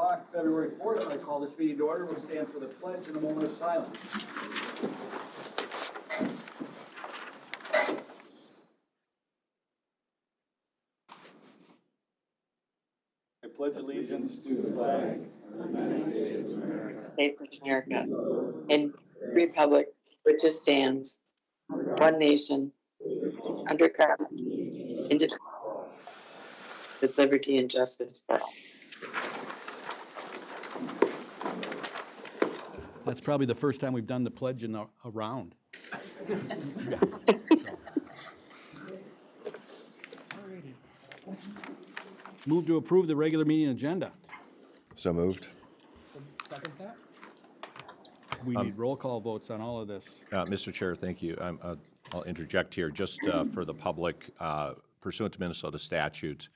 o'clock, February 4th. I call this meeting to order. We'll stand for the pledge and a moment of silence. I pledge allegiance to the flag of the United States of America, States of America, and republic which it stands, one nation, under God, indivisible, with liberty and justice for all. That's probably the first time we've done the pledge in a round. Move to approve the regular meeting agenda. So moved. Second that? We need roll call votes on all of this. Mr. Chair, thank you. I'll interject here just for the public. Pursuant to Minnesota statute,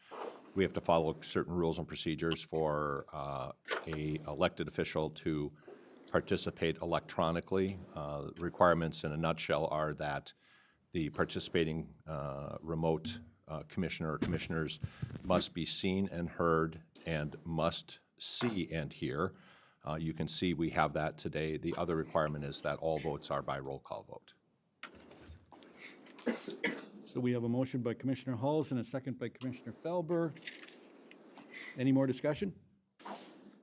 we have to follow certain rules and procedures for a elected official to participate electronically. Requirements in a nutshell are that the participating remote commissioner or commissioners must be seen and heard and must see and hear. You can see we have that today. The other requirement is that all votes are by roll call vote. So we have a motion by Commissioner Hulls and a second by Commissioner Felber. Any more discussion?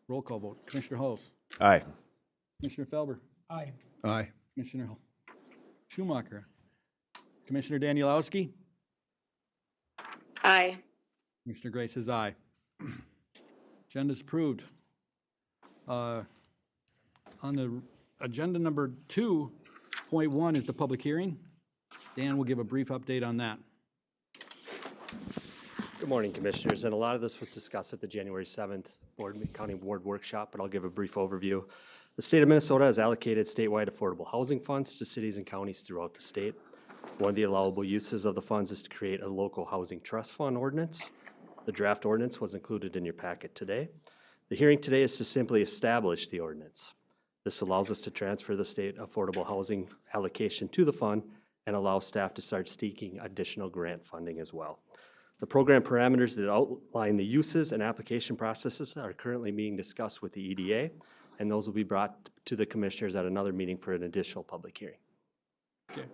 Roll call vote. Commissioner Hulls. Aye. Commissioner Felber. Aye. Aye. Commissioner Schumacher. Commissioner Danielowski. Aye. Commissioner Gray says aye. Agenda's approved. On the agenda number 2.1 is the public hearing. Dan will give a brief update on that. Good morning, Commissioners, and a lot of this was discussed at the January 7th County Board Workshop, but I'll give a brief overview. The state of Minnesota has allocated statewide affordable housing funds to cities and counties throughout the state. One of the allowable uses of the funds is to create a local housing trust fund ordinance. The draft ordinance was included in your packet today. The hearing today is to simply establish the ordinance. This allows us to transfer the state affordable housing allocation to the fund and allow staff to start seeking additional grant funding as well. The program parameters that outline the uses and application processes are currently being discussed with the EDA, and those will be brought to the commissioners at another meeting for an additional public hearing. Okay. Is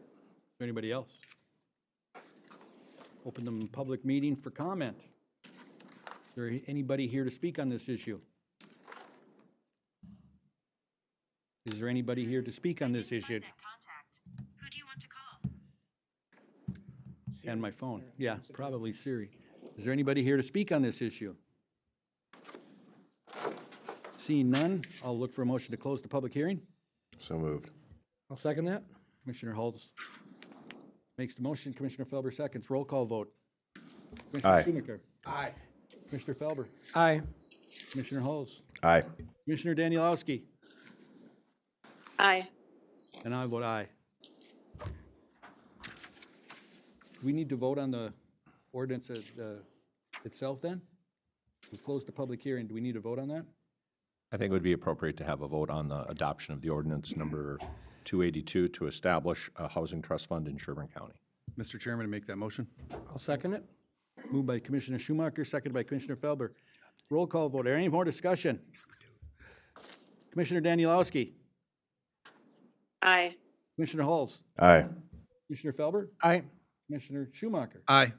there anybody else? Open the public meeting for comment. Is there anybody here to speak on this issue? Is there anybody here to speak on this issue? Who do you want to call? And my phone. Yeah, probably Siri. Is there anybody here to speak on this issue? Seeing none, I'll look for a motion to close the public hearing. So moved. I'll second that. Commissioner Hulls makes the motion. Commissioner Felber seconds. Roll call vote. Commissioner Aye. Schumacher. Aye. Commissioner Felber. Aye. Commissioner Hulls. Aye. Commissioner Danielowski. Aye. And I vote aye. Do we need to vote on the ordinance itself then? We closed the public hearing. Do we need to vote on that? I think it would be appropriate to have a vote on the adoption of the ordinance number 282 to establish a housing trust fund in Sherburne County. Mr. Chairman, to make that motion. I'll second it. Moved by Commissioner Schumacher, seconded by Commissioner Felber. Roll call vote. Any more discussion? Commissioner Danielowski. Aye. Commissioner Hulls. Aye. Commissioner Felber. Aye. Commissioner Schumacher. Aye.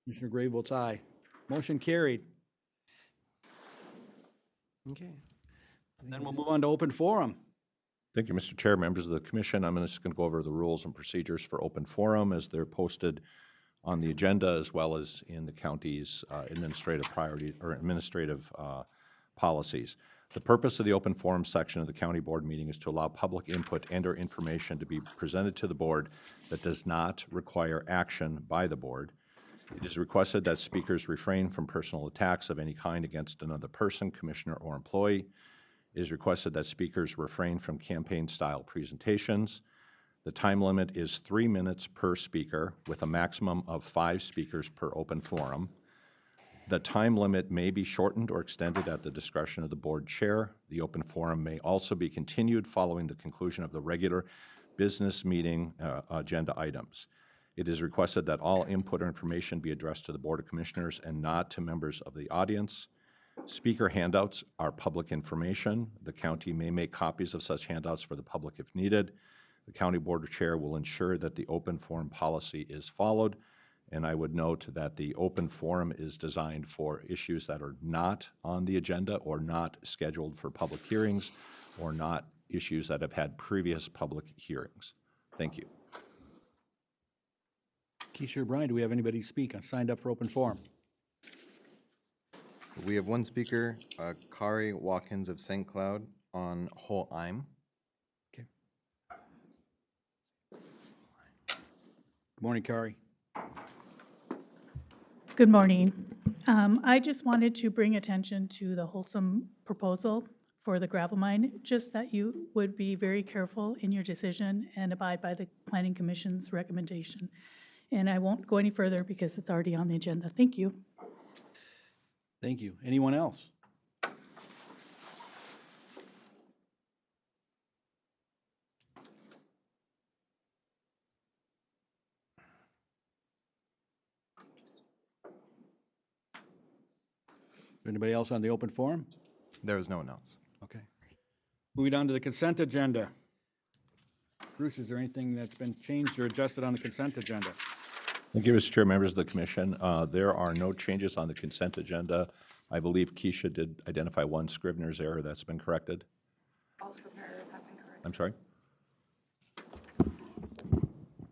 Commissioner Gray votes aye. Motion carried. Okay. Then we'll move on to open forum. Thank you, Mr. Chair, members of the commission. I'm just going to go over the rules and procedures for open forum as they're posted on the agenda as well as in the county's administrative priority or administrative policies. The purpose of the open forum section of the county board meeting is to allow public input and/or information to be presented to the board that does not require action by the board. It is requested that speakers refrain from personal attacks of any kind against another person, commissioner, or employee. It is requested that speakers refrain from campaign-style presentations. The time limit is 3 minutes per speaker with a maximum of 5 speakers per open forum. The time limit may be shortened or extended at the discretion of the board chair. The open forum may also be continued following the conclusion of the regular business meeting agenda items. It is requested that all input or information be addressed to the Board of Commissioners and not to members of the audience. Speaker handouts are public information. The county may make copies of such handouts for the public if needed. The county board chair will ensure that the open forum policy is followed. And I would note that the open forum is designed for issues that are not on the agenda or not scheduled for public hearings or not issues that have had previous public hearings. Thank you. Keisha or Brian, do we have anybody speak signed up for open forum? We have one speaker, Kari Watkins of St. Cloud on Whole I'm. Okay. Good morning, Kari. Good morning. I just wanted to bring attention to the wholesome proposal for the gravel mine, just that you would be very careful in your decision and abide by the Planning Commission's recommendation. And I won't go any further because it's already on the agenda. Thank you. Thank you. Anyone else? Anybody else on the open forum? There was no one else. Okay. Moving on to the consent agenda. Bruce, is there anything that's been changed or adjusted on the consent agenda? Thank you, Mr. Chair, members of the commission. There are no changes on the consent agenda. I believe Keisha did identify one Scrivener's error that's been corrected. All Scrivener errors have been corrected. I'm sorry?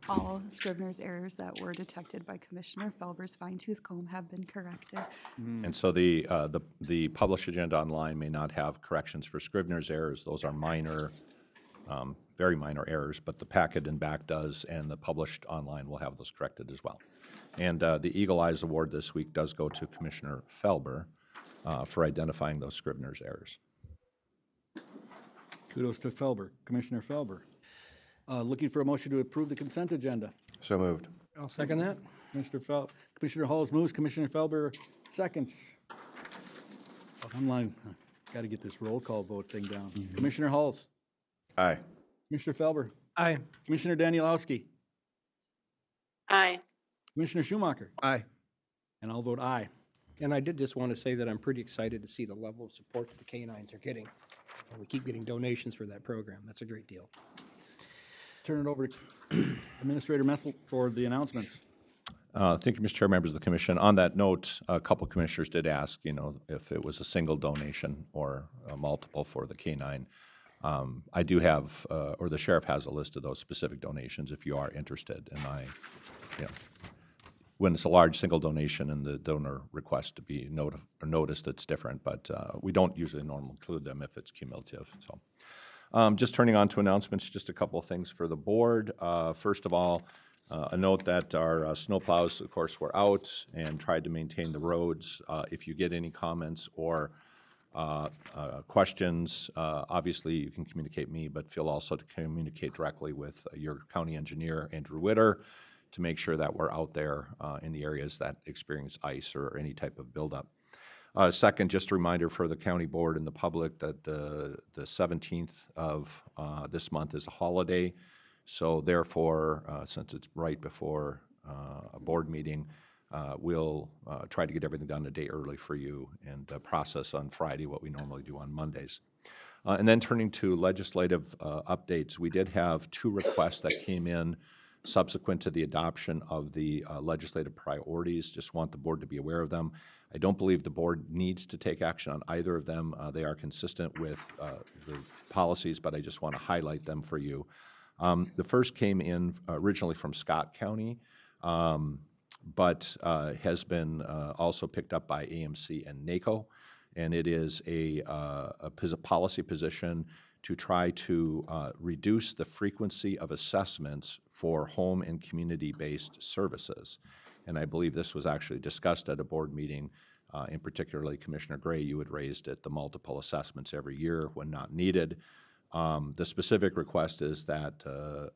All Scrivener's errors that were detected by Commissioner Felber's fine-tooth comb have been corrected. And so the published agenda online may not have corrections for Scrivener's errors. Those are minor, very minor errors, but the packet in back does, and the published online will have those corrected as well. And the Eagle Eyes Award this week does go to Commissioner Felber for identifying those Scrivener's errors. Kudos to Felber, Commissioner Felber. Looking for a motion to approve the consent agenda. So moved. I'll second that. Commissioner Halls moves, Commissioner Felber seconds. I'm got to get this roll call vote thing down. Commissioner Halls, Aye. Commissioner Felber, Aye. Commissioner Danielowski, Aye. Commissioner Schumacher, Aye. and I'll vote aye. And I did just want to say that I'm pretty excited to see the level of support that the K-9s are getting. We keep getting donations for that program. That's a great deal. Turn it over to Administrator Messel for the announcements. Thank you, Mr. Chair, members of the commission. On that note, a couple commissioners did ask, if it was a single donation or a multiple for the K-9. I do have, or the sheriff has a list of those specific donations if you are interested. And when it's a large single donation and the donor requests to be noticed, it's different, but we don't usually normally include them if it's cumulative. So. Just turning on to announcements, just a couple of things for the board. First of all, a note that our snowplows, of course, were out and tried to maintain the roads. If you get any comments or questions, obviously you can communicate me, but feel also to communicate directly with your county engineer, Andrew Witter, to make sure that we're out there in the areas that experience ice or any type of buildup. Second, just a reminder for the county board and the public that the 17th of this month is a holiday. So therefore, since it's right before a board meeting, we'll try to get everything done a day early for you and process on Friday what we normally do on Mondays. And then turning to legislative updates, we did have two requests that came in subsequent to the adoption of the legislative priorities. Just want the board to be aware of them. I don't believe the board needs to take action on either of them. They are consistent with the policies, but I just want to highlight them for you. The first came in originally from Scott County, but has been also picked up by AMC and NACO, and it is a policy position to try to reduce the frequency of assessments for home and community-based services. And I believe this was actually discussed at a board meeting, in particularly Commissioner Gray, you had raised it, the multiple assessments every year when not needed. The specific request is that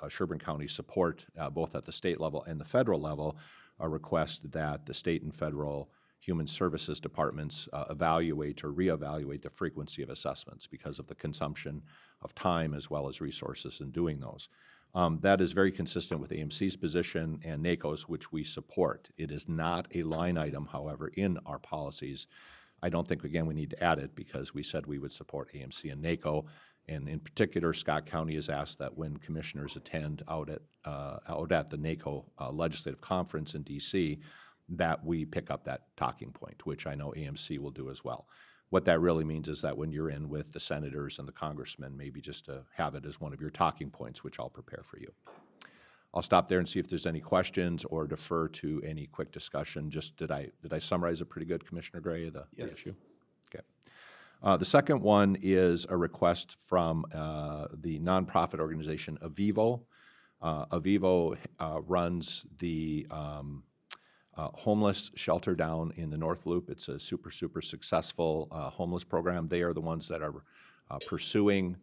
Sherburne County support, both at the state level and the federal level, a request that the state and federal human services departments evaluate or reevaluate the frequency of assessments because of the consumption of time as well as resources in doing those. That is very consistent with AMC's position and NACO's, which we support. It is not a line item, however, in our policies. I don't think, again, we need to add it because we said we would support AMC and NACO. And in particular, Scott County has asked that when commissioners attend out at the NACO Legislative Conference in DC, that we pick up that talking point, which I know AMC will do as well. What that really means is that when you're in with the senators and the congressmen, maybe just to have it as one of your talking points, which I'll prepare for you. I'll stop there and see if there's any questions or defer to any quick discussion. Just did I summarize it pretty good, Commissioner Gray, the issue? Okay. The second one is a request from the nonprofit organization Avivo. Avivo runs the homeless shelter down in the North Loop. It's a super successful homeless program. They are the ones that are pursuing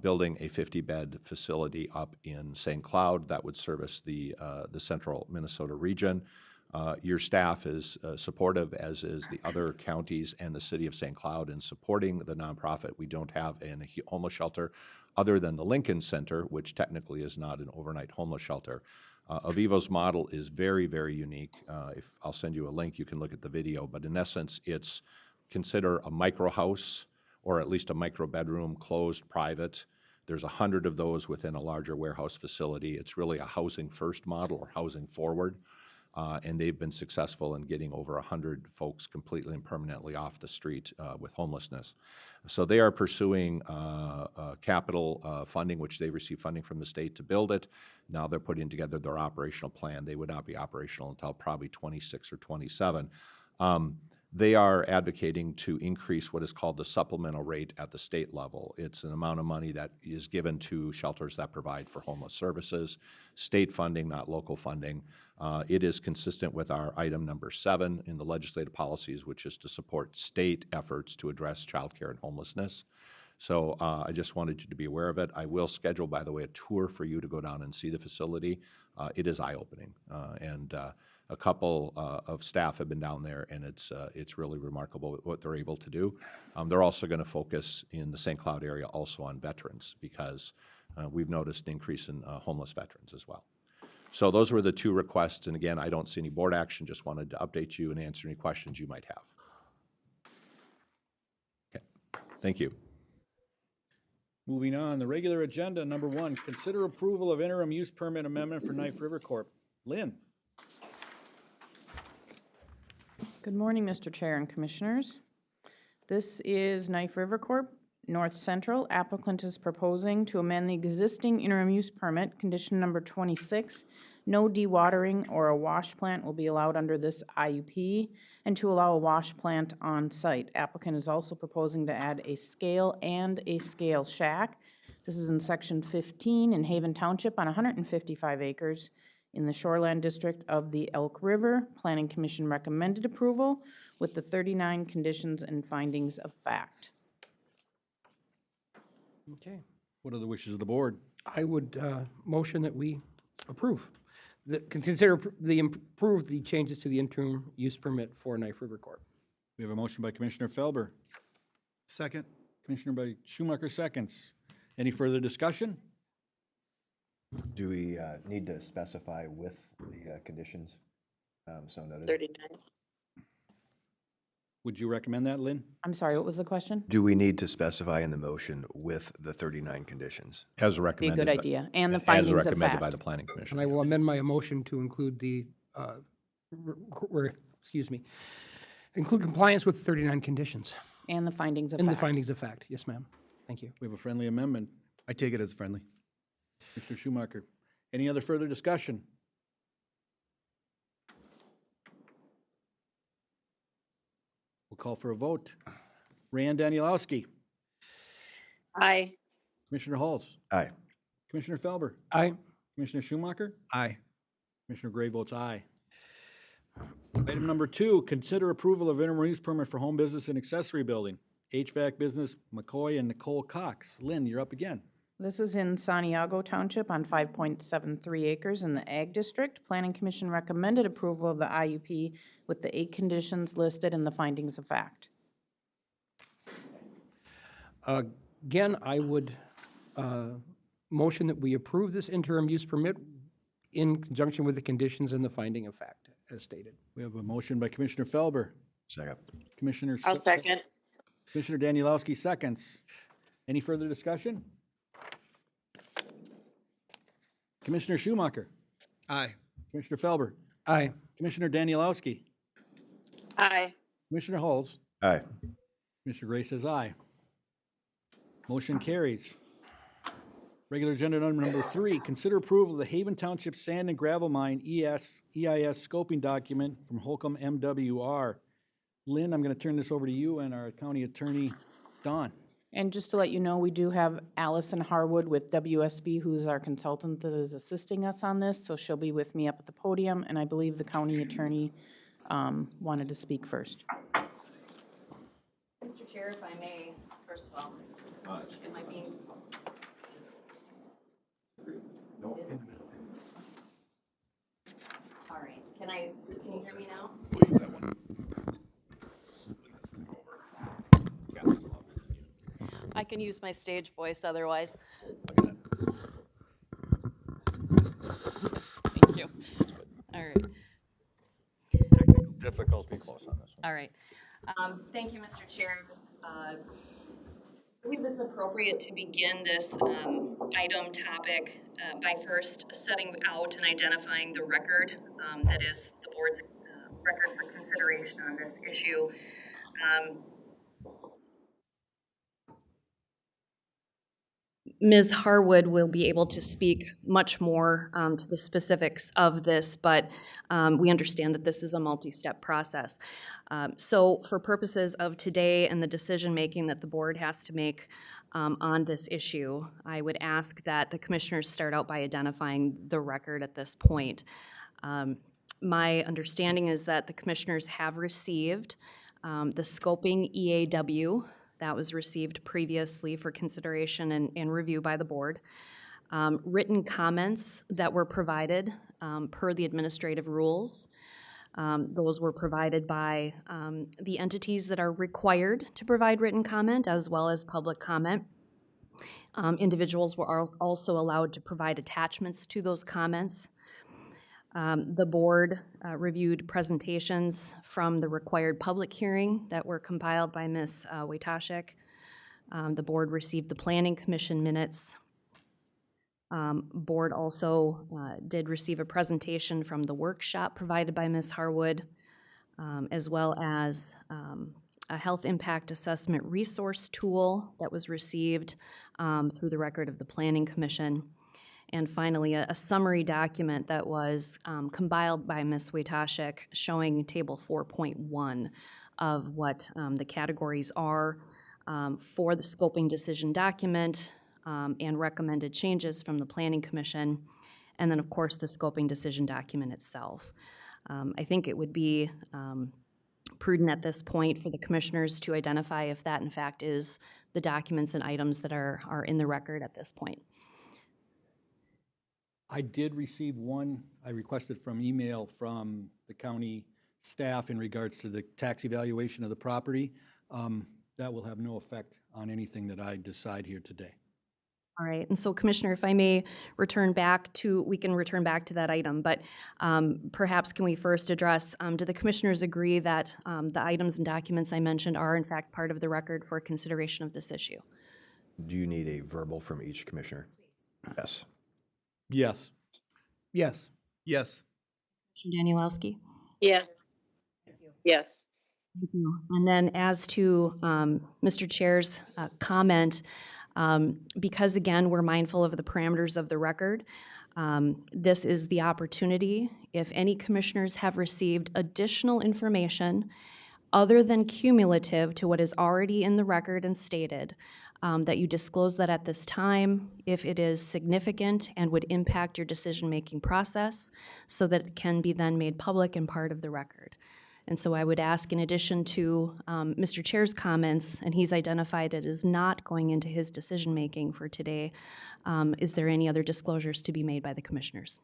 building a 50-bed facility up in St. Cloud that would service the central Minnesota region. Your staff is supportive, as is the other counties and the city of St. Cloud, in supporting the nonprofit. We don't have a homeless shelter other than the Lincoln Center, which technically is not an overnight homeless shelter. Avivo's model is very unique. If I'll send you a link, you can look at the video, but in essence, it's consider a micro house or at least a micro bedroom, closed, private. There's 100 of those within a larger warehouse facility. It's really a housing first model or housing forward. And they've been successful in getting over 100 folks completely and permanently off the street with homelessness. So they are pursuing capital funding, which they receive funding from the state to build it. Now they're putting together their operational plan. They would not be operational until probably 26 or 27. They are advocating to increase what is called the supplemental rate at the state level. It's an amount of money that is given to shelters that provide for homeless services, state funding, not local funding. It is consistent with our item number 7 in the legislative policies, which is to support state efforts to address childcare and homelessness. So I just wanted you to be aware of it. I will schedule, by the way, a tour for you to go down and see the facility. It is eye-opening, and a couple of staff have been down there, and it's really remarkable what they're able to do. They're also going to focus in the St. Cloud area also on veterans, because we've noticed an increase in homeless veterans as well. So those were the 2 requests, and again, I don't see any board action, just wanted to update you and answer any questions you might have. Okay, thank you. Moving on, the regular agenda, number 1, consider approval of interim use permit amendment for Knife River Corp. Lynn? Good morning, Mr. Chair and Commissioners. This is Knife River Corp., North Central. Applicant is proposing to amend the existing interim use permit, condition number 26. No dewatering or a wash plant will be allowed under this IUP, and to allow a wash plant on site. Applicant is also proposing to add a scale and a scale shack. This is in section 15 in Haven Township on 155 acres in the shoreland district of the Elk River. Planning Commission recommended approval with the 39 conditions and findings of fact. Okay. What are the wishes of the board? I would motion that we approve. Approve the changes to the interim use permit for Knife River Corp. We have a motion by Commissioner Felber. Second. Commissioner by Schumacher seconds. Any further discussion? Do we need to specify with the conditions so noted? 39. Would you recommend that, Lynn? I'm sorry, what was the question? Do we need to specify in the motion with the 39 conditions? As Be a recommended. good idea. And the As findings of recommended by fact. the Planning Commission. And I will amend my motion to include include compliance with 39 conditions. And the findings of And the fact. findings of fact. Yes, ma'am. Thank you. We have a friendly amendment. I take it as friendly. Mr. Schumacher. Any other further discussion? We'll call for a vote. Rand Danielowski. Aye. Commissioner Halls. Aye. Commissioner Felber. Aye. Commissioner Schumacher. Aye. Commissioner Gray votes aye. Item number 2, consider approval of interim use permit for home business and accessory building. HVAC business McCoy and Nicole Cox. Lynn, you're up again. This is in Santiago Township on 5.73 acres in the Ag District. Planning Commission recommended approval of the IUP with the 8 conditions listed and the findings of fact. Again, I would motion that we approve this interim use permit in conjunction with the conditions and the finding of fact, as stated. We have a motion by Commissioner Felber. Second. Commissioner. I'll second. Commissioner Danielowski seconds. Any further discussion? Commissioner Schumacher. Aye. Commissioner Felber. Aye. Commissioner Danielowski. Aye. Commissioner Halls. Aye. Commissioner Gray says aye. Motion carries. Regular agenda item number 3, consider approval of the Haven Township Sand and Gravel Mine EIS scoping document from Holcomb MWR. Lynn, I'm going to turn this over to you and our county attorney, Don. And just to let you know, we do have Allison Harwood with WSB, who's our consultant that is assisting us on this, so she'll be with me up at the podium, and I believe the county attorney wanted to speak first. Mr. Chair, if I may, first of all, am I being? Is it? All right, can you hear me now? I can use my stage voice otherwise. Thank you. All right. Difficulties. All right. Thank you, Mr. Chair. I believe it's appropriate to begin this item topic by first setting out and identifying the record that is the board's record for consideration on this issue. Ms. Harwood will be able to speak much more to the specifics of this, but we understand that this is a multi-step process. So for purposes of today and the decision-making that the board has to make on this issue, I would ask that the commissioners start out by identifying the record at this point. My understanding is that the commissioners have received the scoping EAW that was received previously for consideration and review by the board. Written comments that were provided per the administrative rules. Those were provided by the entities that are required to provide written comment as well as public comment. Individuals were also allowed to provide attachments to those comments. The board reviewed presentations from the required public hearing that were compiled by Ms. Wojtaszek. The board received the Planning Commission minutes. Board also did receive a presentation from the workshop provided by Ms. Harwood, as well as a health impact assessment resource tool that was received through the record of the Planning Commission. And finally, a summary document that was compiled by Ms. Wojtaszek showing Table 4.1 of what the categories are for the scoping decision document and recommended changes from the Planning Commission, and then, of course, the scoping decision document itself. I think it would be prudent at this point for the commissioners to identify if that, in fact, is the documents and items that are in the record at this point. I did receive one, I requested from email from the county staff in regards to the tax evaluation of the property. That will have no effect on anything that I decide here today. All right, and so Commissioner, if I may return back to, we can return back to that item, but perhaps can we first address, do the commissioners agree that the items and documents I mentioned are in fact part of the record for consideration of this issue? Do you need a verbal from each commissioner? Please. Yes. Yes. Yes. Yes. Commissioner Danielowski? Yeah. Yes. Thank you. And then as to Mr. Chair's comment, because again, we're mindful of the parameters of the record, this is the opportunity, if any commissioners have received additional information other than cumulative to what is already in the record and stated, that you disclose that at this time if it is significant and would impact your decision-making process so that it can be then made public and part of the record. And so I would ask, in addition to Mr. Chair's comments, and he's identified it as not going into his decision-making for today, is there any other disclosures to be made by the commissioners?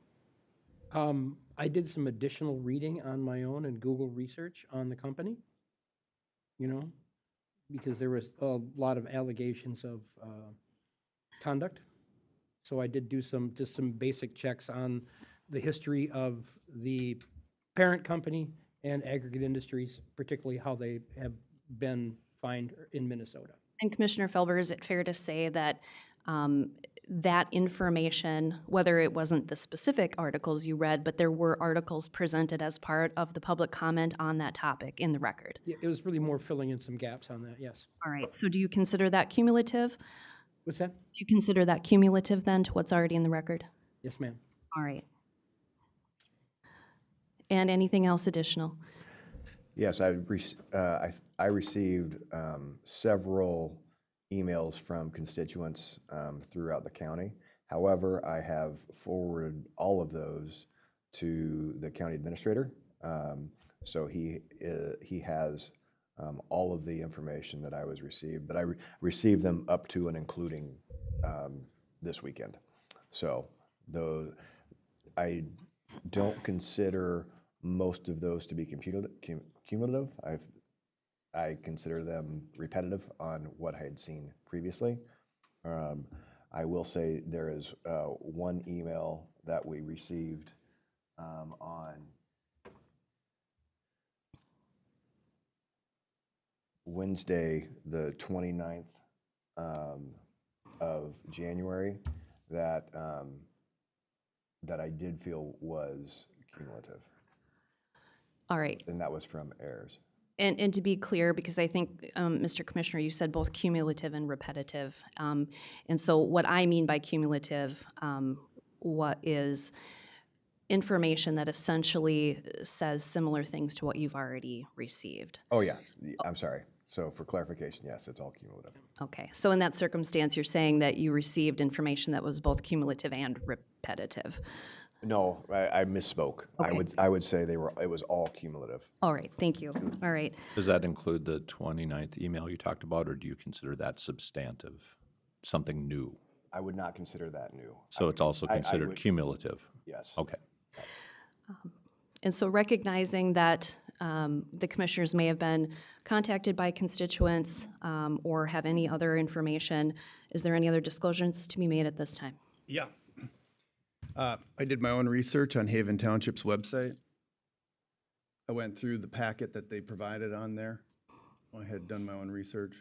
I did some additional reading on my own and Google research on the company, you know, because there was a lot of allegations of conduct. So I did do just some basic checks on the history of the parent company and aggregate industries, particularly how they have been fined in Minnesota. And Commissioner Felber, is it fair to say that that information, whether it wasn't the specific articles you read, but there were articles presented as part of the public comment on that topic in the record? Yeah, it was really more filling in some gaps on that, yes. All right, so do you consider that cumulative? What's that? Do you consider that cumulative then to what's already in the record? Yes, ma'am. All right. And anything else additional? Yes, I received several emails from constituents throughout the county. However, I have forwarded all of those to the county administrator. So he has all of the information that I was received, but I received them up to and including this weekend. So I don't consider most of those to be cumulative. I consider them repetitive on what I had seen previously. I will say there is one email that we received on Wednesday, the 29th of January, that I did feel was cumulative. All right. And that was from errors. And to be clear, because I think, Mr. Commissioner, you said both cumulative and repetitive. And so what I mean by cumulative, what is information that essentially says similar things to what you've already received. Oh, yeah. I'm sorry. So for clarification, yes, it's all cumulative. Okay. So in that circumstance, you're saying that you received information that was both cumulative and repetitive. No, I misspoke. Okay. I would say it was all cumulative. All right. Thank you. All right. Does that include the 29th email you talked about, or do you consider that substantive, something new? I would not consider that new. So it's also I considered would- cumulative? Yes. Okay. And so recognizing that the commissioners may have been contacted by constituents or have any other information, is there any other disclosures to be made at this time? Yeah. I did my own research on Haven Township's website. I went through the packet that they provided on there. I had done my own research.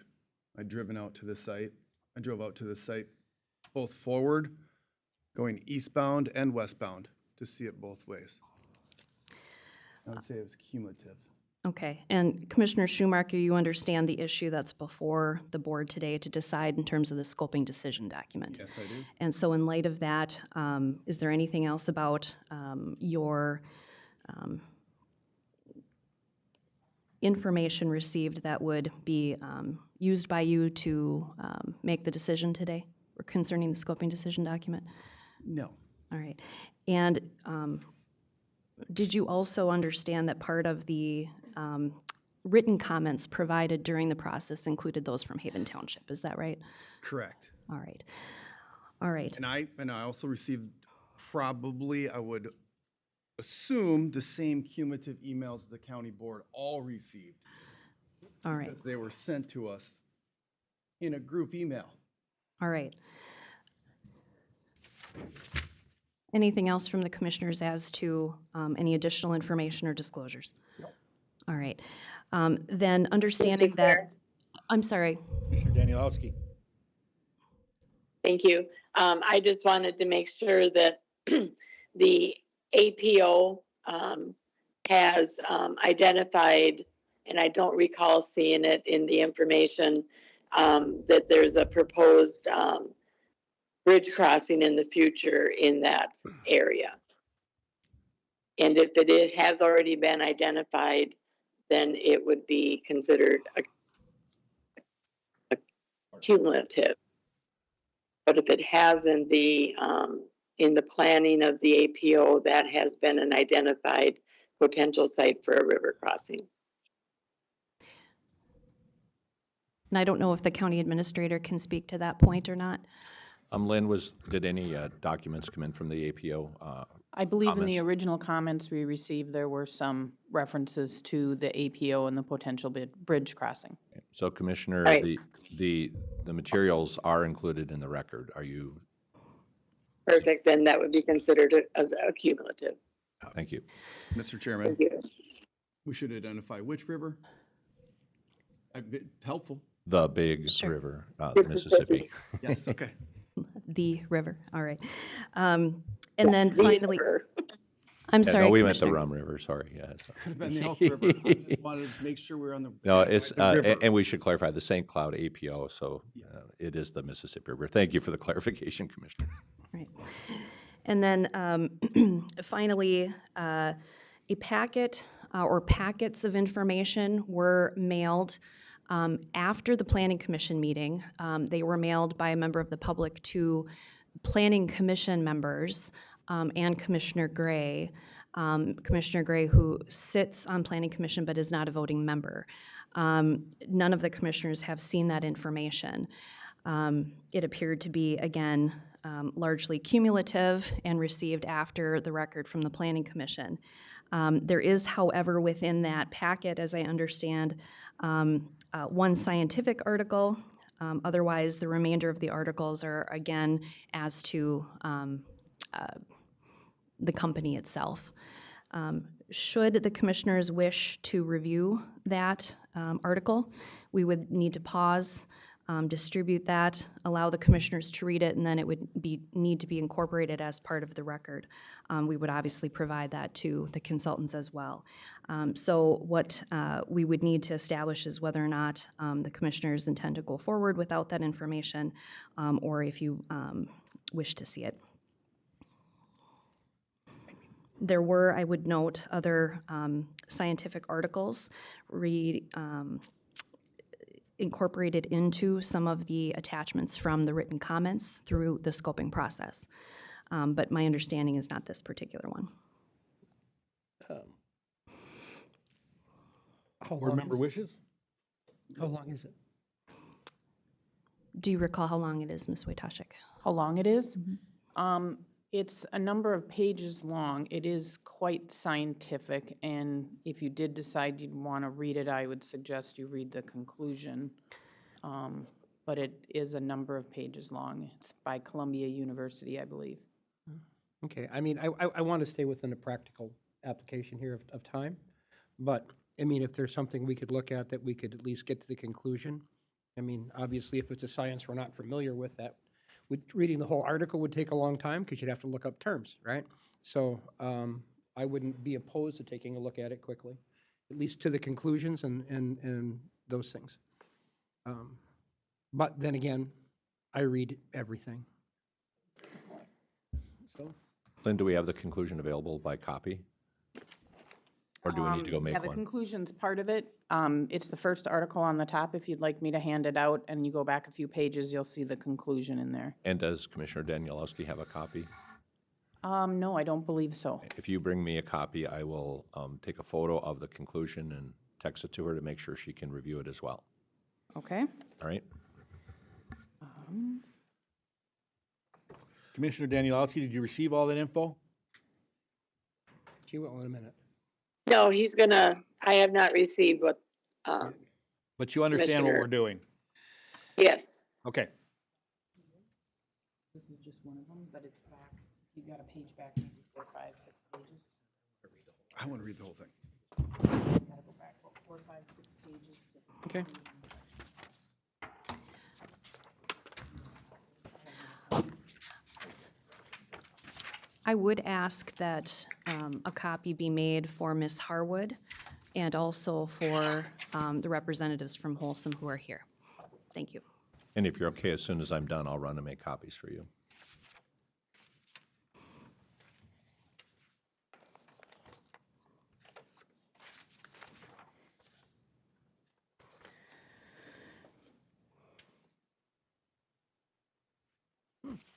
I drove out to the site, both forward, going eastbound and westbound, to see it both ways. I would say it was cumulative. Okay, and Commissioner Schumacher, you understand the issue that's before the board today to decide in terms of the scoping decision document? Yes, I do. And so in light of that, is there anything else about your information received that would be used by you to make the decision today or concerning the scoping decision document? No. All right. And did you also understand that part of the written comments provided during the process included those from Haven Township? Is that right? Correct. All right. All right. And I also received probably, I would assume, the same cumulative emails the county board all received. All right. Because they were sent to us in a group email. All right. Anything else from the commissioners as to any additional information or disclosures? No. All right. Then understanding that, I'm sorry. Commissioner Danielowski. Thank you. I just wanted to make sure that the APO has identified, and I don't recall seeing it in the information, that there's a proposed bridge crossing in the future in that area. And if it has already been identified, then it would be considered a cumulative. But if it has in the planning of the APO, that has been an identified potential site for a river crossing. And I don't know if the county administrator can speak to that point or not. Lynn, did any documents come in from the APO? I believe in the comments? original comments we received, there were some references to the APO and the potential bridge crossing. So Commissioner, Right. the materials are included in the record. Are you, Perfect, and that would be considered a cumulative. thank you. Mr. Chairman, Thank you. We should identify which river. Helpful. The big Sure. river, Mississippi. Mississippi. Yes, okay. The river, all right. And then The finally, river. I'm Yeah, sorry, no, we meant the Commissioner. Rum River, sorry, yeah. so- Could have been the Elk River. I just wanted to make sure we're on the. No, it's, the river. and we should clarify, the St. Cloud APO, so it is the Mississippi River. Thank you for the clarification, Commissioner. Right. And then finally, a packet or packets of information were mailed after the Planning Commission meeting. They were mailed by a member of the public to Planning Commission members and Commissioner Gray. Commissioner Gray, who sits on Planning Commission but is not a voting member. None of the commissioners have seen that information. It appeared to be, again, largely cumulative and received after the record from the Planning Commission. There is, however, within that packet, as I understand, one scientific article. Otherwise, the remainder of the articles are, again, as to the company itself. Should the commissioners wish to review that article, we would need to pause, distribute that, allow the commissioners to read it, and then it would need to be incorporated as part of the record. We would obviously provide that to the consultants as well. So what we would need to establish is whether or not the commissioners intend to go forward without that information, or if you wish to see it. There were, I would note, other scientific articles incorporated into some of the attachments from the written comments through the scoping process. But my understanding is not this particular one. Board member wishes? How long is it? Do you recall how long it is, Ms. Wojtaszek? How long it is? It's a number of pages long. It is quite scientific, and if you did decide you'd want to read it, I would suggest you read the conclusion. But it is a number of pages long. It's by Columbia University, I believe. Okay, I mean, I want to stay within a practical application here of time, but, I mean, if there's something we could look at that we could at least get to the conclusion, I mean, obviously, if it's a science we're not familiar with, that reading the whole article would take a long time because you'd have to look up terms, right? So I wouldn't be opposed to taking a look at it quickly, at least to the conclusions and those things. But then again, I read everything. So. Lynn, do we have the conclusion available by copy? Or do we need to go make Yeah, the one? conclusion's part of it. It's the first article on the top. If you'd like me to hand it out and you go back a few pages, you'll see the conclusion in there. And does Commissioner Danielowski have a copy? No, I don't believe so. If you bring me a copy, I will take a photo of the conclusion and text it to her to make sure she can review it as well. Okay. All right? Commissioner Danielowski, did you receive all that info? She will in a minute. No, he's gonna, I have not received what, But you understand what Commissioner. we're doing? yes. Okay. This is just one of them, but it's back. You got a page back, maybe 4, 5, 6 pages. I want to read the whole thing. You gotta go back about 4, 5, 6 pages to. Okay. I would ask that a copy be made for Ms. Harwood and also for the representatives from Wholesome who are here. Thank you. And if you're okay, as soon as I'm done, I'll run and make copies for you.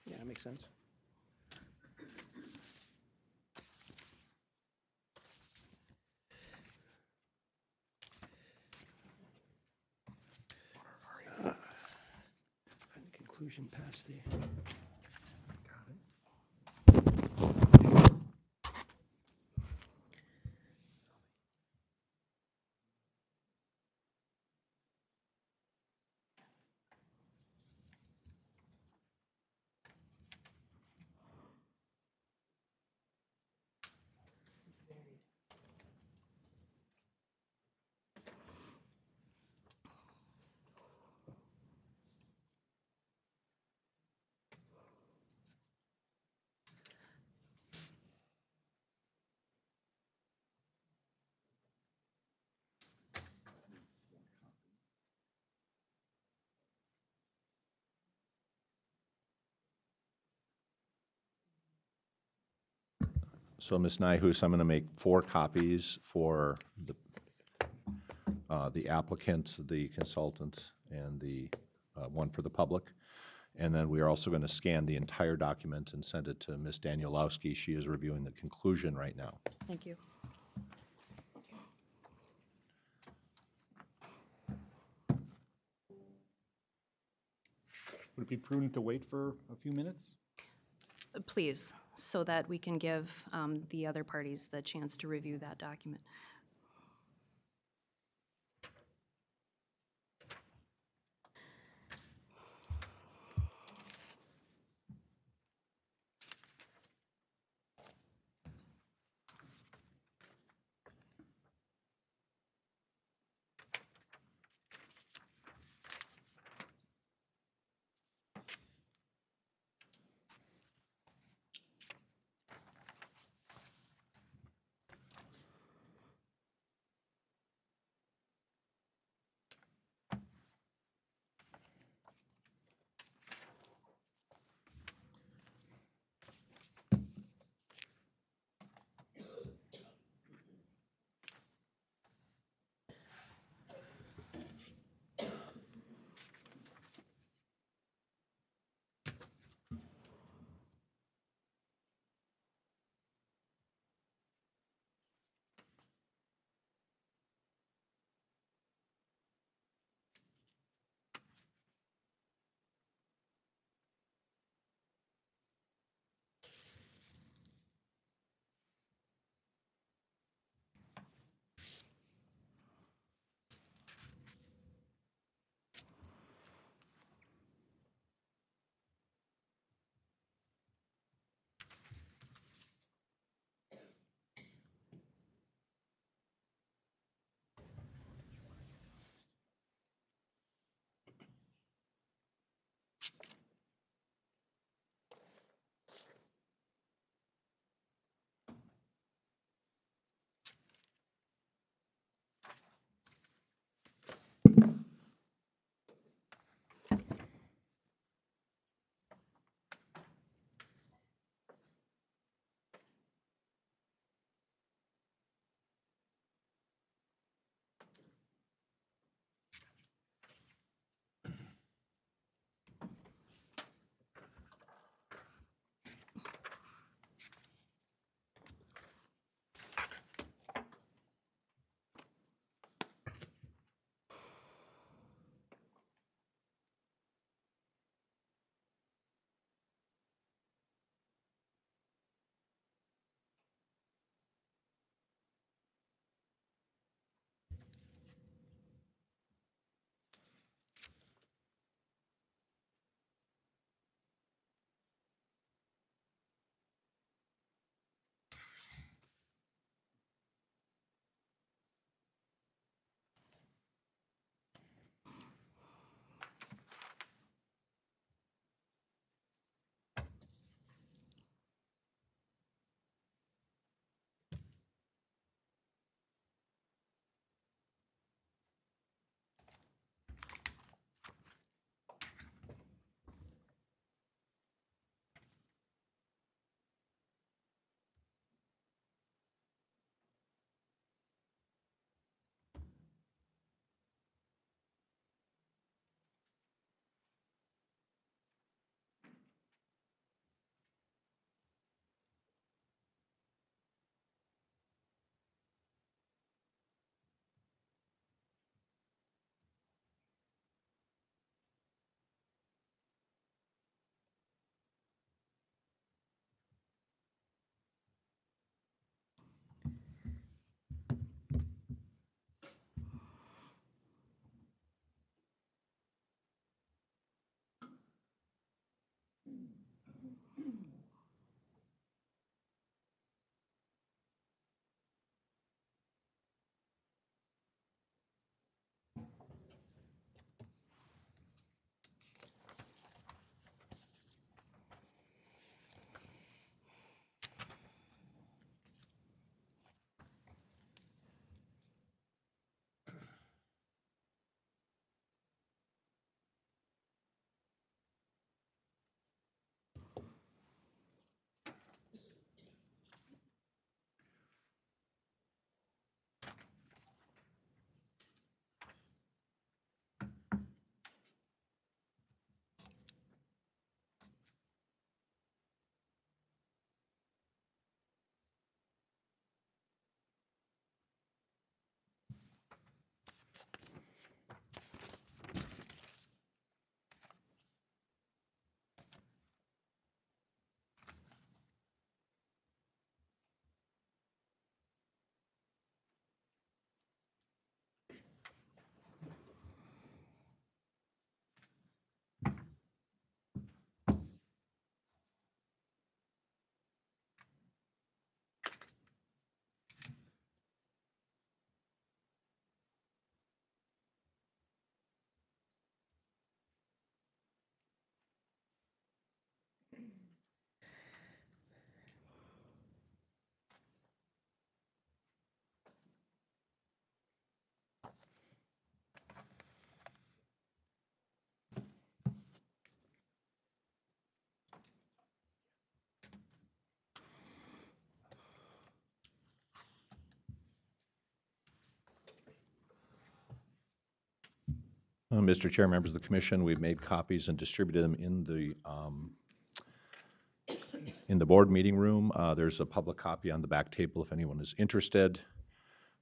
Yeah, that makes sense. Conclusion past the. So Ms. Nyhus, I'm going to make 4 copies for the applicant, the consultant, and the one for the public. And then we are also going to scan the entire document and send it to Ms. Danielowski. She is reviewing the conclusion right now. Thank you. Would it be prudent to wait for a few minutes? Please, so that we can give the other parties the chance to review that document. Mr. Chair, members of the commission, we've made copies and distributed them in the board meeting room. There's a public copy on the back table if anyone is interested.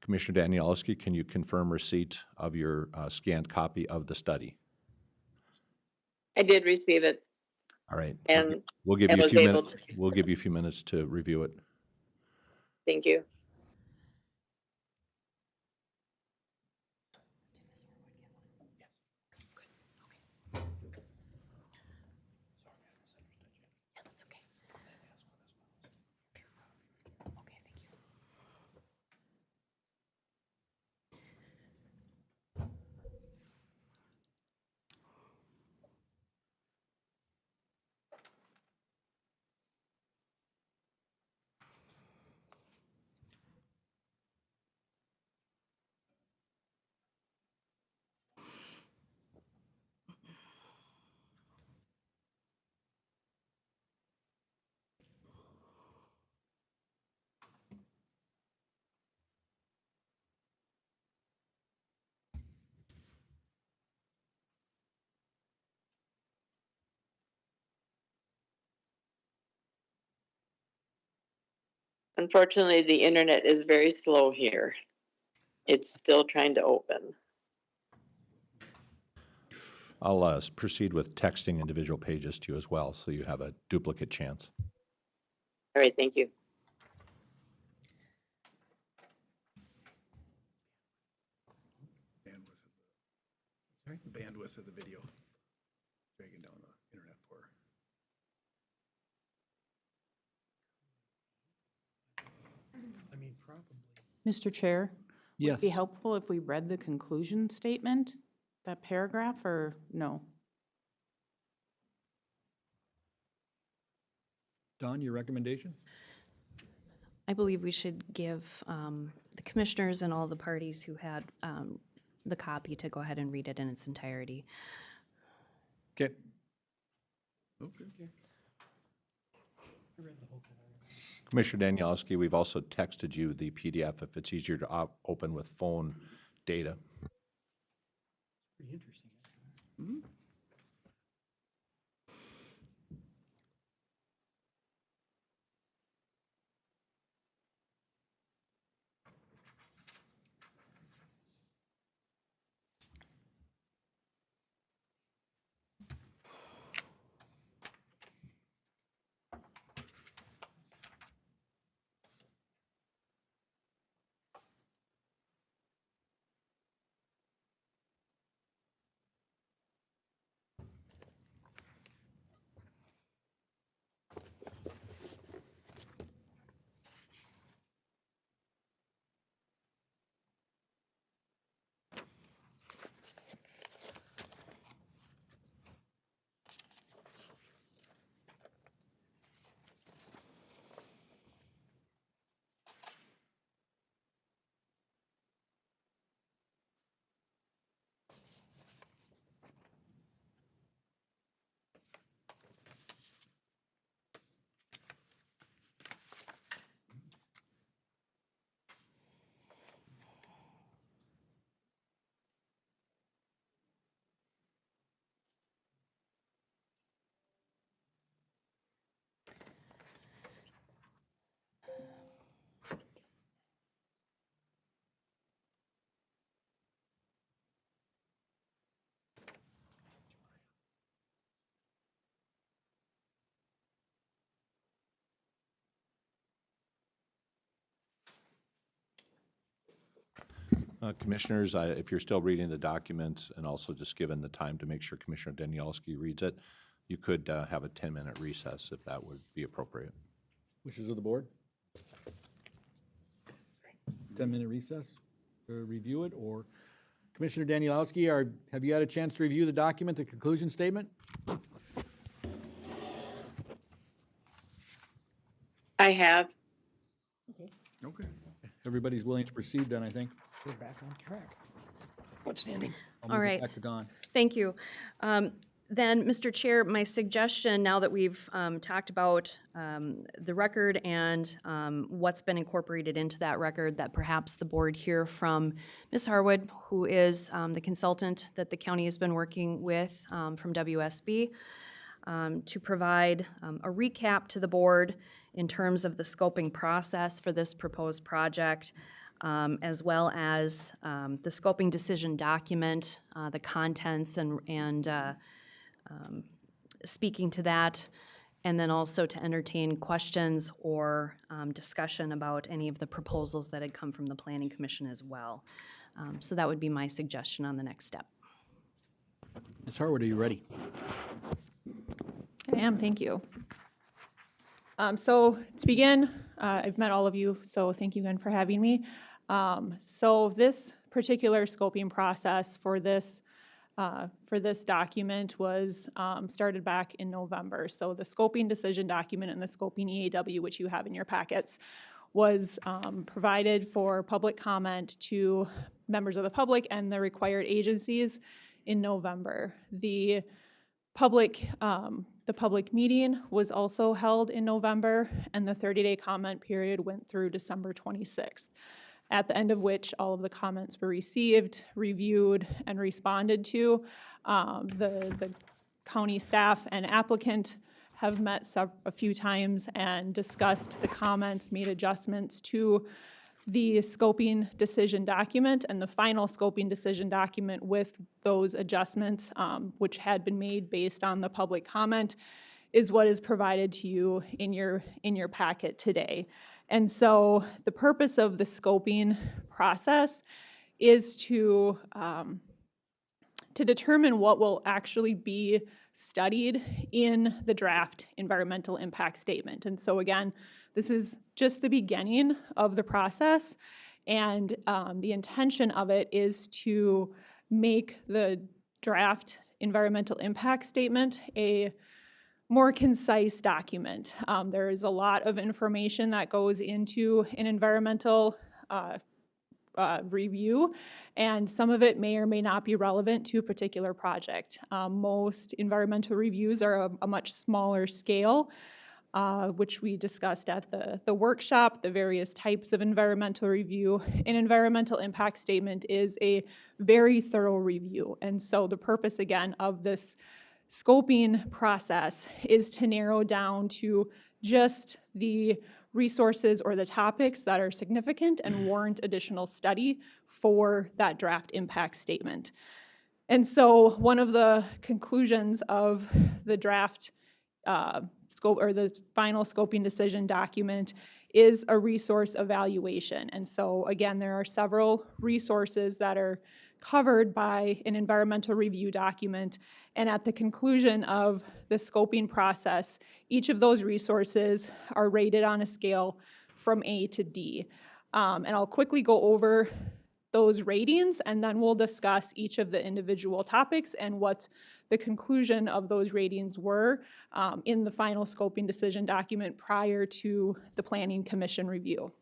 Commissioner Danielewski, can you confirm receipt of your scanned copy of the study? I did receive it. All right. And We'll give I you a was few able minutes. We'll give you a few minutes to review it. Thank you. Unfortunately, the internet is very slow here. It's still trying to open. I'll proceed with texting individual pages to you as well, so you have a duplicate chance. All right, thank you. Bandwidth of the video. Dragging down the internet for. Mr. Chair? Would Yes. it be helpful if we read the conclusion statement, that paragraph, or no? Don, your recommendation? I believe we should give the commissioners and all the parties who had the copy to go ahead and read it in its entirety. Okay. Okay. Commissioner Danielewski, we've also texted you the PDF if it's easier to open with phone data. Pretty interesting. Commissioners, if you're still reading the document and also just given the time to make sure Commissioner Danielewski reads it, you could have a 10-minute recess if that would be appropriate. Wishes of the board? 10-minute recess to review it, or Commissioner Danielewski, have you had a chance to review the document, the conclusion statement? I have. Okay. Everybody's willing to proceed then, I think. We're back on track. Outstanding. I'll All move it right. back to Don. Thank you. Then, Mr. Chair, my suggestion, now that we've talked about the record and what's been incorporated into that record, that perhaps the board hear from Ms. Harwood, who is the consultant that the county has been working with from WSB, to provide a recap to the board in terms of the scoping process for this proposed project, as well as the scoping decision document, the contents and speaking to that, and then also to entertain questions or discussion about any of the proposals that had come from the Planning Commission as well. So that would be my suggestion on the next step. Ms. Harwood, are you ready? I am, thank you. So to begin, I've met all of you, so thank you again for having me. So this particular scoping process for this document was started back in November. So the scoping decision document and the scoping EAW, which you have in your packets, was provided for public comment to members of the public and the required agencies in November. The public meeting was also held in November, and the 30-day comment period went through December 26th, at the end of which all of the comments were received, reviewed, and responded to. The county staff and applicant have met a few times and discussed the comments, made adjustments to the scoping decision document, and the final scoping decision document with those adjustments, which had been made based on the public comment, is what is provided to you in your packet today. And so the purpose of the scoping process is to determine what will actually be studied in the draft environmental impact statement. And so again, this is just the beginning of the process, and the intention of it is to make the draft environmental impact statement a more concise document. There is a lot of information that goes into an environmental review, and some of it may or may not be relevant to a particular project. Most environmental reviews are a much smaller scale, which we discussed at the workshop, the various types of environmental review. An environmental impact statement is a very thorough review, and so the purpose, again, of this scoping process is to narrow down to just the resources or the topics that are significant and warrant additional study for that draft impact statement. And so one of the conclusions of the draft scope or the final scoping decision document is a resource evaluation. And so again, there are several resources that are covered by an environmental review document, and at the conclusion of the scoping process, each of those resources are rated on a scale from A to D. And I'll quickly go over those ratings, and then we'll discuss each of the individual topics and what the conclusion of those ratings were in the final scoping decision document prior to the Planning Commission review.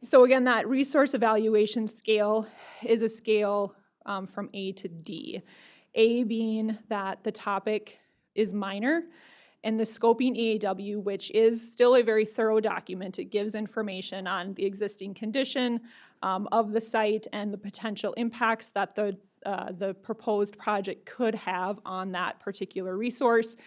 So again, that resource evaluation scale is a scale from A to D. A being that the topic is minor, and the scoping EAW, which is still a very thorough document. It gives information on the existing condition of the site and the potential impacts that the proposed project could have on that particular resource,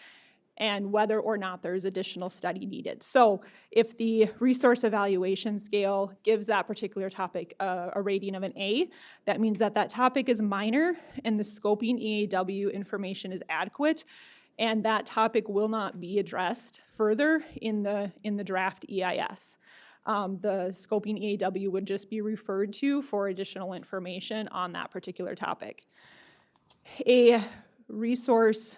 and whether or not there's additional study needed. So if the resource evaluation scale gives that particular topic a rating of an A, that means that that topic is minor and the scoping EAW information is adequate, and that topic will not be addressed further in the draft EIS. The scoping EAW would just be referred to for additional information on that particular topic. A resource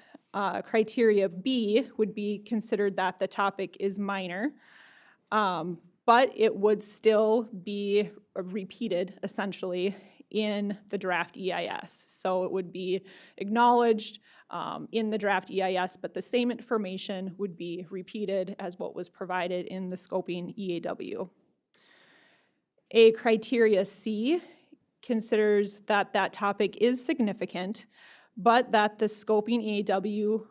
criteria B would be considered that the topic is minor, but it would still be repeated essentially in the draft EIS. So it would be acknowledged in the draft EIS, but the same information would be repeated as what was provided in the scoping EAW. A criteria C considers that that topic is significant, but that the scoping EAW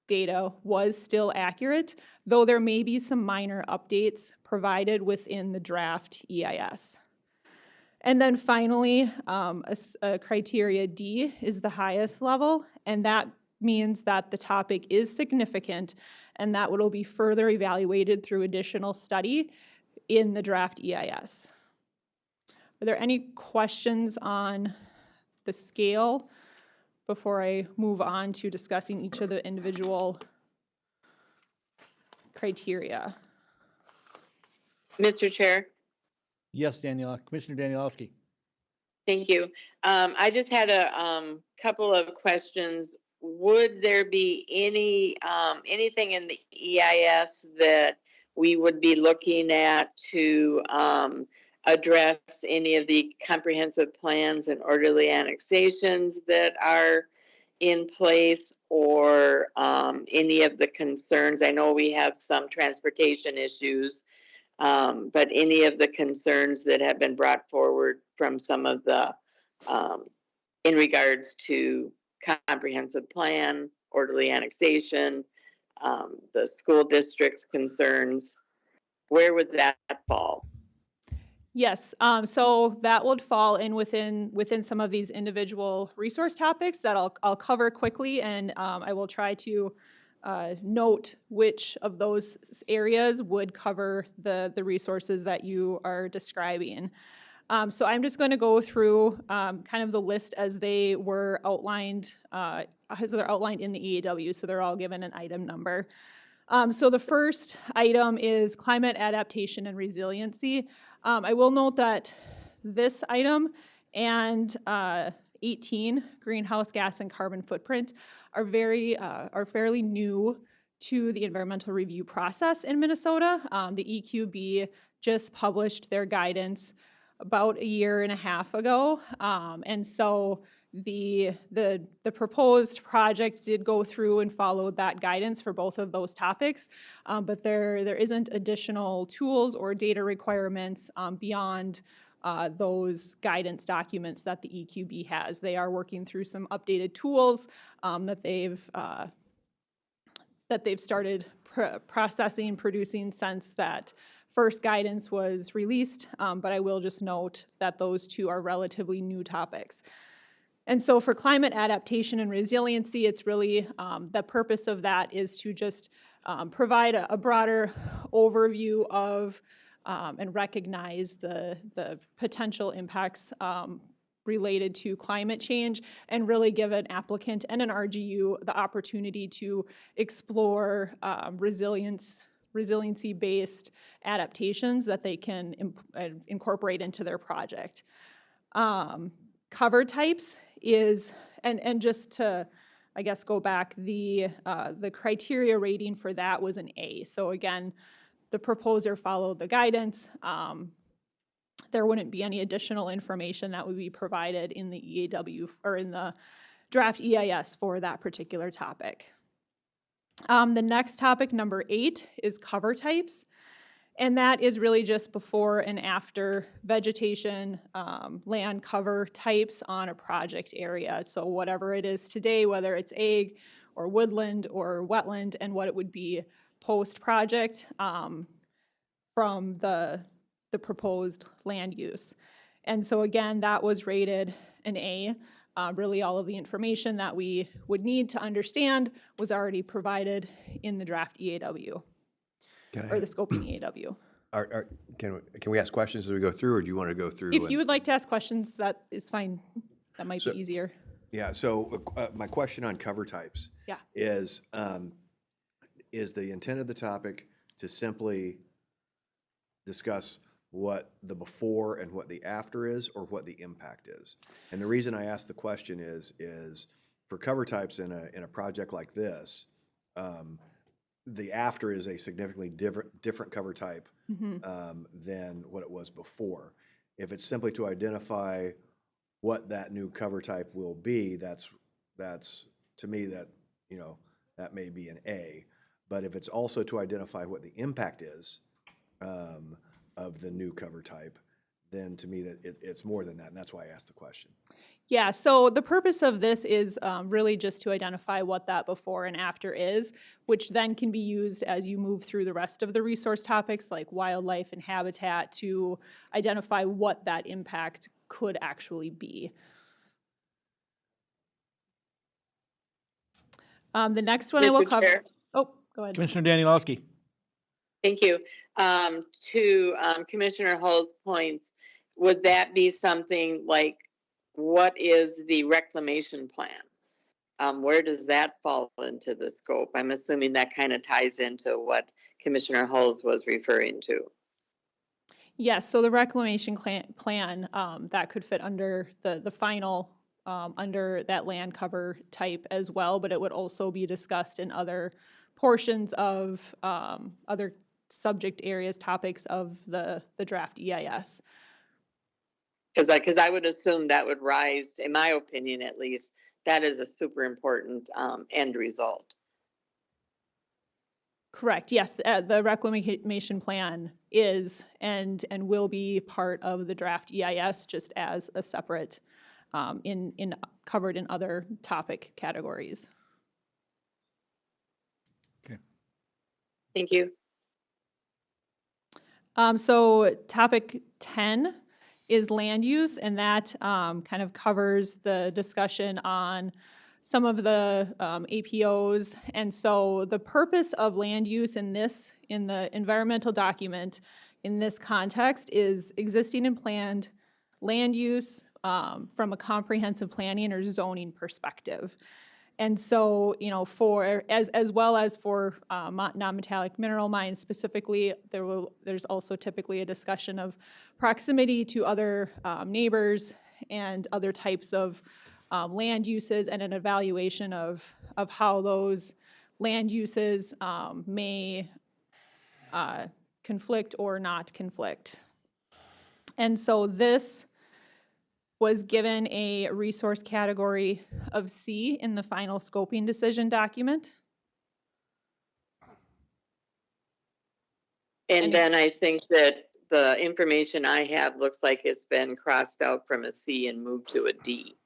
data was still accurate, though there may be some minor updates provided within the draft EIS. And then finally, a criteria D is the highest level, and that means that the topic is significant and that it will be further evaluated through additional study in the draft EIS. Are there any questions on the scale before I move on to discussing each of the individual criteria? Mr. Chair, Yes, Commissioner Danielowski. thank you. I just had a couple of questions. Would there be any anything in the EIS that we would be looking at to address any of the comprehensive plans and orderly annexations that are in place, or any of the concerns? I know we have some transportation issues, but any of the concerns that have been brought forward from some of the, in regards to comprehensive plan, orderly annexation, the school district's concerns, where would that fall? Yes, so that would fall in within some of these individual resource topics that I'll cover quickly, and I will try to note which of those areas would cover the resources that you are describing. So I'm just going to go through kind of the list as they were outlined, as they're outlined in the EAW, so they're all given an item number. So the first item is climate adaptation and resiliency. I will note that this item and 18, greenhouse gas and carbon footprint, are fairly new to the environmental review process in Minnesota. The EQB just published their guidance about a year and a half ago, and so the proposed project did go through and followed that guidance for both of those topics, but there isn't additional tools or data requirements beyond those guidance documents that the EQB has. They are working through some updated tools that they've started processing, producing since that first guidance was released, but I will just note that those two are relatively new topics. And so for climate adaptation and resiliency, it's really, the purpose of that is to just provide a broader overview of and recognize the potential impacts related to climate change, and really give an applicant and an RGU the opportunity to explore resiliency-based adaptations that they can incorporate into their project. Cover types is, and just to, I guess, go back, the criteria rating for that was an A. So again, the proposer followed the guidance. There wouldn't be any additional information that would be provided in the EAW or in the draft EIS for that particular topic. The next topic, number 8, is cover types. And that is really just before and after vegetation, land cover types on a project area. So whatever it is today, whether it's ag or woodland or wetland, and what it would be post-project from the proposed land use. And so again, that was rated an A. Really all of the information that we would need to understand was already provided in the draft EAW. Or the scoping EAW. Can we ask questions as we go through, or do you want to go through? If you would like to ask questions, that is fine. That might be easier. Yeah, so my question on cover types is the intent of the topic to simply discuss what the before and what the after is, or what the impact is? And the reason I ask the question is for cover types in a project like this, the after is a significantly different cover type than what it was before. If it's simply to identify what that new cover type will be, that's to me that, you know, that may be an A. But if it's also to identify what the impact is of the new cover type, then to me that it's more than that, and that's why I asked the question. Yeah, so the purpose of this is really just to identify what that before and after is, which then can be used as you move through the rest of the resource topics like wildlife and habitat to identify what that impact could actually be. The next one I will Mr. cover. Chair. Oh, go ahead. Commissioner Danielowski. Thank you. To Commissioner Hull's points, would that be something like, what is the reclamation plan? Where does that fall into the scope? I'm assuming that kind of ties into what Commissioner Hulls was referring to. Yes, so the reclamation plan that could fit under the final, under that land cover type as well, but it would also be discussed in other portions of other subject areas, topics of the draft EIS. Because I would assume that would rise, in my opinion at least, that is a super important end result. Correct, yes, the reclamation plan is and will be part of the draft EIS just as a separate, covered in other topic categories. Okay. Thank you. So topic 10 is land use, and that kind of covers the discussion on some of the APOs. And so the purpose of land use in the environmental document in this context is existing and planned land use from a comprehensive planning or zoning perspective. And so, you know, for as well as for non-metallic mineral mines specifically, there's also typically a discussion of proximity to other neighbors and other types of land uses, and an evaluation of how those land uses may conflict or not conflict. And so this was given a resource category of C in the final scoping decision document. And then I think that the information I have looks like it's been crossed out from a C and moved to a D.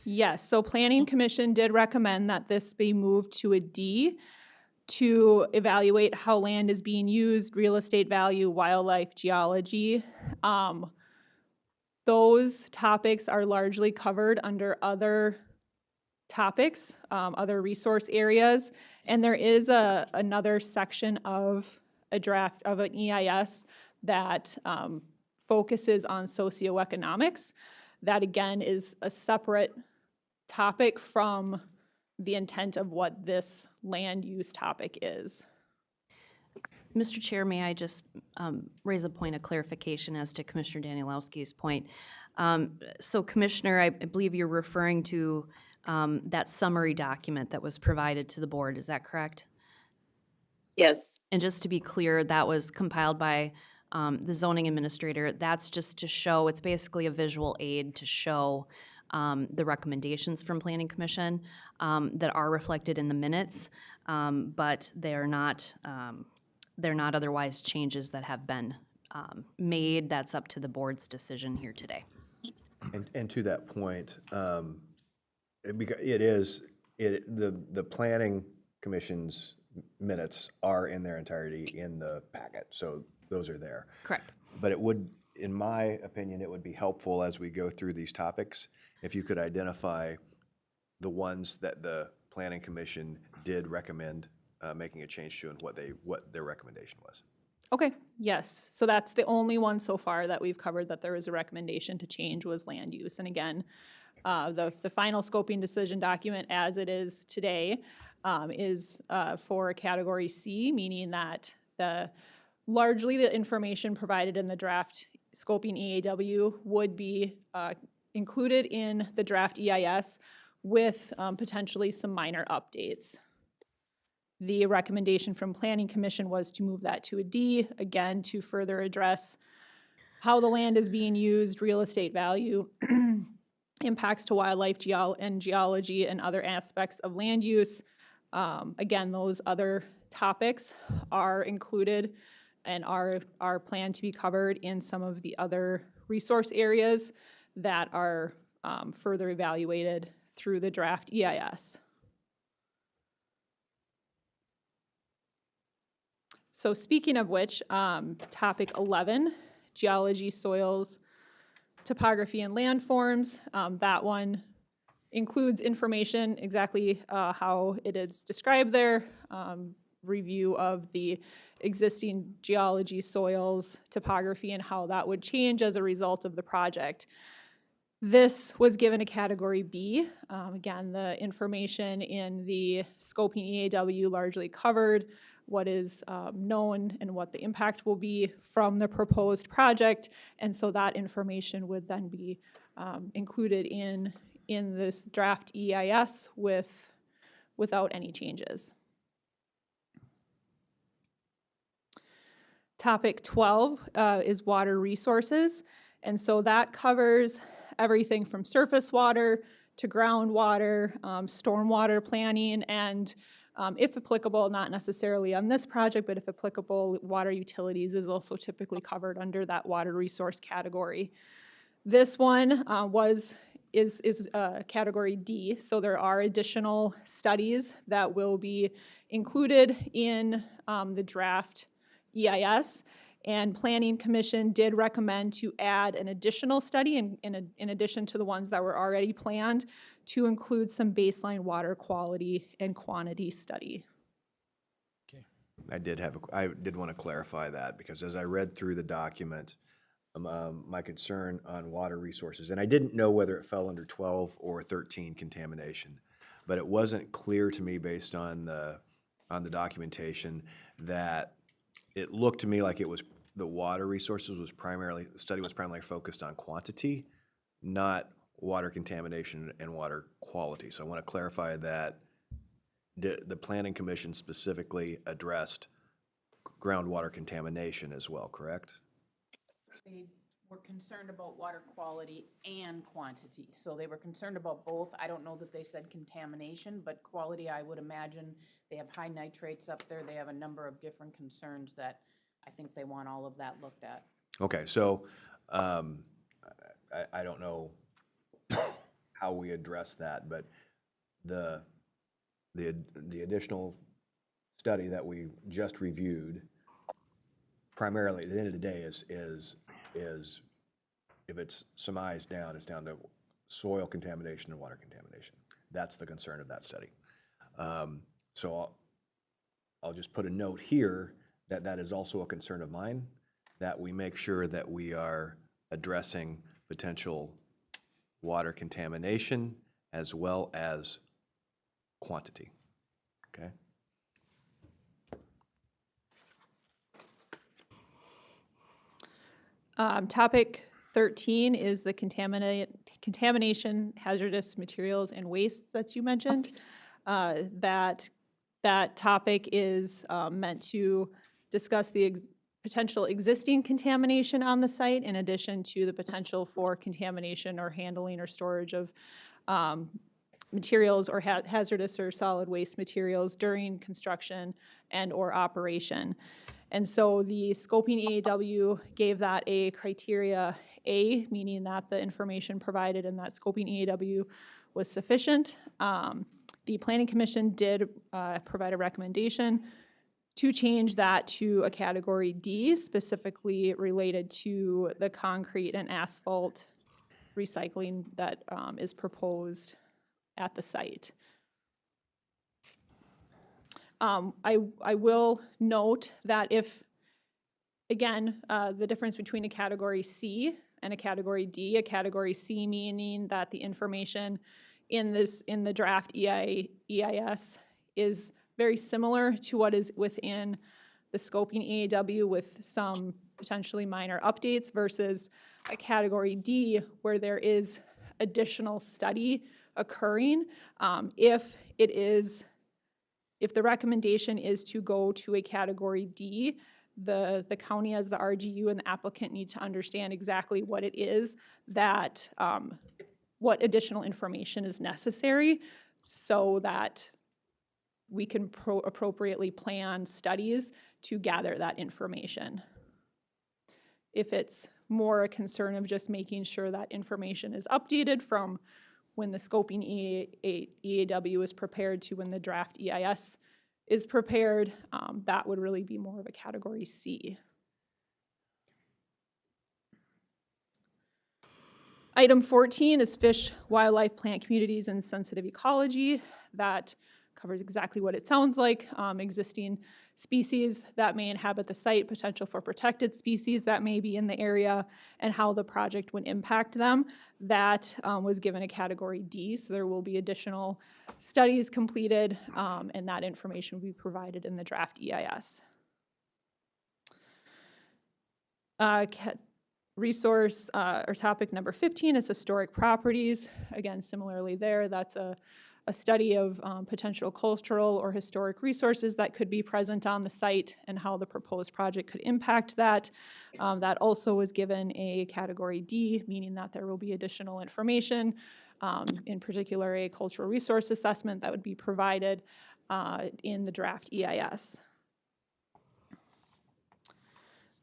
Yes, so Planning Commission did recommend that this be moved to a D to evaluate how land is being used, real estate value, wildlife, geology. Those topics are largely covered under other topics, other resource areas, and there is another section of a draft of an EIS that focuses on socioeconomics. That again is a separate topic from the intent of what this land use topic is. Mr. Chair, may I just raise a point of clarification as to Commissioner Danielowski's point? So Commissioner, I believe you're referring to that summary document that was provided to the board, is that correct? Yes. And just to be clear, that was compiled by the zoning administrator. That's just to show, it's basically a visual aid to show the recommendations from Planning Commission that are reflected in the minutes, but they're not otherwise changes that have been made. That's up to the board's decision here today. And to that point, the Planning Commission's minutes are in their entirety in the packet, so those are there. Correct. But it would, in my opinion, it would be helpful as we go through these topics if you could identify the ones that the Planning Commission did recommend making a change to and what their recommendation was. Okay, yes. So that's the only one so far that we've covered that there was a recommendation to change was land use. And again, the final scoping decision document as it is today is for a category C, meaning that largely the information provided in the draft scoping EAW would be included in the draft EIS with potentially some minor updates. The recommendation from Planning Commission was to move that to a D, again, to further address how the land is being used, real estate value, impacts to wildlife and geology and other aspects of land use. Again, those other topics are included and are planned to be covered in some of the other resource areas that are further evaluated through the draft EIS. So speaking of which, topic 11, geology, soils, topography, and landforms. That one includes information exactly how it is described there, review of the existing geology, soils, topography, and how that would change as a result of the project. This was given a category B. Again, the information in the scoping EAW largely covered what is known and what the impact will be from the proposed project, and so that information would then be included in this draft EIS without any changes. Topic 12 is water resources, and so that covers everything from surface water to groundwater, stormwater planning, and if applicable, not necessarily on this project, but if applicable, water utilities is also typically covered under that water resource category. This one is category D, so there are additional studies that will be included in the draft EIS, and Planning Commission did recommend to add an additional study in addition to the ones that were already planned to include some baseline water quality and quantity study. I did want to clarify that, because as I read through the document, my concern on water resources, and I didn't know whether it fell under 12 or 13 contamination, but it wasn't clear to me based on the documentation that it looked to me like it was the water resources was primarily, the study was primarily focused on quantity, not water contamination and water quality. So I want to clarify that the Planning Commission specifically addressed groundwater contamination as well, correct? They were concerned about water quality and quantity. So they were concerned about both. I don't know that they said contamination, but quality, I would imagine. They have high nitrates up there. They have a number of different concerns that I think they want all of that looked at. Okay, so I don't know how we address that, but the additional study that we just reviewed, primarily at the end of the day, is if it's surmised down, it's down to soil contamination and water contamination. That's the concern of that study. So I'll just put a note here that that is also a concern of mine, that we make sure that we are addressing potential water contamination as well as quantity, okay? Topic 13 is the contamination, hazardous materials, and wastes that you mentioned. That topic is meant to discuss the potential existing contamination on the site in addition to the potential for contamination or handling or storage of materials or hazardous or solid waste materials during construction and or operation. And so the scoping EAW gave that a criteria A, meaning that the information provided in that scoping EAW was sufficient. The Planning Commission did provide a recommendation to change that to a category D, specifically related to the concrete and asphalt recycling that is proposed at the site. I will note that if, again, the difference between a category C and a category D, a category C meaning that the information in the draft EIS is very similar to what is within the scoping EAW with some potentially minor updates versus a category D where there is additional study occurring. If the recommendation is to go to a category D, the county as the RGU and the applicant need to understand exactly what it is that, what additional information is necessary so that we can appropriately plan studies to gather that information. If it's more a concern of just making sure that information is updated from when the scoping EAW is prepared to when the draft EIS is prepared. That would really be more of a category C. Item 14 is fish, wildlife, plant communities, and sensitive ecology. That covers exactly what it sounds like. Existing species that may inhabit the site, potential for protected species that may be in the area, and how the project would impact them. That was given a category D, so there will be additional studies completed, and that information will be provided in the draft EIS. Resource or topic number 15 is historic properties. Again, similarly there, that's a study of potential cultural or historic resources that could be present on the site and how the proposed project could impact that. That also was given a category D, meaning that there will be additional information, in particular a cultural resource assessment that would be provided in the draft EIS.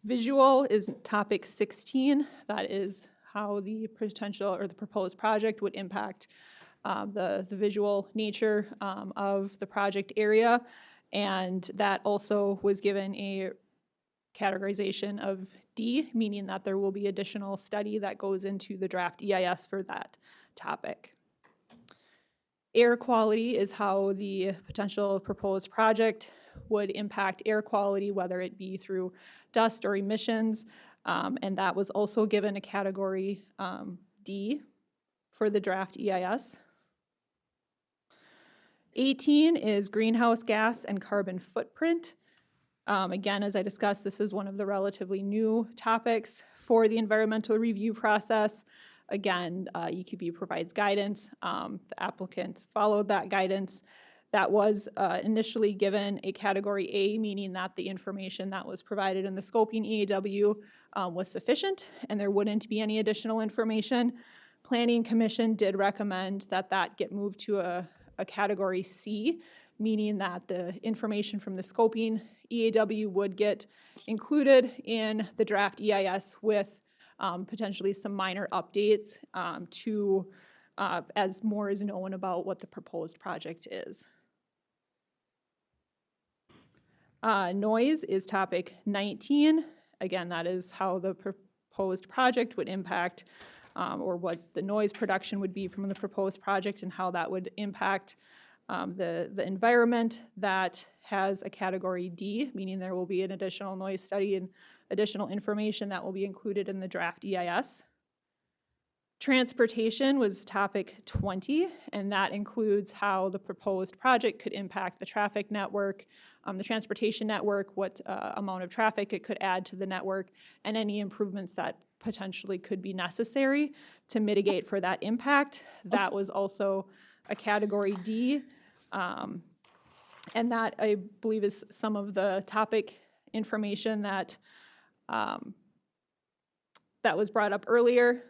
Visual is topic 16. That is how the potential or the proposed project would impact the visual nature of the project area. And that also was given a categorization of D, meaning that there will be additional study that goes into the draft EIS for that topic. Air quality is how the potential proposed project would impact air quality, whether it be through dust or emissions, and that was also given a category D for the draft EIS. 18 is greenhouse gas and carbon footprint. Again, as I discussed, this is one of the relatively new topics for the environmental review process. Again, EQB provides guidance. The applicant followed that guidance. That was initially given a category A, meaning that the information that was provided in the scoping EAW was sufficient and there wouldn't be any additional information. Planning Commission did recommend that that get moved to a category C, meaning that the information from the scoping EAW would get included in the draft EIS with potentially some minor updates as more is known about what the proposed project is. Noise is topic 19. Again, that is how the proposed project would impact or what the noise production would be from the proposed project and how that would impact the environment. That has a category D, meaning there will be an additional noise study and additional information that will be included in the draft EIS. Transportation was topic 20, and that includes how the proposed project could impact the traffic network, the transportation network, what amount of traffic it could add to the network, and any improvements that potentially could be necessary to mitigate for that impact. That was also a category D, and that I believe is some of the topic information that was brought up earlier.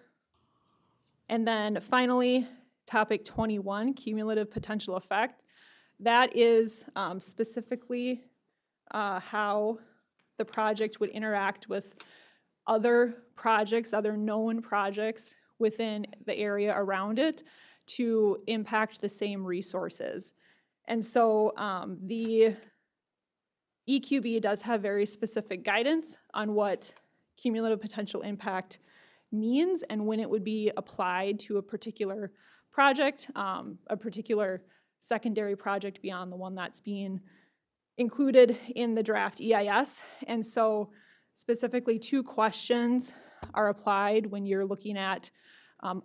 And then finally, topic 21, cumulative potential effect. That is specifically how the project would interact with other projects, other known projects within the area around it to impact the same resources. And so the EQB does have very specific guidance on what cumulative potential impact means and when it would be applied to a particular project, a particular secondary project beyond the one that's being included in the draft EIS. And so specifically 2 questions are applied when you're looking at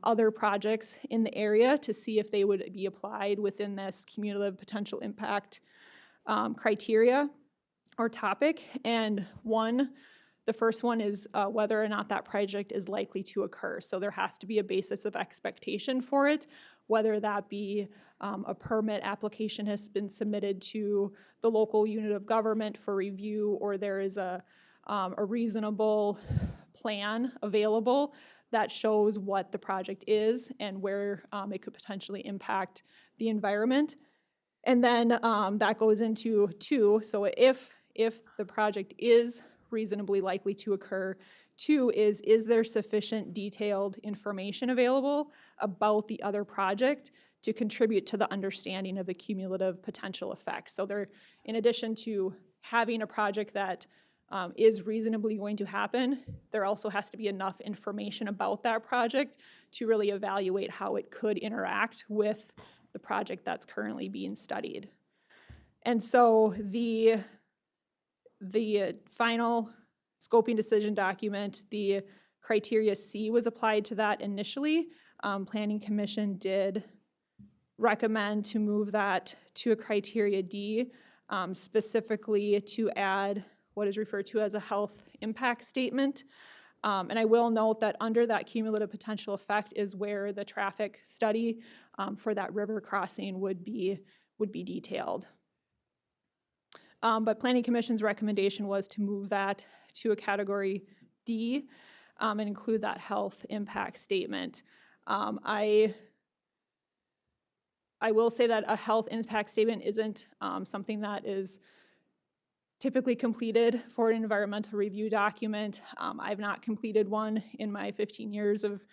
other projects in the area to see if they would be applied within this cumulative potential impact criteria or topic. And the first one is whether or not that project is likely to occur. So there has to be a basis of expectation for it, whether that be a permit application has been submitted to the local unit of government for review, or there is a reasonable plan available that shows what the project is and where it could potentially impact the environment. And then that goes into 2. So if the project is reasonably likely to occur, Two is there sufficient detailed information available about the other project to contribute to the understanding of the cumulative potential effects? So there, in addition to having a project that is reasonably going to happen, there also has to be enough information about that project to really evaluate how it could interact with the project that's currently being studied. And so the final scoping decision document, the criteria C was applied to that initially. Planning Commission did recommend to move that to a criteria D, specifically to add what is referred to as a health impact statement. And I will note that under that cumulative potential effect is where the traffic study for that river crossing would be detailed. But Planning Commission's recommendation was to move that to a category D and include that health impact statement. I will say that a health impact statement isn't something that is typically completed for an environmental review document. I've not completed one in my 15 years of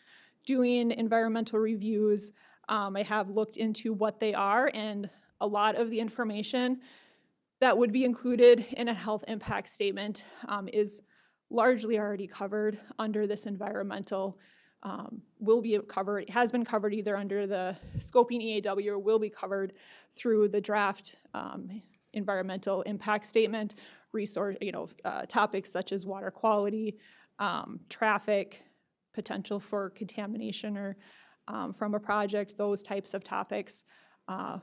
doing environmental reviews. I have looked into what they are, and a lot of the information that would be included in a health impact statement is largely already covered under this environmental, will be covered, has been covered either under the scoping EAW or will be covered through the draft environmental impact statement, resource, topics such as water quality, traffic, potential for contamination or from a project. Those types of topics are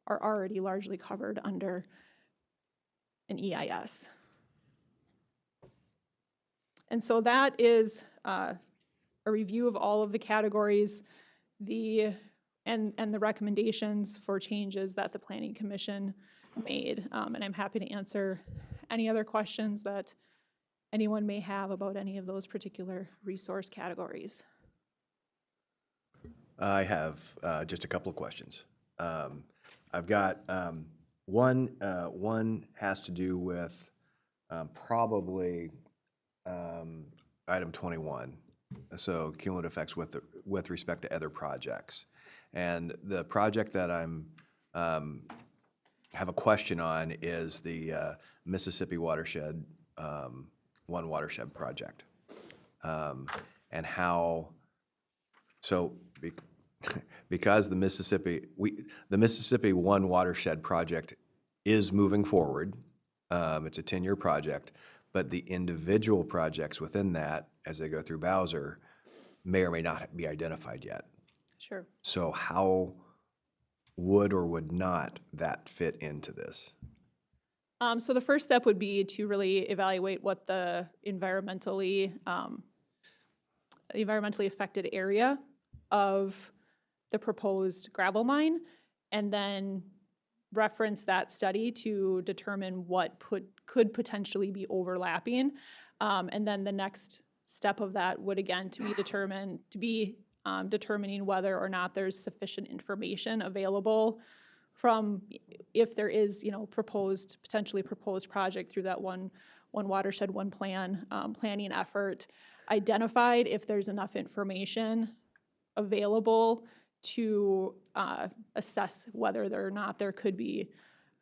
already largely covered under an EIS. And so that is a review of all of the categories, and the recommendations for changes that the Planning Commission made. And I'm happy to answer any other questions that anyone may have about any of those particular resource categories. I have just a couple of questions. I've got one has to do with probably item 21. So cumulative effects with respect to other projects, and the project that I'm have a question on is the Mississippi Watershed One Watershed project, and how. So because the Mississippi One Watershed project is moving forward, it's a 10-year project, but the individual projects within that, as they go through Bowser, may or may not be identified yet. Sure. So how would or would not that fit into this? So the first step would be to really evaluate what the environmentally affected area of the proposed gravel mine, and then reference that study to determine what could potentially be overlapping. And then the next step of that would again to be determining whether or not there's sufficient information available from, if there is, potentially proposed project through that one watershed, one plan planning effort, identified if there's enough information available to assess whether or not there could be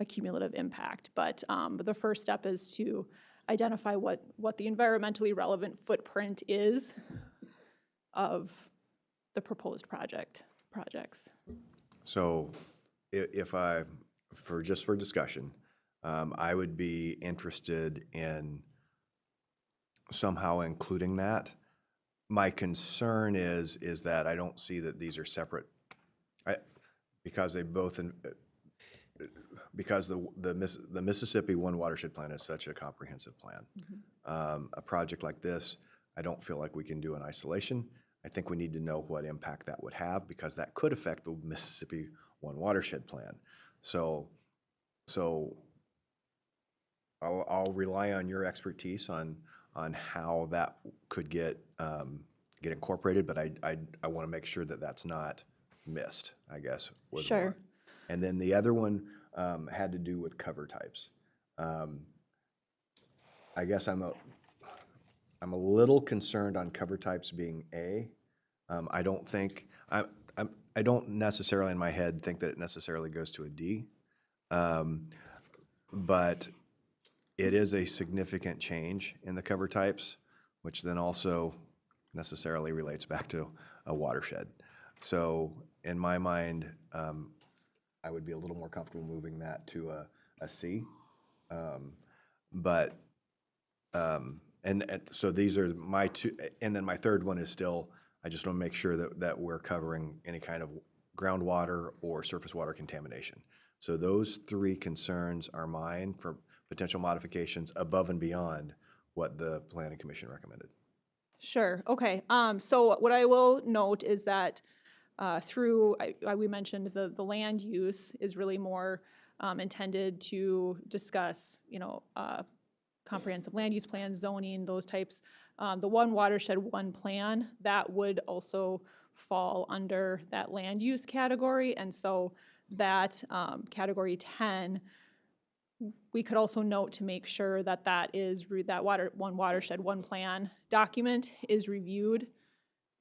a cumulative impact. But the first step is to identify what the environmentally relevant footprint is of the proposed projects. So if for discussion, I would be interested in somehow including that. My concern is that I don't see that these are separate, because they both, because the Mississippi One Watershed Plan is such a comprehensive plan. Mm-hmm. A project like this, I don't feel like we can do in isolation. I think we need to know what impact that would have, because that could affect the Mississippi One Watershed Plan. So I'll rely on your expertise on how that could get incorporated, but I want to make sure that that's not missed, I guess. Sure. More. And then the other one had to do with cover types. I guess I'm a little concerned on cover types being A. I don't think, I don't necessarily in my head think that it necessarily goes to a D. But it is a significant change in the cover types, which then also necessarily relates back to a watershed. So in my mind, I would be a little more comfortable moving that to a C. And so these are my two, and then my third one is still, I just want to make sure that we're covering any kind of groundwater or surface water contamination. So those three concerns are mine for potential modifications above and beyond what the Planning Commission recommended. Sure, okay. So what I will note is that we mentioned the land use is really more intended to discuss, comprehensive land use plans, zoning, those types. The one watershed, one plan, that would also fall under that land use category. And so that category 10, we could also note to make sure that one watershed, one plan document is reviewed.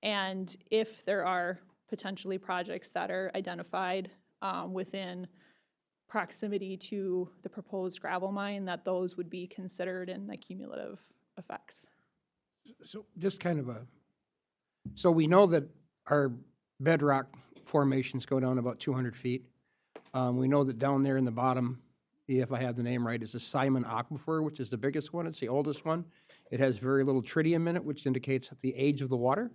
And if there are potentially projects that are identified within proximity to the proposed gravel mine, that those would be considered in the cumulative effects. So just kind of so we know that our bedrock formations go down about 200 feet. We know that down there in the bottom, if I have the name right, is the Simon Aquifer, which is the biggest one. It's the oldest one. It has very little tritium in it, which indicates the age of the water.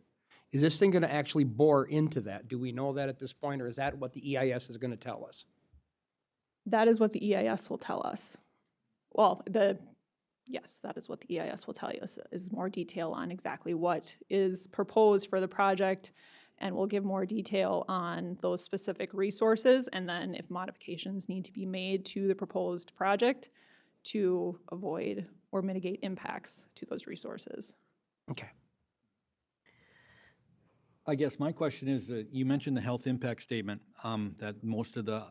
Is this thing going to actually bore into that? Do we know that at this point, or is that what the EIS is going to tell us? That is what the EIS will tell us. Well, yes, that is what the EIS will tell us, is more detail on exactly what is proposed for the project, and we'll give more detail on those specific resources, and then if modifications need to be made to the proposed project to avoid or mitigate impacts to those resources. Okay. I guess my question is, you mentioned the health impact statement, that most of the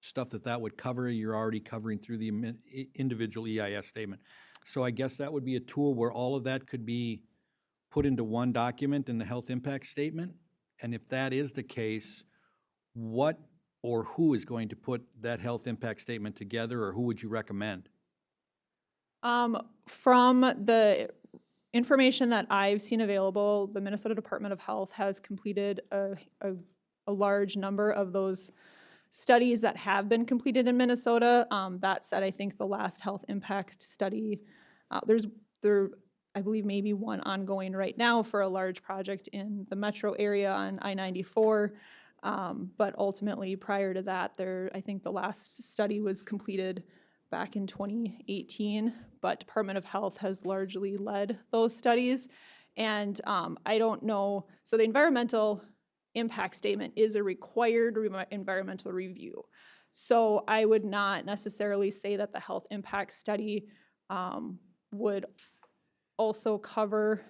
stuff that would cover, you're already covering through the individual EIS statement. So I guess that would be a tool where all of that could be put into one document in the health impact statement? And if that is the case, what or who is going to put that health impact statement together, or who would you recommend? From the information that I've seen available, the Minnesota Department of Health has completed a large number of those studies that have been completed in Minnesota. That said, I think the last health impact study, I believe maybe one ongoing right now for a large project in the metro area on I-94. But ultimately, prior to that, I think the last study was completed back in 2018, but Department of Health has largely led those studies. And I don't know, so the environmental impact statement is a required environmental review. So I would not necessarily say that the health impact study would also cover,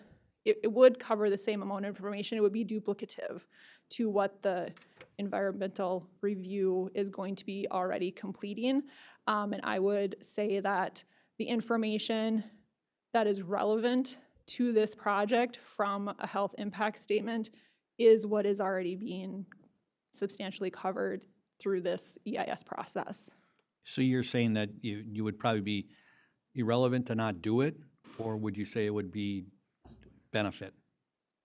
it would cover the same amount of information. It would be duplicative to what the environmental review is going to be already completing. And I would say that the information that is relevant to this project from a health impact statement is what is already being substantially covered through this EIS process. So you're saying that you would probably be irrelevant to not do it, or would you say it would be benefit?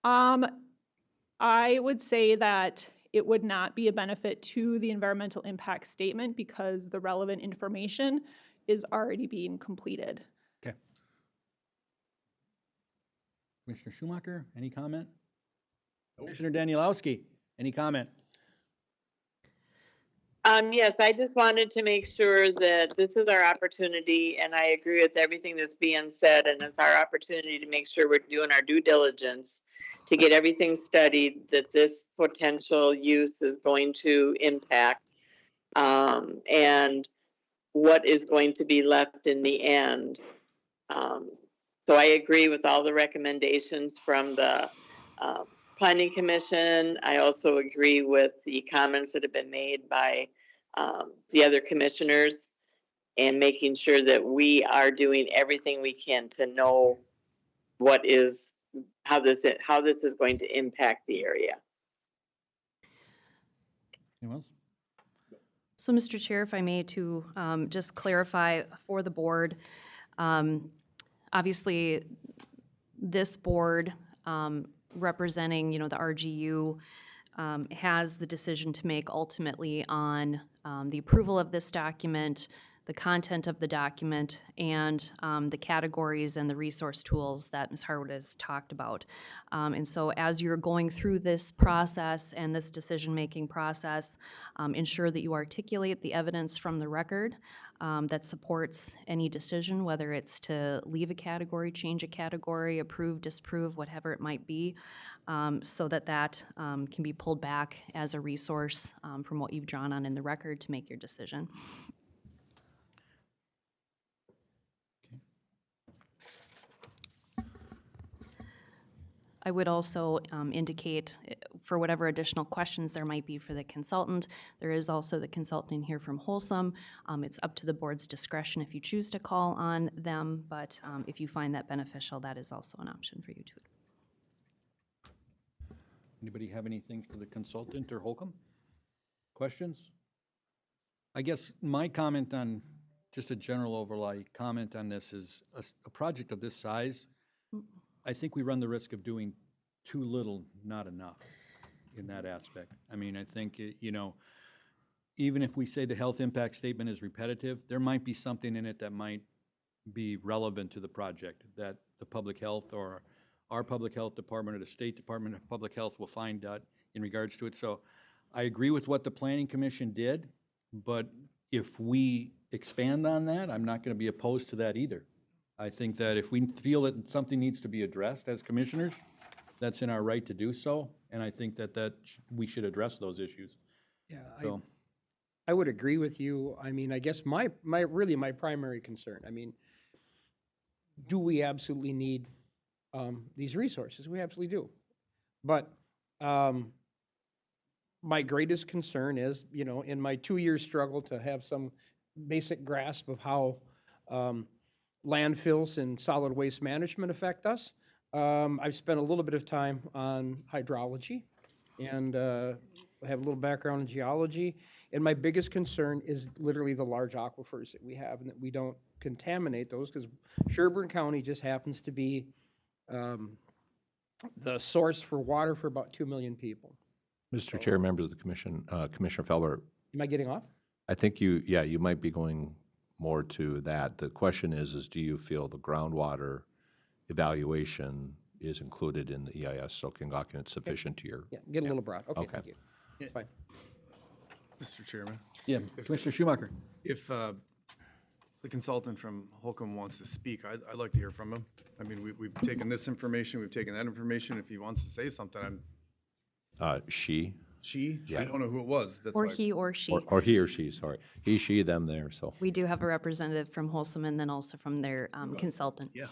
I would say that it would not be a benefit to the environmental impact statement because the relevant information is already being completed. Okay. Commissioner Schumacher, any comment? Commissioner Danielowski, any comment? Yes, I just wanted to make sure that this is our opportunity, and I agree with everything that's being said, and it's our opportunity to make sure we're doing our due diligence to get everything studied that this potential use is going to impact, and what is going to be left in the end. So I agree with all the recommendations from the Planning Commission. I also agree with the comments that have been made by the other commissioners, and making sure that we are doing everything we can to know how this is going to impact the area. Anyone else? So, Mr. Chair, if I may, to just clarify for the board, obviously, this board representing, the RGU has the decision to make ultimately on the approval of this document, the content of the document, and the categories and the resource tools that Ms. Harwood has talked about. And so as you're going through this process and this decision-making process, ensure that you articulate the evidence from the record that supports any decision, whether it's to leave a category, change a category, approve, disapprove, whatever it might be, so that can be pulled back as a resource from what you've drawn on in the record to make your decision. I would also indicate, for whatever additional questions there might be for the consultant, there is also the consultant here from Wholesome. It's up to the board's discretion if you choose to call on them, but if you find that beneficial, that is also an option for you too. Anybody have anything for the consultant or Holcomb? Questions? I guess my comment on, just a general overlay comment on this is a project of this size, I think we run the risk of doing too little, not enough in that aspect. I mean, I think, even if we say the health impact statement is repetitive, there might be something in it that might be relevant to the project that the public health or our public health department or the state department of public health will find out in regards to it. So I agree with what the planning commission did, but if we expand on that, I'm not going to be opposed to that either. I think that if we feel that something needs to be addressed as commissioners, that's in our right to do so, and I think that we should address those issues. Yeah, So, I would agree with you. I mean, I guess my primary concern, I mean, do we absolutely need these resources? We absolutely do. But my greatest concern is, in my 2-year struggle to have some basic grasp of how landfills and solid waste management affect us. I've spent a little bit of time on hydrology and have a little background in geology. And my biggest concern is literally the large aquifers that we have and that we don't contaminate those, because Sherburne County just happens to be the source for water for about 2 million people. Mr. Chair, members of the commission, Commissioner Felber, Am I getting off? I think you might be going more to that. The question is do you feel the groundwater evaluation is included in the EIS soaking document sufficient to your? Yeah, get a little broad. Okay, Okay. thank you. Fine. Mr. Chairman, yeah, Commissioner Schumacher. if the consultant from Holcomb wants to speak, I'd like to hear from him. I mean, we've taken this information, we've taken that information. If he wants to say something, She? I don't know who it was. That's Or why. he or she. Or he or she, sorry. He, she, them, there, so. We do have a representative from Wholesome and then also from their consultant. Yeah.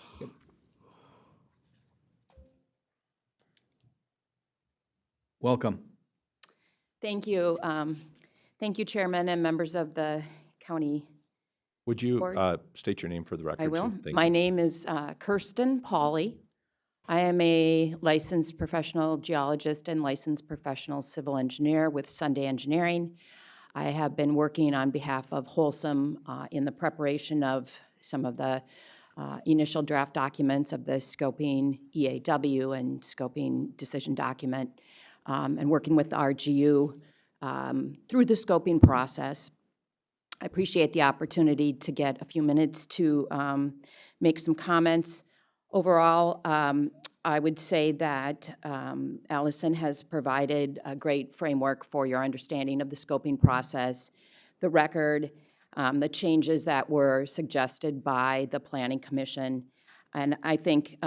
Welcome. Thank you. Thank you, Chairman and members of the county. Would you Board. state your name for the record? I too? will. Thank My you. name is Kirsten Pauley. I am a licensed professional geologist and licensed professional civil engineer with Sunday Engineering. I have been working on behalf of Wholesome in the preparation of some of the initial draft documents of the scoping EAW and scoping decision document, and working with the RGU through the scoping process. I appreciate the opportunity to get a few minutes to make some comments. Overall, I would say that Allison has provided a great framework for your understanding of the scoping process, the record, the changes that were suggested by the Planning Commission. And I think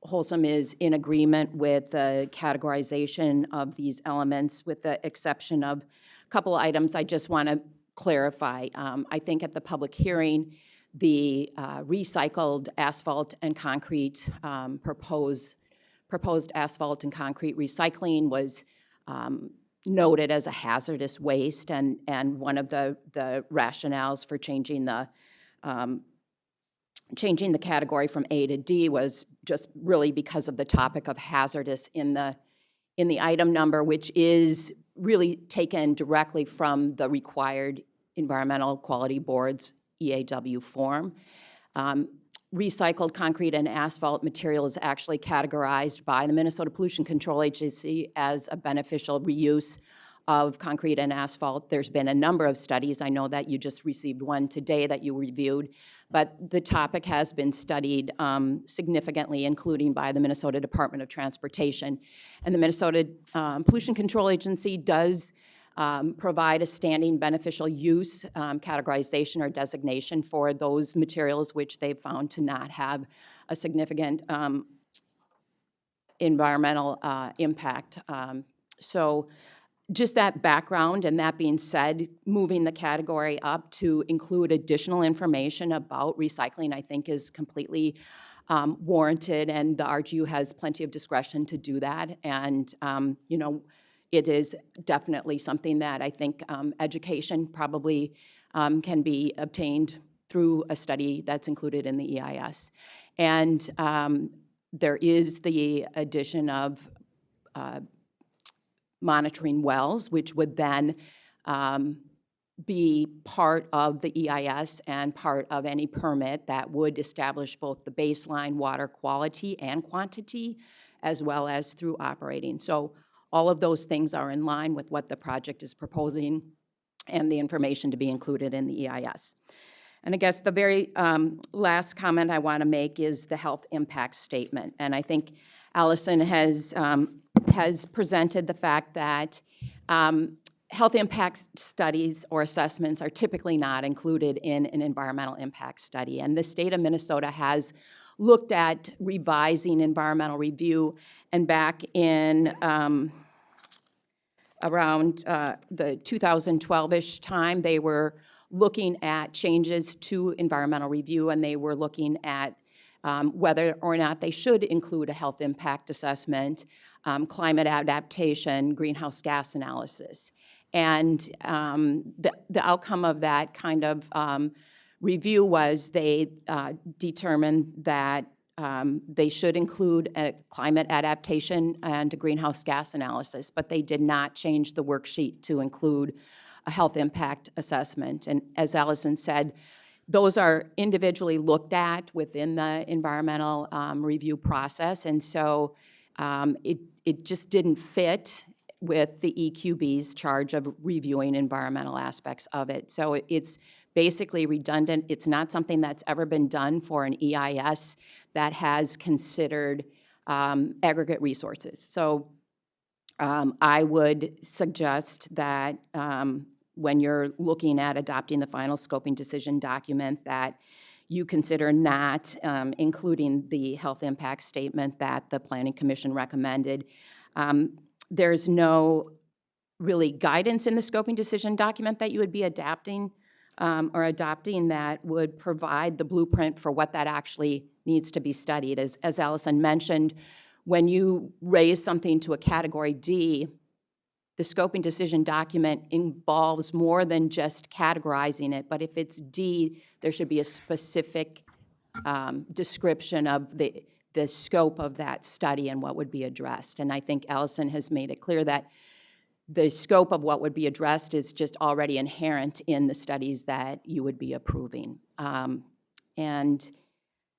Wholesome is in agreement with the categorization of these elements, with the exception of a couple of items I just want to clarify. I think at the public hearing, the recycled asphalt and concrete, proposed asphalt and concrete recycling was noted as a hazardous waste, and one of the rationales for changing the category from A to D was just really because of the topic of hazardous in the item number, which is really taken directly from the required Environmental Quality Board's EAW form. Recycled concrete and asphalt material is actually categorized by the Minnesota Pollution Control Agency as a beneficial reuse of concrete and asphalt. There's been a number of studies. I know that you just received one today that you reviewed, but the topic has been studied significantly, including by the Minnesota Department of Transportation. And the Minnesota Pollution Control Agency does provide a standing beneficial use categorization or designation for those materials which they've found to not have a significant environmental impact. So just that background, and that being said, moving the category up to include additional information about recycling, I think is completely warranted, and the RGU has plenty of discretion to do that. And, you know, it is definitely something that I think education probably can be obtained through a study that's included in the EIS. And there is the addition of monitoring wells, which would then be part of the EIS and part of any permit that would establish both the baseline water quality and quantity, as well as through operating. So all of those things are in line with what the project is proposing and the information to be included in the EIS. And I guess the very last comment I want to make is the health impact statement. And I think Allison has presented the fact that health impact studies or assessments are typically not included in an environmental impact study. And the state of Minnesota has looked at revising environmental review, and back in around the 2012-ish time, they were looking at changes to environmental review, and they were looking at whether or not they should include a health impact assessment, climate adaptation, greenhouse gas analysis. And the outcome of that kind of review was they determined that they should include a climate adaptation and a greenhouse gas analysis, but they did not change the worksheet to include a health impact assessment. And as Allison said, those are individually looked at within the environmental review process, and so it just didn't fit with the EQB's charge of reviewing environmental aspects of it. So it's basically redundant. It's not something that's ever been done for an EIS that has considered aggregate resources. So I would suggest that when you're looking at adopting the final scoping decision document, that you consider not including the health impact statement that the Planning Commission recommended. There's no really guidance in the scoping decision document that you would be adapting or adopting that would provide the blueprint for what that actually needs to be studied. As Allison mentioned, when you raise something to a category D, the scoping decision document involves more than just categorizing it, but if it's D, there should be a specific description of the scope of that study and what would be addressed. And I think Allison has made it clear that the scope of what would be addressed is just already inherent in the studies that you would be approving. And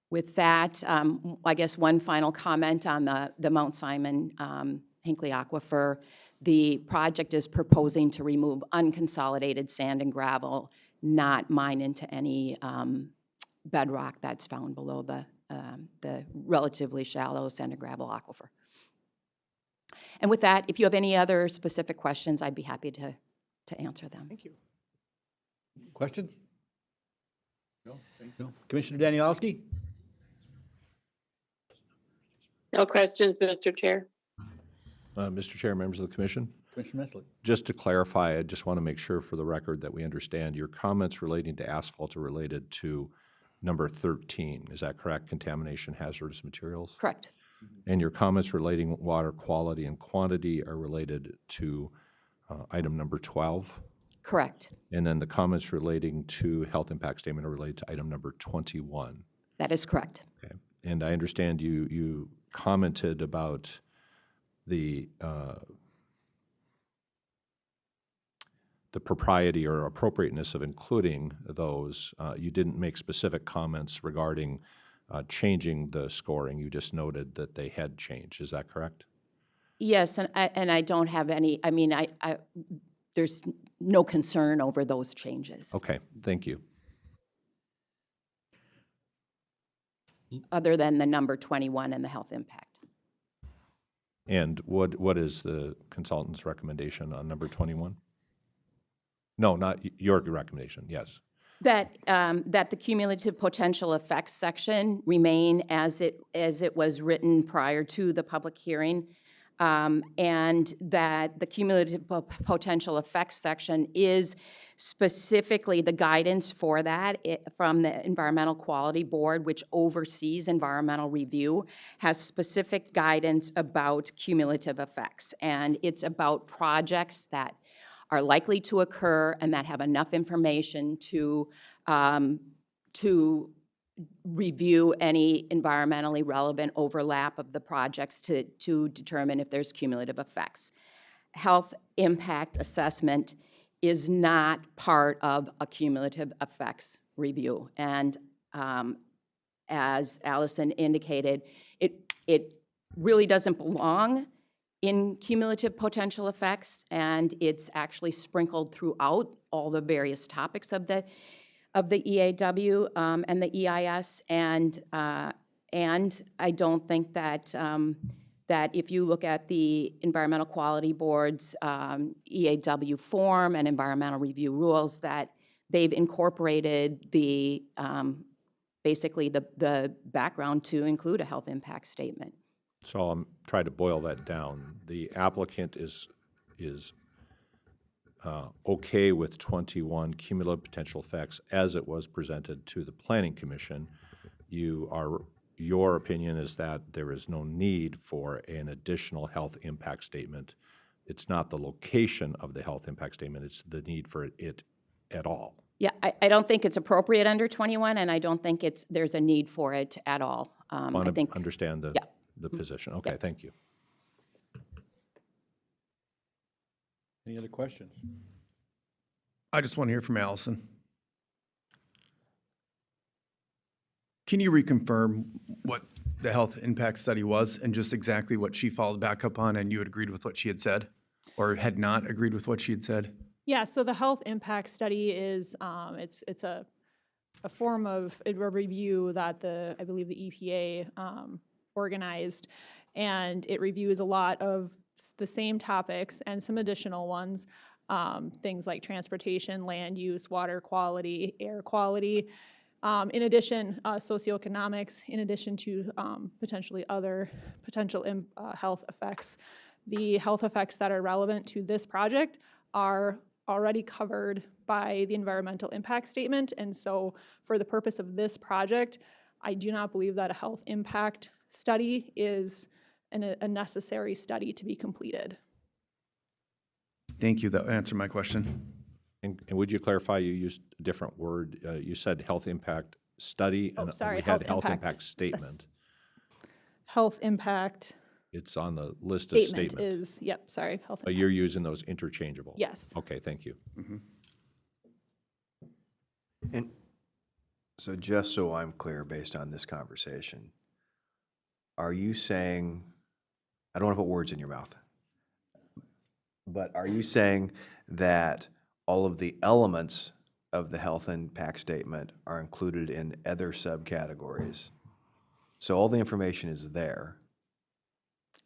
with that, I guess one final comment on the Mount Simon Hinckley Aquifer. The project is proposing to remove unconsolidated sand and gravel, not mine into any bedrock that's found below the relatively shallow sand and gravel aquifer. And with that, if you have any other specific questions, I'd be happy to answer them. Thank you. Questions? No. No. Commissioner Danielowski? No questions, Mr. Chair. Mr. Chair, members of the commission. Commissioner Mesley? Just to clarify, I just want to make sure for the record that we understand your comments relating to asphalt are related to number 13. Is that correct? Contamination, hazardous materials? Correct. And your comments relating water quality and quantity are related to item number 12? Correct. And then the comments relating to health impact statement are related to item number 21? That is correct. Okay. And I understand you commented about the propriety or appropriateness of including those. You didn't make specific comments regarding changing the scoring. You just noted that they had changed. Is that correct? Yes, and I don't have any, I mean, there's no concern over those changes. Okay, thank you. Other than the number 21 and the health impact. And what is the consultant's recommendation on number 21? No, not your recommendation, yes. That the cumulative potential effects section remain as it was written prior to the public hearing, and that the cumulative potential effects section is specifically the guidance for that from the Environmental Quality Board, which oversees environmental review, has specific guidance about cumulative effects, and it's about projects that are likely to occur and that have enough information to review any environmentally relevant overlap of the projects to determine if there's cumulative effects. Health impact assessment is not part of a cumulative effects review. And as Allison indicated, it really doesn't belong in cumulative potential effects, and it's actually sprinkled throughout all the various topics of the EAW and the EIS, and I don't think that that if you look at the Environmental Quality Board's EAW form and environmental review rules, that they've incorporated the basically the background to include a health impact statement. So I'll try to boil that down. The applicant is okay with 21 cumulative potential effects as it was presented to the Planning Commission. Your opinion is that there is no need for an additional health impact statement. It's not the location of the health impact statement, it's the need for it at all. Yeah, I don't think it's appropriate under 21, and I don't think there's a need for it at all. I think understand the position. Okay, Yeah. thank you. Any other questions? I just want to hear from Allison. Can you reconfirm what the health impact study was and just exactly what she followed back up on and you had agreed with what she had said or had not agreed with what she had said? Yeah, so the health impact study is, it's a form of a review that I believe the EPA organized, and it reviews a lot of the same topics and some additional ones, things like transportation, land use, water quality, air quality, in addition, socioeconomics, in addition to potentially other potential health effects. The health effects that are relevant to this project are already covered by the environmental impact statement, and so for the purpose of this project, I do not believe that a health impact study is a necessary study to be completed. Thank you. That answered my question. And would you clarify, you used a different word. You said health impact study, and sorry, we had health health impact. impact statement. Health impact It's on the list of statement statements. is, yep, sorry, health But you're impacts. using those interchangeable? Yes. Okay, thank you. And so just so I'm clear, based on this conversation, are you saying, I don't want to put words in your mouth, but are you saying that all of the elements of the health impact statement are included in other subcategories? So all the information is there.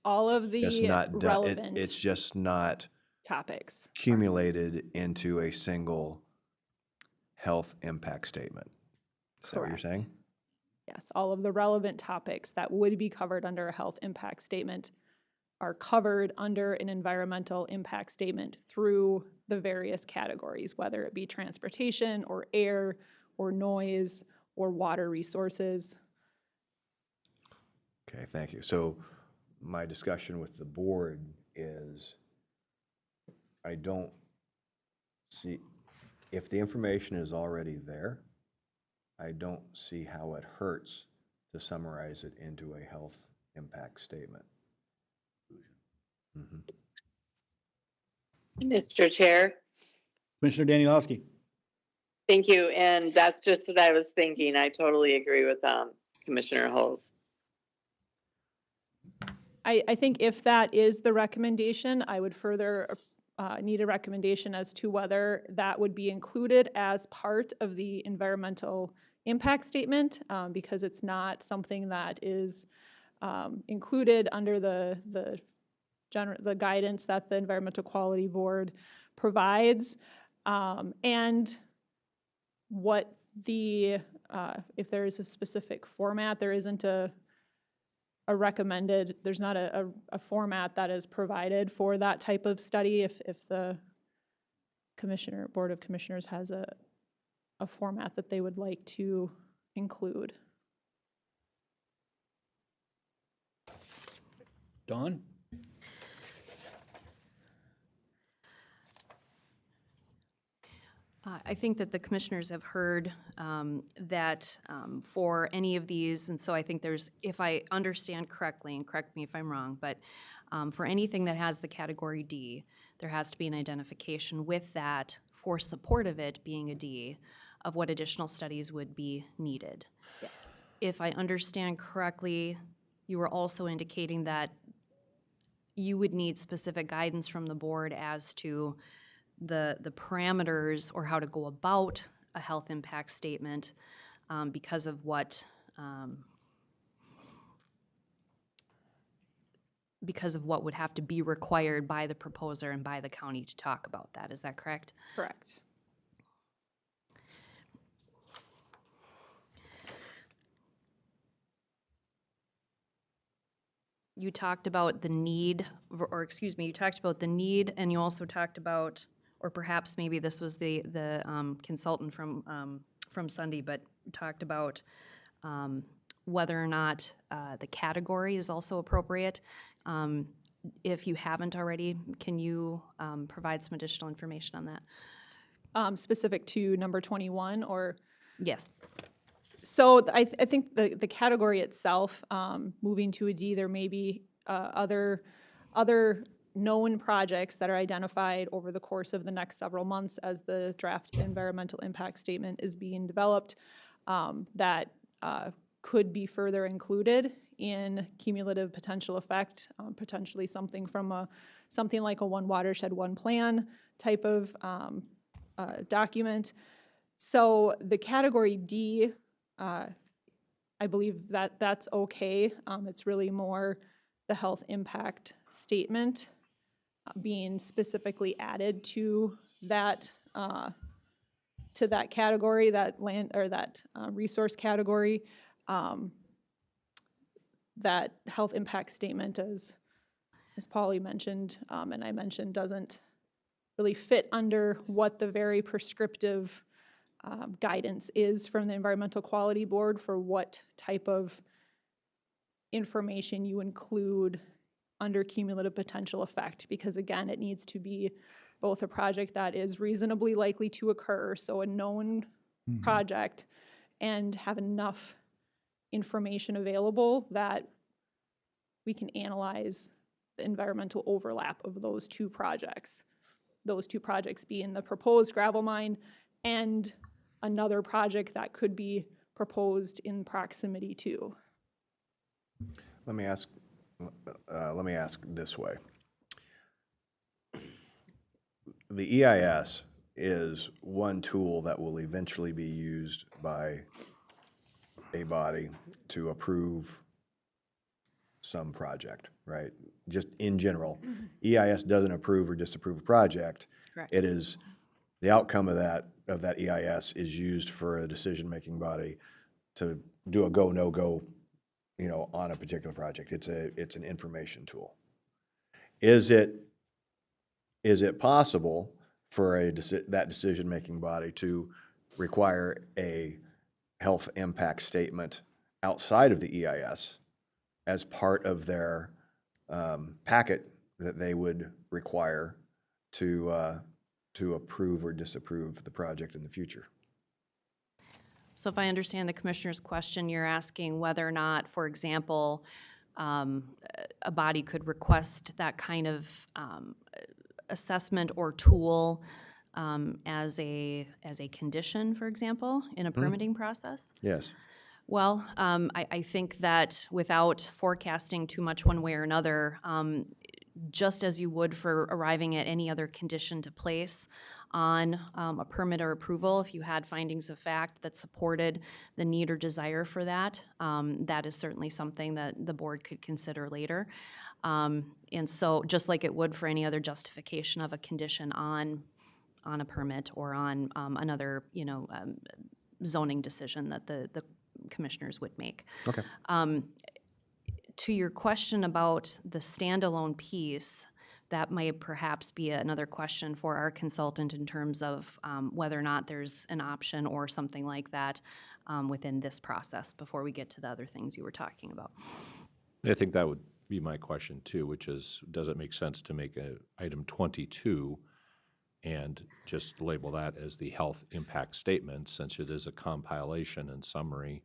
All of It's the not relevant it's just not topics. accumulated into a single health impact statement. Is that what you're saying? Yes, all of the relevant topics that would be covered under a health impact statement are covered under an environmental impact statement through the various categories, whether it be transportation or air or noise or water resources. Okay, thank you. So my discussion with the board is I don't see, if the information is already there, I don't see how it hurts to summarize it into a health impact statement. Mhm. Mr. Chair, Commissioner Danielowski. thank you. And that's just what I was thinking. I totally agree with Commissioner Hulse. I think if that is the recommendation, I would further need a recommendation as to whether that would be included as part of the environmental impact statement, because it's not something that is included under the guidance that the Environmental Quality Board provides, and what the if there is a specific format, there isn't a recommended, there's not a format that is provided for that type of study. If the Board of Commissioners has a format that they would like to include. Dawn? I think that the commissioners have heard that for any of these, and so I think there's, if I understand correctly, and correct me if I'm wrong, but for anything that has the category D, there has to be an identification with that for support of it being a D of what additional studies would be needed. Yes. If I understand correctly, you were also indicating that you would need specific guidance from the board as to the parameters or how to go about a health impact statement because of what would have to be required by the proposer and by the county to talk about that. Is that correct? Correct. You talked about the need, or excuse me, you talked about the need, and you also talked about, or perhaps maybe this was the consultant from Sunday, but talked about whether or not the category is also appropriate. If you haven't already, can you provide some additional information on that? Specific to number 21, or? Yes. So I think the category itself, moving to a D, there may be other known projects that are identified over the course of the next several months as the draft environmental impact statement is being developed that could be further included in cumulative potential effect, potentially something from something like a one watershed, one plan type of document. So the category D, I believe that that's okay. It's really more the health impact statement being specifically added to that category, that land or that resource category. That health impact statement, as Polly mentioned and I mentioned, doesn't really fit under what the very prescriptive guidance is from the Environmental Quality Board for what type of information you include under cumulative potential effect, because again, it needs to be both a project that is reasonably likely to occur, so a known project, and have enough information available that we can analyze the environmental overlap of those two projects. Those two projects being the proposed gravel mine and another project that could be proposed in proximity to. Let me ask this way. The EIS is one tool that will eventually be used by a body to approve some project, right? Just in general, EIS doesn't approve or disapprove a project. Correct. It is the outcome of that EIS is used for a decision-making body to do a go, no-go, on a particular project. It's an information tool. Is it possible for that decision-making body to require a health impact statement outside of the EIS as part of their packet that they would require to approve or disapprove the project in the future? So if I understand the commissioner's question, you're asking whether or not, for example, a body could request that kind of assessment or tool as a condition, for example, in a permitting process? Yes. Well, I think that without forecasting too much one way or another, just as you would for arriving at any other condition to place on a permit or approval, if you had findings of fact that supported the need or desire for that, that is certainly something that the board could consider later. And so just like it would for any other justification of a condition on a permit or on another, zoning decision that the commissioners would make. Okay. To your question about the standalone piece, that might perhaps be another question for our consultant in terms of whether or not there's an option or something like that within this process before we get to the other things you were talking about. I think that would be my question too, which is, does it make sense to make item 22 and just label that as the health impact statement, since it is a compilation and summary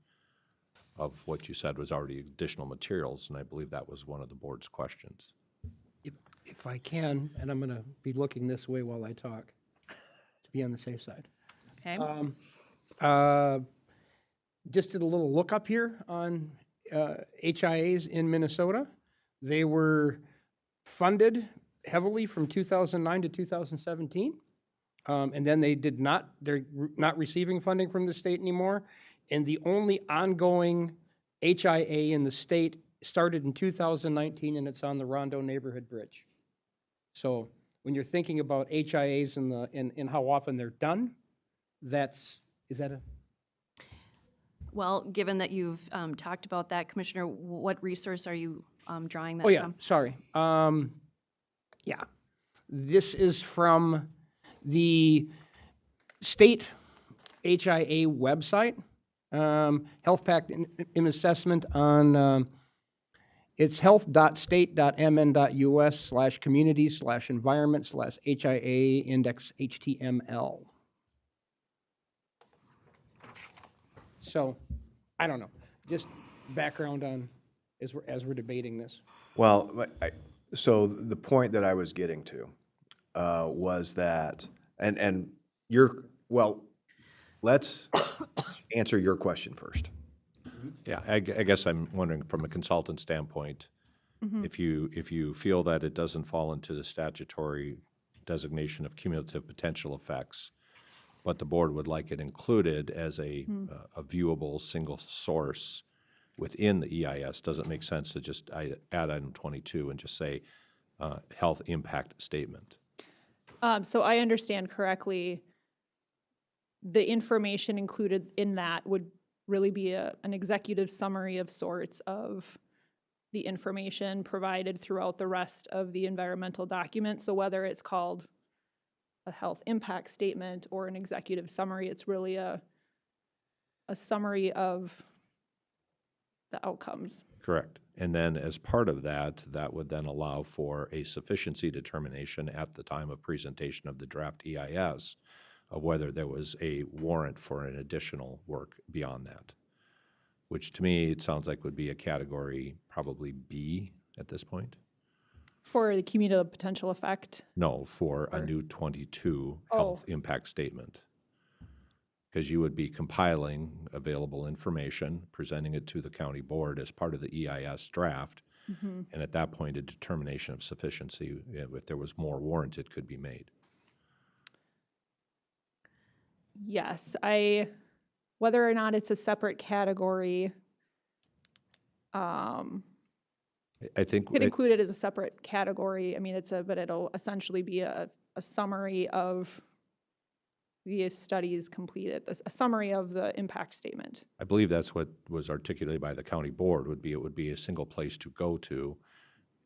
of what you said was already additional materials, and I believe that was one of the board's questions. If I can, and I'm going to be looking this way while I talk, to be on the safe side. Okay. Just did a little lookup here on HIAs in Minnesota. They were funded heavily from 2009 to 2017. And then they're not receiving funding from the state anymore. And the only ongoing HIA in the state started in 2019, and it's on the Rondo Neighborhood Bridge. So when you're thinking about HIAs and how often they're done, is that a? Well, given that you've talked about that, Commissioner, what resource are you drawing that Oh, yeah, from? sorry. Yeah, this is from the state HIA website, health pact in assessment on, it's health.state.mn.us/community/environment/HIA index HTML. So, I don't know, just background on, as we're debating this. Well, so the point that I was getting to was that, and let's answer your question first. Yeah, I guess I'm wondering from a consultant standpoint, if you feel that it doesn't fall into the statutory designation of cumulative potential effects, but the board would like it included as a viewable single source within the EIS, does it make sense to just add item 22 and just say health impact statement? So I understand correctly, the information included in that would really be an executive summary of sorts of the information provided throughout the rest of the environmental document. So whether it's called a health impact statement or an executive summary, it's really a summary of the outcomes. Correct. And then as part of that, that would then allow for a sufficiency determination at the time of presentation of the draft EIS of whether there was a warrant for an additional work beyond that, which to me, it sounds like would be a category probably B at this point. For the cumulative potential effect? No, for a new 22 health impact statement. Because you would be compiling available information, presenting it to the county board as part of the EIS draft, and at that point, a determination of sufficiency, if there was more warranted, could be made. Yes, whether or not it's a separate category, I think could include it as a separate category. I mean, but it'll essentially be a summary of the studies completed, a summary of the impact statement. I believe that's what was articulated by the county board, it would be a single place to go to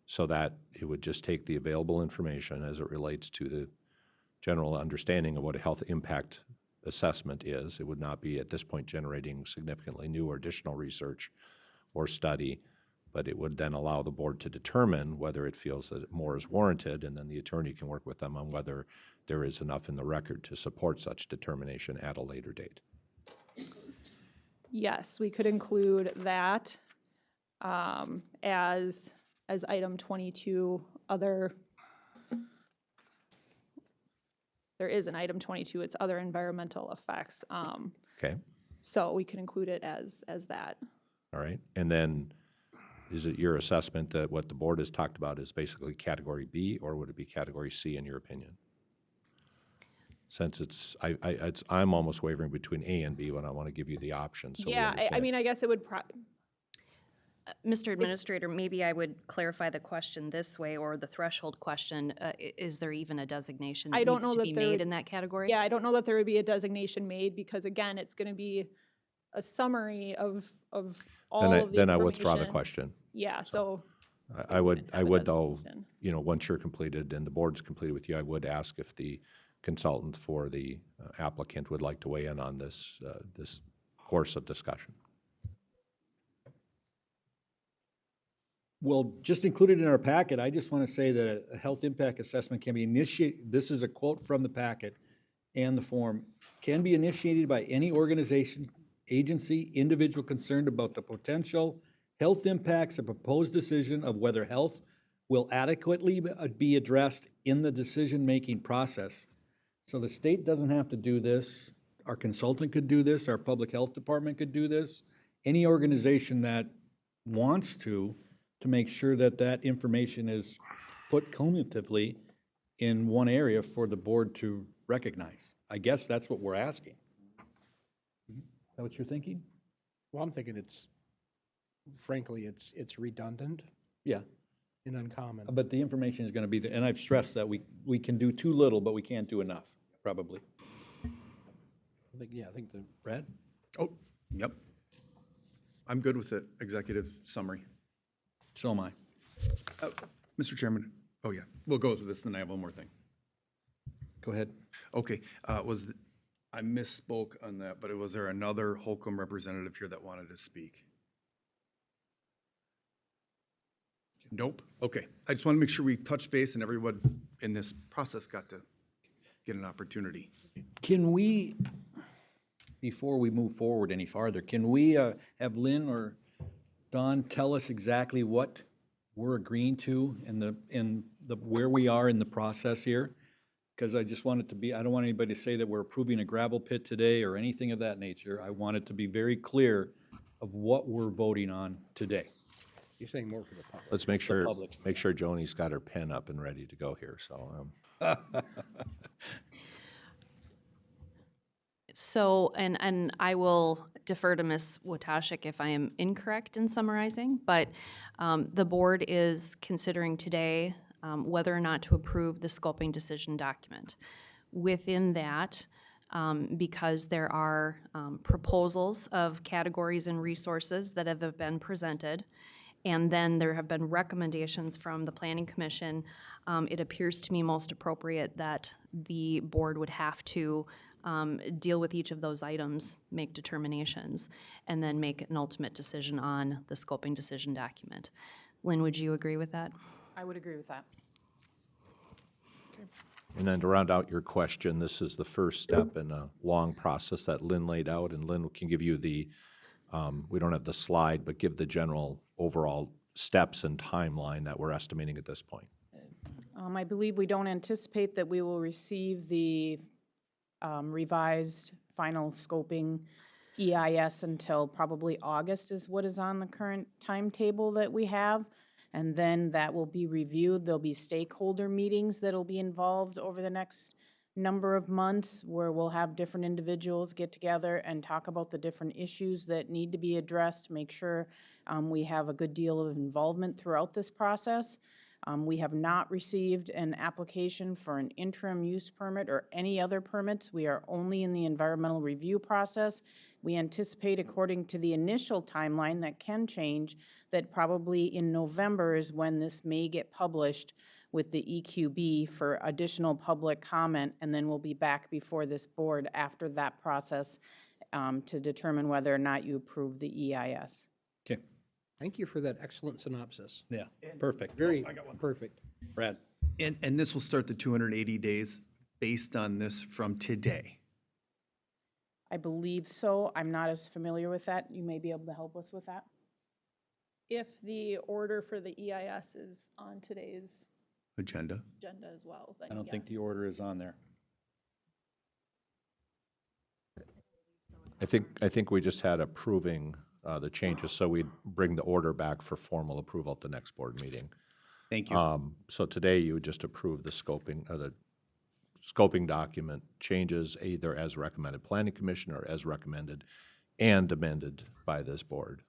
so that it would just take the available information as it relates to the general understanding of what a health impact assessment is. It would not be at this point generating significantly new or additional research or study, but it would then allow the board to determine whether it feels that more is warranted, and then the attorney can work with them on whether there is enough in the record to support such determination at a later date. Yes, we could include that as item 22, other. There is an item 22, it's other environmental effects. Okay, So we could include it as that. all right. And then is it your assessment that what the board has talked about is basically category B, or would it be category C in your opinion? Since I'm almost wavering between A and B when I want to give you the options. So we Yeah, I understand. mean, I guess it would Mr. Administrator, maybe I would clarify the question this way, or the threshold question. Is there even a designation I that don't needs know to that be there made would- in that category? Yeah, I don't know that there would be a designation made because again, it's gonna be a summary of all of the Then I withdraw the information. question. Yeah, so. I would have a though, designation. you know, once you're completed and the board's completed with you, I would ask if the consultant for the applicant would like to weigh in on this, this course of discussion. Well, just included in our packet, I just want to say that a health impact assessment can be initiated, this is a quote from the packet and the form, can be initiated by any organization, agency, individual concerned about the potential health impacts of proposed decision of whether health will adequately be addressed in the decision-making process. So the state doesn't have to do this. Our consultant could do this. Our public health department could do this. Any organization that wants to make sure that that information is put cumulatively in one area for the board to recognize. I guess that's what we're asking. Is that what you're thinking? Well, I'm thinking frankly, it's redundant Yeah, and uncommon. but the information is going to be there, and I've stressed that we can do too little, but we can't do enough, probably. I think the. Brad? Oh, yep. I'm good with it, executive summary. So am I. Mr. Chairman, oh yeah, we'll go through this, then I have one more thing. Go ahead. Okay, I misspoke on that, but was there another Holcomb representative here that wanted to speak? Nope, okay. I just want to make sure we touch base and everyone in this process got to get an opportunity. Can we, before we move forward any farther, can we have Lynn or Don tell us exactly what we're agreeing to in the where we are in the process here? Because I just want it to be, I don't want anybody to say that we're approving a gravel pit today or anything of that nature. I want it to be very clear of what we're voting on today. You're saying more for the public. Let's make sure, public. Joni's got her pen up and ready to go here, so. So, and I will defer to Ms. Wotashik if I am incorrect in summarizing, but the board is considering today whether or not to approve the scoping decision document. Within that, because there are proposals of categories and resources that have been presented, and then there have been recommendations from the Planning Commission, it appears to me most appropriate that the board would have to deal with each of those items, make determinations, and then make an ultimate decision on the scoping decision document. Lynn, would you agree with that? I would agree with that. And then to round out your question, this is the first step in a long process that Lynn laid out, and Lynn can give you the, we don't have the slide, but give the general overall steps and timeline that we're estimating at this point. I believe we don't anticipate that we will receive the revised final scoping EIS until probably August is what is on the current timetable that we have. And then that will be reviewed. There'll be stakeholder meetings that'll be involved over the next number of months where we'll have different individuals get together and talk about the different issues that need to be addressed, make sure we have a good deal of involvement throughout this process. We have not received an application for an interim use permit or any other permits. We are only in the environmental review process. We anticipate, according to the initial timeline that can change, that probably in November is when this may get published with the EQB for additional public comment, and then we'll be back before this board after that process to determine whether or not you approve the EIS. Okay. Thank you for that excellent synopsis. Yeah, perfect. Very perfect. Brad? And this will start the 280 days based on this from today. I believe so. I'm not as familiar with that. You may be able to help us with that. If the order for the EIS is on today's Agenda. agenda as well, then I don't think the yes. order is on there. I think we just had approving the changes, so we'd bring the order back for formal approval at the next board meeting. Thank you. So today you would just approve the scoping document changes either as recommended planning commission or as recommended and amended by this board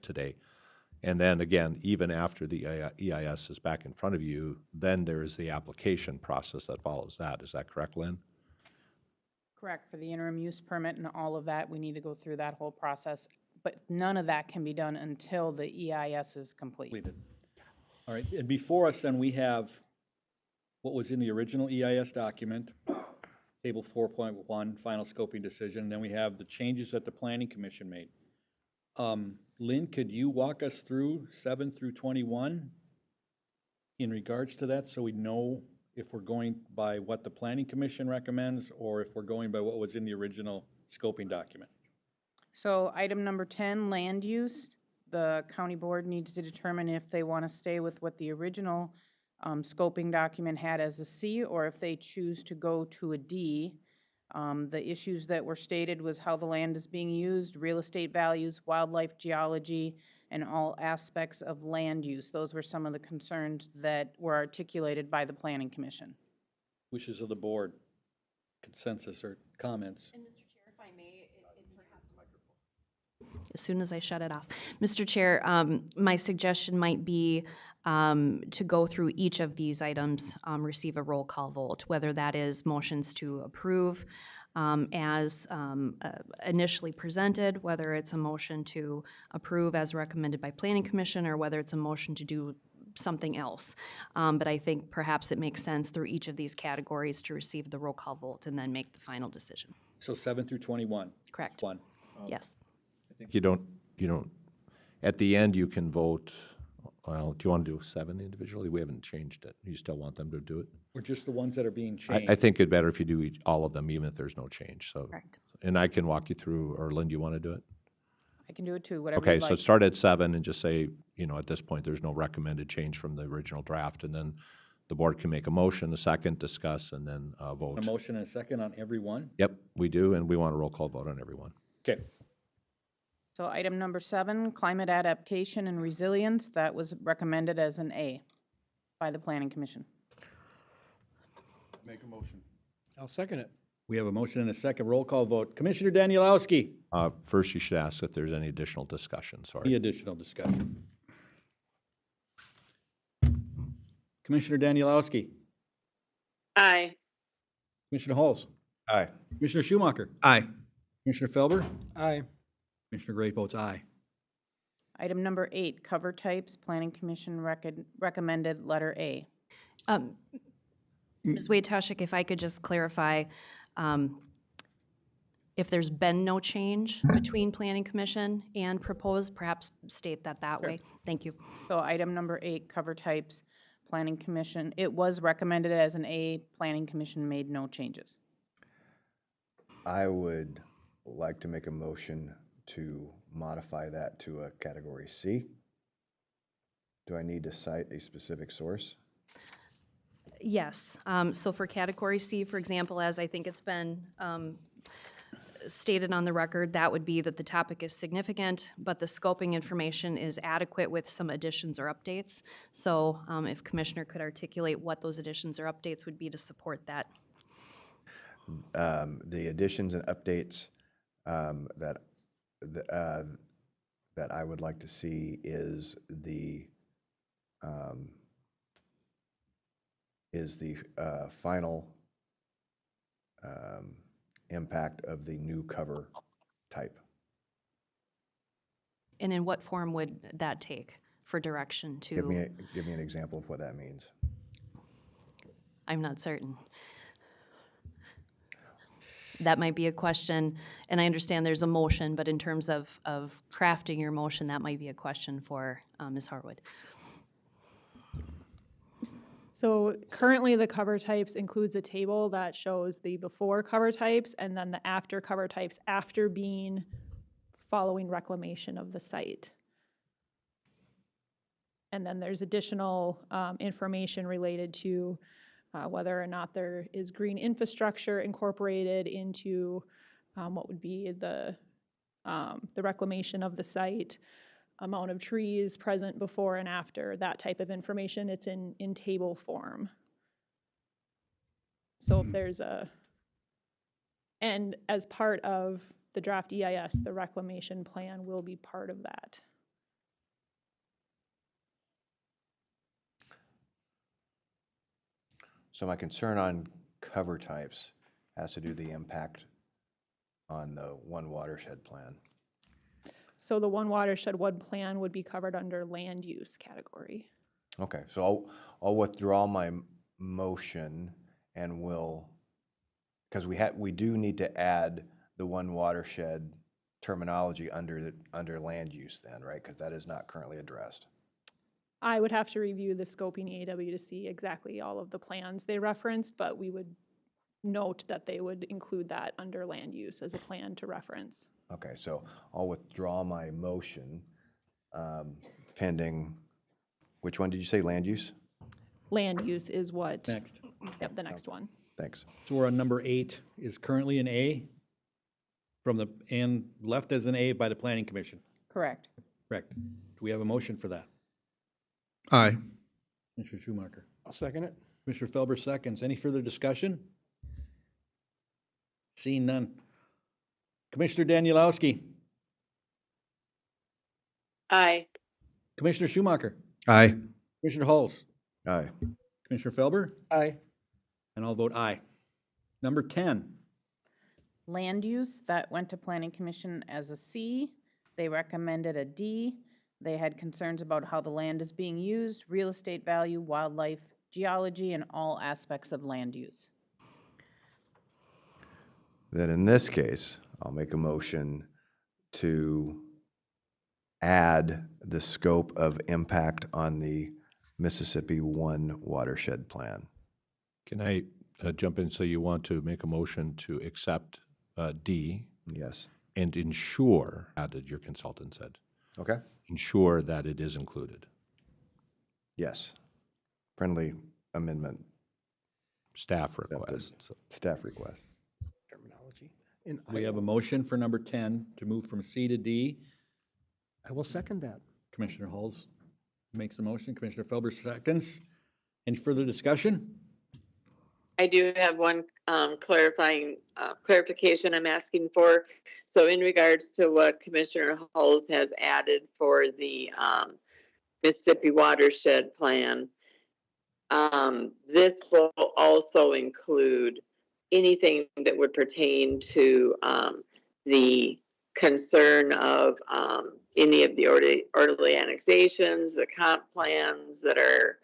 today. And then again, even after the EIS is back in front of you, then there is the application process that follows that. Is that correct, Lynn? Correct, for the interim use permit and all of that, we need to go through that whole process. But none of that can be done until the EIS is complete. Completed. All right, and before us then, we have what was in the original EIS document, table 4.1, final scoping decision, and then we have the changes that the planning commission made. Lynn, could you walk us through 7 through 21 in regards to that, so we know if we're going by what the planning commission recommends or if we're going by what was in the original scoping document? So item number 10, land use. The county board needs to determine if they want to stay with what the original scoping document had as a C, or if they choose to go to a D. The issues that were stated was how the land is being used, real estate values, wildlife geology, and all aspects of land use. Those were some of the concerns that were articulated by the planning commission. Wishes of the board, consensus or comments? And Mr. Chair, if I may, as soon as I shut it off. Mr. Chair, my suggestion might be to go through each of these items, receive a roll call vote, whether that is motions to approve as initially presented, whether it's a motion to approve as recommended by Planning Commission, or whether it's a motion to do something else. But I think perhaps it makes sense through each of these categories to receive the roll call vote and then make the final decision. So 7 through 21? Correct. One. Yes. I think you don't, at the end you can vote, well, do you want to do 7 individually? We haven't changed it. You still want them to do it? Or just the ones that are being changed? I think it'd better if you do all of them, even if there's no change, so. Correct. And I can walk you through, or Lynn, do you want to do it? I can do it too, whatever Okay, you'd so like. start at 7 and just say, at this point, there's no recommended change from the original draft, and then the board can make a motion, a second, discuss, and then vote. A motion and a second on every one? Yep, we do, and we want a roll call vote on everyone. Okay. So item number 7, climate adaptation and resilience, that was recommended as an A by the planning commission. Make a motion. I'll second it. We have a motion and a second roll call vote. Commissioner Danielowski? First, you should ask if there's any additional discussion, sorry. Any additional discussion? Commissioner Danielowski? Aye. Commissioner Halls? Aye. Commissioner Schumacher? Aye. Commissioner Felber? Aye. Commissioner Gray votes aye. Item number 8, cover types, planning commission recommended letter A. Ms. Wade-Toshik, if I could just clarify, if there's been no change between Planning Commission and proposed, perhaps state that way. Thank you. So item number 8, cover types, planning commission, it was recommended as an A, planning commission made no changes. I would like to make a motion to modify that to a category C. Do I need to cite a specific source? Yes. So for category C, for example, as I think it's been stated on the record, that would be that the topic is significant, but the scoping information is adequate with some additions or updates. So if Commissioner could articulate what those additions or updates would be to support that. The additions and updates that I would like to see is the final impact of the new cover type. And in what form would that take for direction to? Give me an example of what that means. I'm not certain. That might be a question, and I understand there's a motion, but in terms of crafting your motion, that might be a question for Ms. Harwood. So currently the cover types includes a table that shows the before cover types and then the after cover types after being following reclamation of the site. And then there's additional information related to whether or not there is green infrastructure incorporated into what would be the reclamation of the site, amount of trees present before and after, that type of information. It's in table form. So if there's and as part of the draft EIS, the reclamation plan will be part of that. So my concern on cover types has to do the impact on the one watershed plan. So the one watershed one plan would be covered under land use category. Okay, so I'll withdraw my motion and will, because we do need to add the one watershed terminology under land use then, right? Because that is not currently addressed. I would have to review the scoping EAW to see exactly all of the plans they referenced, but we would note that they would include that under land use as a plan to reference. Okay, so I'll withdraw my motion pending, which one did you say, land use? Land use is what? Next. Yep, the next one. Thanks. So we're on number 8, is currently an A and left as an A by the Planning Commission. Correct. Correct. Do we have a motion for that? Aye. Mr. Schumacher. I'll second it. Mr. Felber seconds. Any further discussion? Seeing none. Commissioner Danielowski. Aye. Commissioner Schumacher. Aye. Commissioner Hulse. Aye. Commissioner Felber. Aye. And I'll vote aye. Number 10. Land use, that went to Planning Commission as a C. They recommended a D. They had concerns about how the land is being used, real estate value, wildlife, geology, and all aspects of land use. Then in this case, I'll make a motion to add the scope of impact on the Mississippi One watershed plan. Can I jump in? So you want to make a motion to accept D Yes. and ensure, added your consultant said, Okay. ensure that it is included. Yes. Friendly amendment. Staff request. Staff request. Terminology. And We have a motion for number 10 to move from C to D. I will second that. Commissioner Hulse makes the motion. Commissioner Felber seconds. Any further discussion? I do have one clarification I'm asking for. So in regards to what Commissioner Hulse has added for the Mississippi watershed plan, this will also include anything that would pertain to the concern of any of the orderly annexations, the comp plans that are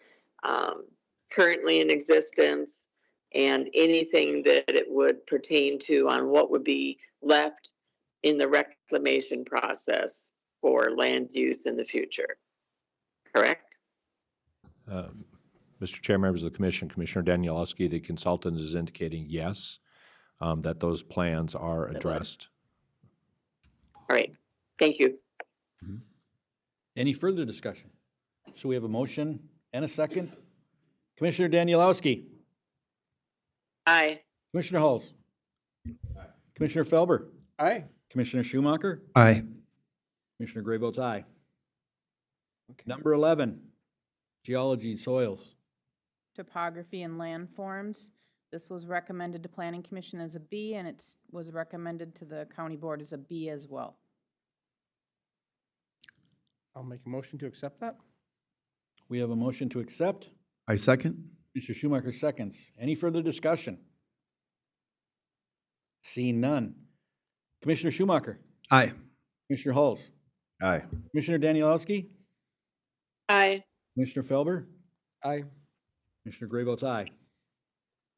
currently in existence, and anything that it would pertain to on what would be left in the reclamation process for land use in the future. Correct? Mr. Chair, members of the commission, Commissioner Danielowski, the consultant is indicating yes, that those plans are addressed. All right. Thank you. Any further discussion? So we have a motion and a second. Commissioner Danielowski. Aye. Commissioner Hulse. Commissioner Felber. Aye. Commissioner Schumacher. Aye. Commissioner Gray votes aye. Number 11, geology, soils. Topography and landforms. This was recommended to Planning Commission as a B, and it was recommended to the County Board as a B as well. I'll make a motion to accept that. We have a motion to accept. I second. Mr. Schumacher seconds. Any further discussion? Seeing none. Commissioner Schumacher. Aye. Commissioner Hulse. Aye. Commissioner Danielowski. Aye. Commissioner Felber. Aye. Commissioner Gray votes aye.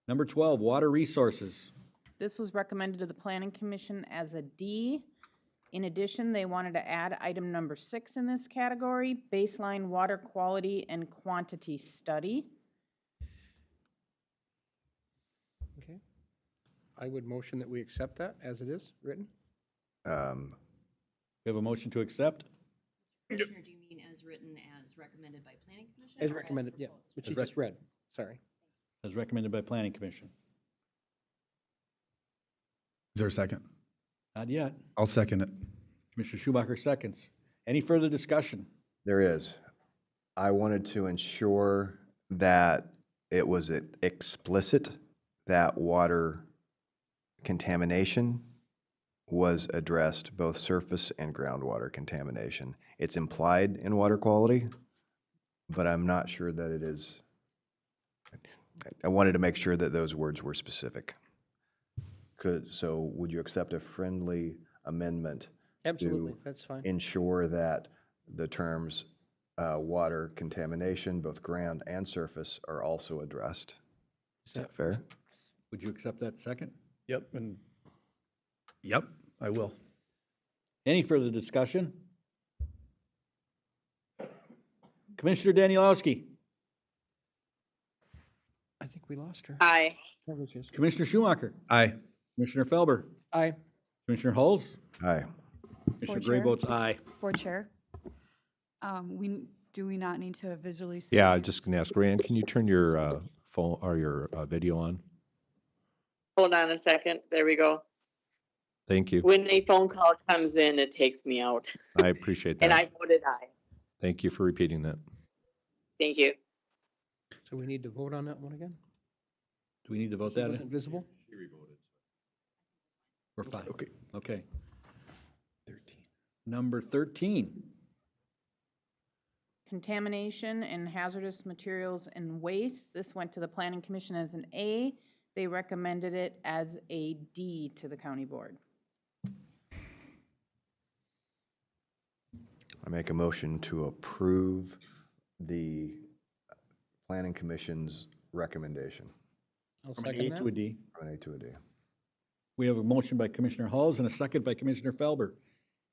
Number 12, water resources. This was recommended to the Planning Commission as a D. In addition, they wanted to add item number 6 in this category, baseline water quality and quantity study. I would motion that we accept that as it is written. Um, We have a motion to accept? Commissioner, do you mean as written as recommended by planning commission? As recommended, yeah, which you just read, sorry. As recommended by Planning Commission. Is there a second? Not yet. I'll second it. Commissioner Schumacher seconds. Any further discussion? There is. I wanted to ensure that it was explicit that water contamination was addressed, both surface and groundwater contamination. It's implied in water quality, but I'm not sure that it is. I wanted to make sure that those words were specific. So would you accept a friendly amendment? Absolutely, to that's fine. ensure that the terms water contamination, both ground and surface, are also addressed? Is that fair? Would you accept that second? Yep, and yep, I will. Any further discussion? Commissioner Danielowski. I think we lost her. Aye. That was yes. Commissioner Schumacher. Aye. Commissioner Felber. Aye. Commissioner Hulls. Aye. Commissioner Board Gray Chair. votes aye. Board Chair, do we not need to visually see? Yeah, I'm just going to ask, Rand, can you turn your phone or your video on? Hold on a second. There we go. Thank you. When a phone call comes in, it takes me out. I appreciate And that. I voted aye. Thank you for repeating that. Thank you. So we need to vote on that one again? Do we need to vote She that wasn't in? visible? We're fine. Okay. Okay. 13. Number 13. Contamination and hazardous materials and waste. This went to the Planning Commission as an A. They recommended it as a D to the county board. I make a motion to approve the Planning Commission's recommendation I'll From an second A that. to a D. from an A to a D. We have a motion by Commissioner Hulls and a second by Commissioner Felber.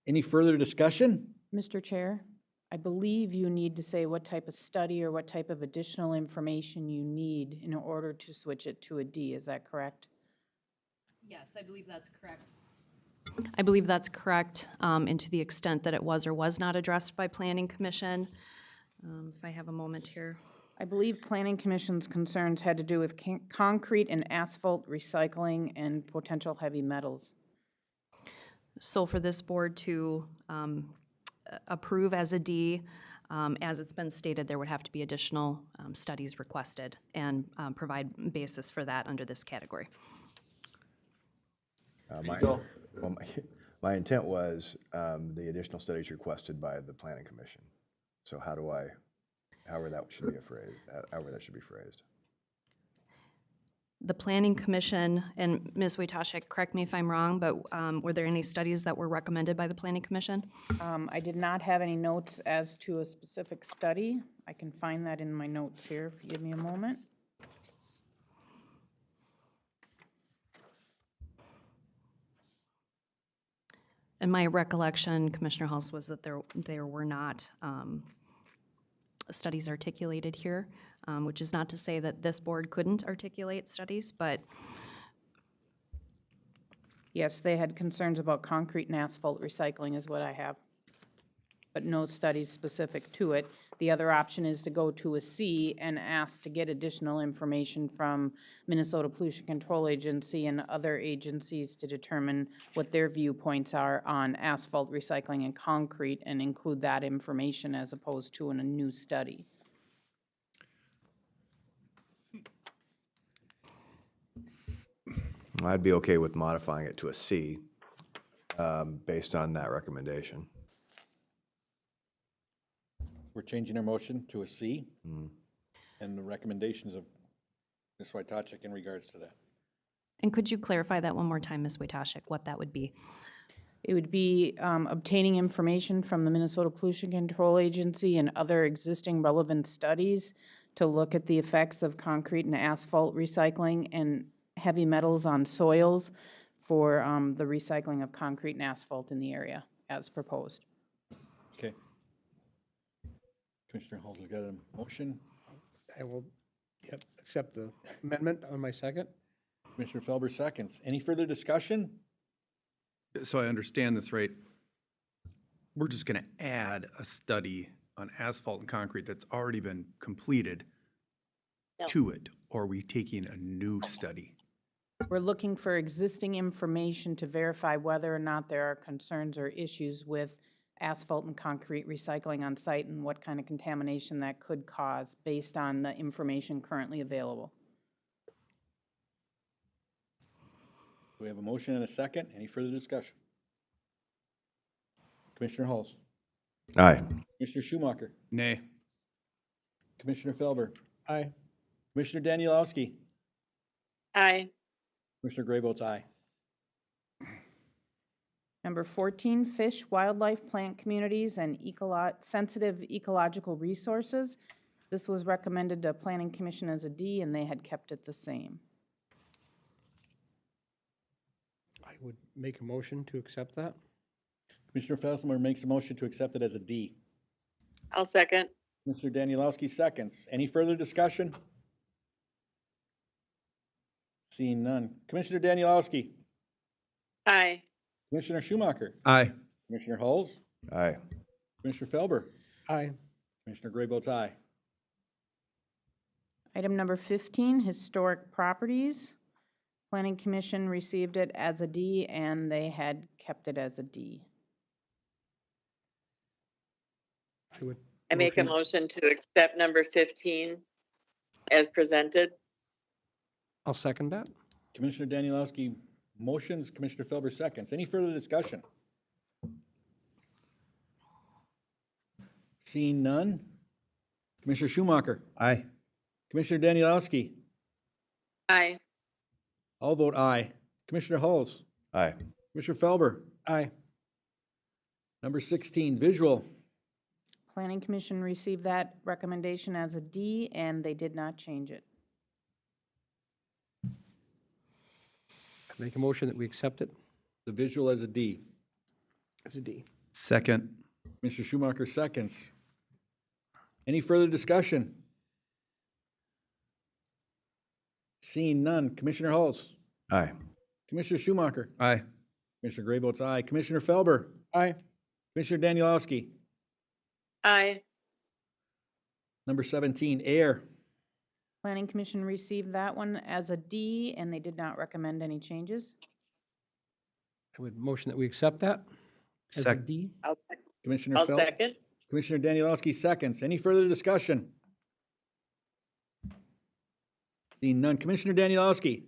Any further discussion? Mr. Chair, I believe you need to say what type of study or what type of additional information you need in order to switch it to a D. Is that correct? Yes, I believe that's correct. I believe that's correct, and to the extent that it was or was not addressed by Planning Commission. If I have a moment here. I believe Planning Commission's concerns had to do with concrete and asphalt recycling and potential heavy metals. So for this board to approve as a D, as it's been stated, there would have to be additional studies requested and provide basis for that under this category. My intent was the additional studies requested by the Planning Commission. So however that should be phrased. The Planning Commission, and Ms. Wojtaszek, correct me if I'm wrong, but were there any studies that were recommended by the Planning Commission? I did not have any notes as to a specific study. I can find that in my notes here if you give me a moment. And my recollection, Commissioner Hulse, was that there were not studies articulated here, which is not to say that this board couldn't articulate studies, but Yes, they had concerns about concrete and asphalt recycling is what I have, but no studies specific to it. The other option is to go to a C and ask to get additional information from Minnesota Pollution Control Agency and other agencies to determine what their viewpoints are on asphalt recycling and concrete and include that information as opposed to in a new study. I'd be okay with modifying it to a C based on that recommendation. We're changing our motion to a C. And the recommendations of Ms. Wojtaszek in regards to that. and could you clarify that one more time, Ms. Wojtaszek, what that would be? It would be obtaining information from the Minnesota Pollution Control Agency and other existing relevant studies to look at the effects of concrete and asphalt recycling and heavy metals on soils for the recycling of concrete and asphalt in the area as proposed. Okay. Commissioner Hulse has got a motion. I will accept the amendment on my second. Commissioner Felber seconds. Any further discussion? So I understand this right. We're just going to add a study on asphalt and concrete that's already been completed No. to it, or are we taking a new study? We're looking for existing information to verify whether or not there are concerns or issues with asphalt and concrete recycling on site and what kind of contamination that could cause based on the information currently available. We have a motion and a second. Any further discussion? Commissioner Halls. Aye. Commissioner Schumacher. Nay. Commissioner Felber. Aye. Commissioner Danielowski. Aye. Commissioner Gray votes aye. Number 14, fish, wildlife, plant communities, and sensitive ecological resources. This was recommended to Planning Commission as a D, and they had kept it the same. I would make a motion to accept that. Commissioner Felber makes a motion to accept it as a D. I'll second. Commissioner Danielowski seconds. Any further discussion? Seeing none. Commissioner Danielowski. Aye. Commissioner Schumacher. Aye. Commissioner Halls. Aye. Commissioner Felber. Aye. Commissioner Gray votes aye. Item number 15, historic properties. Planning Commission received it as a D, and they had kept it as a D. I make a motion to accept number 15 as presented. I'll second that. Commissioner Danielowski motions, Commissioner Felber seconds. Any further discussion? Seeing none. Commissioner Schumacher. Aye. Commissioner Danielowski. Aye. I'll vote aye. Commissioner Halls. Aye. Commissioner Felber. Aye. Number 16, visual. Planning Commission received that recommendation as a D, and they did not change it. I make a motion that we accept it The visual as a D. as a D. Second. Commissioner Schumacher seconds. Any further discussion? Seeing none. Commissioner Halls. Aye. Commissioner Schumacher. Aye. Commissioner Gray votes aye. Commissioner Felber. Aye. Commissioner Danielowski. Aye. Number 17, air. Planning Commission received that one as a D, and they did not recommend any changes. I would motion that we accept that as a Sec- D. Commissioner I'll Fel- second. Commissioner Danielowski seconds. Any further discussion? Seeing none. Commissioner Danielowski.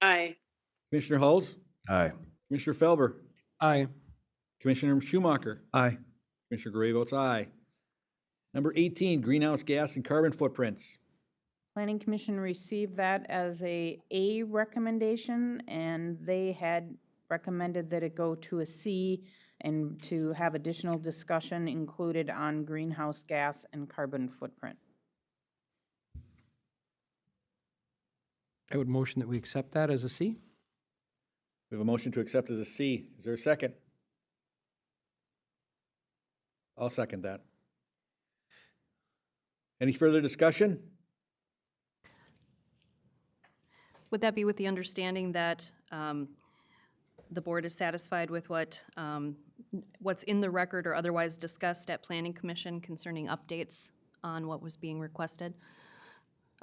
Aye. Commissioner Hulls. Aye. Commissioner Felber. Aye. Commissioner Schumacher. Aye. Commissioner Gray votes aye. Number 18, greenhouse gas and carbon footprints. Planning Commission received that as a recommendation, and they had recommended that it go to a C and to have additional discussion included on greenhouse gas and carbon footprint. I would motion that we accept that as a C. We have a motion to accept as a C. Is there a second? I'll second that. Any further discussion? Would that be with the understanding that the board is satisfied with what's in the record or otherwise discussed at Planning Commission concerning updates on what was being requested?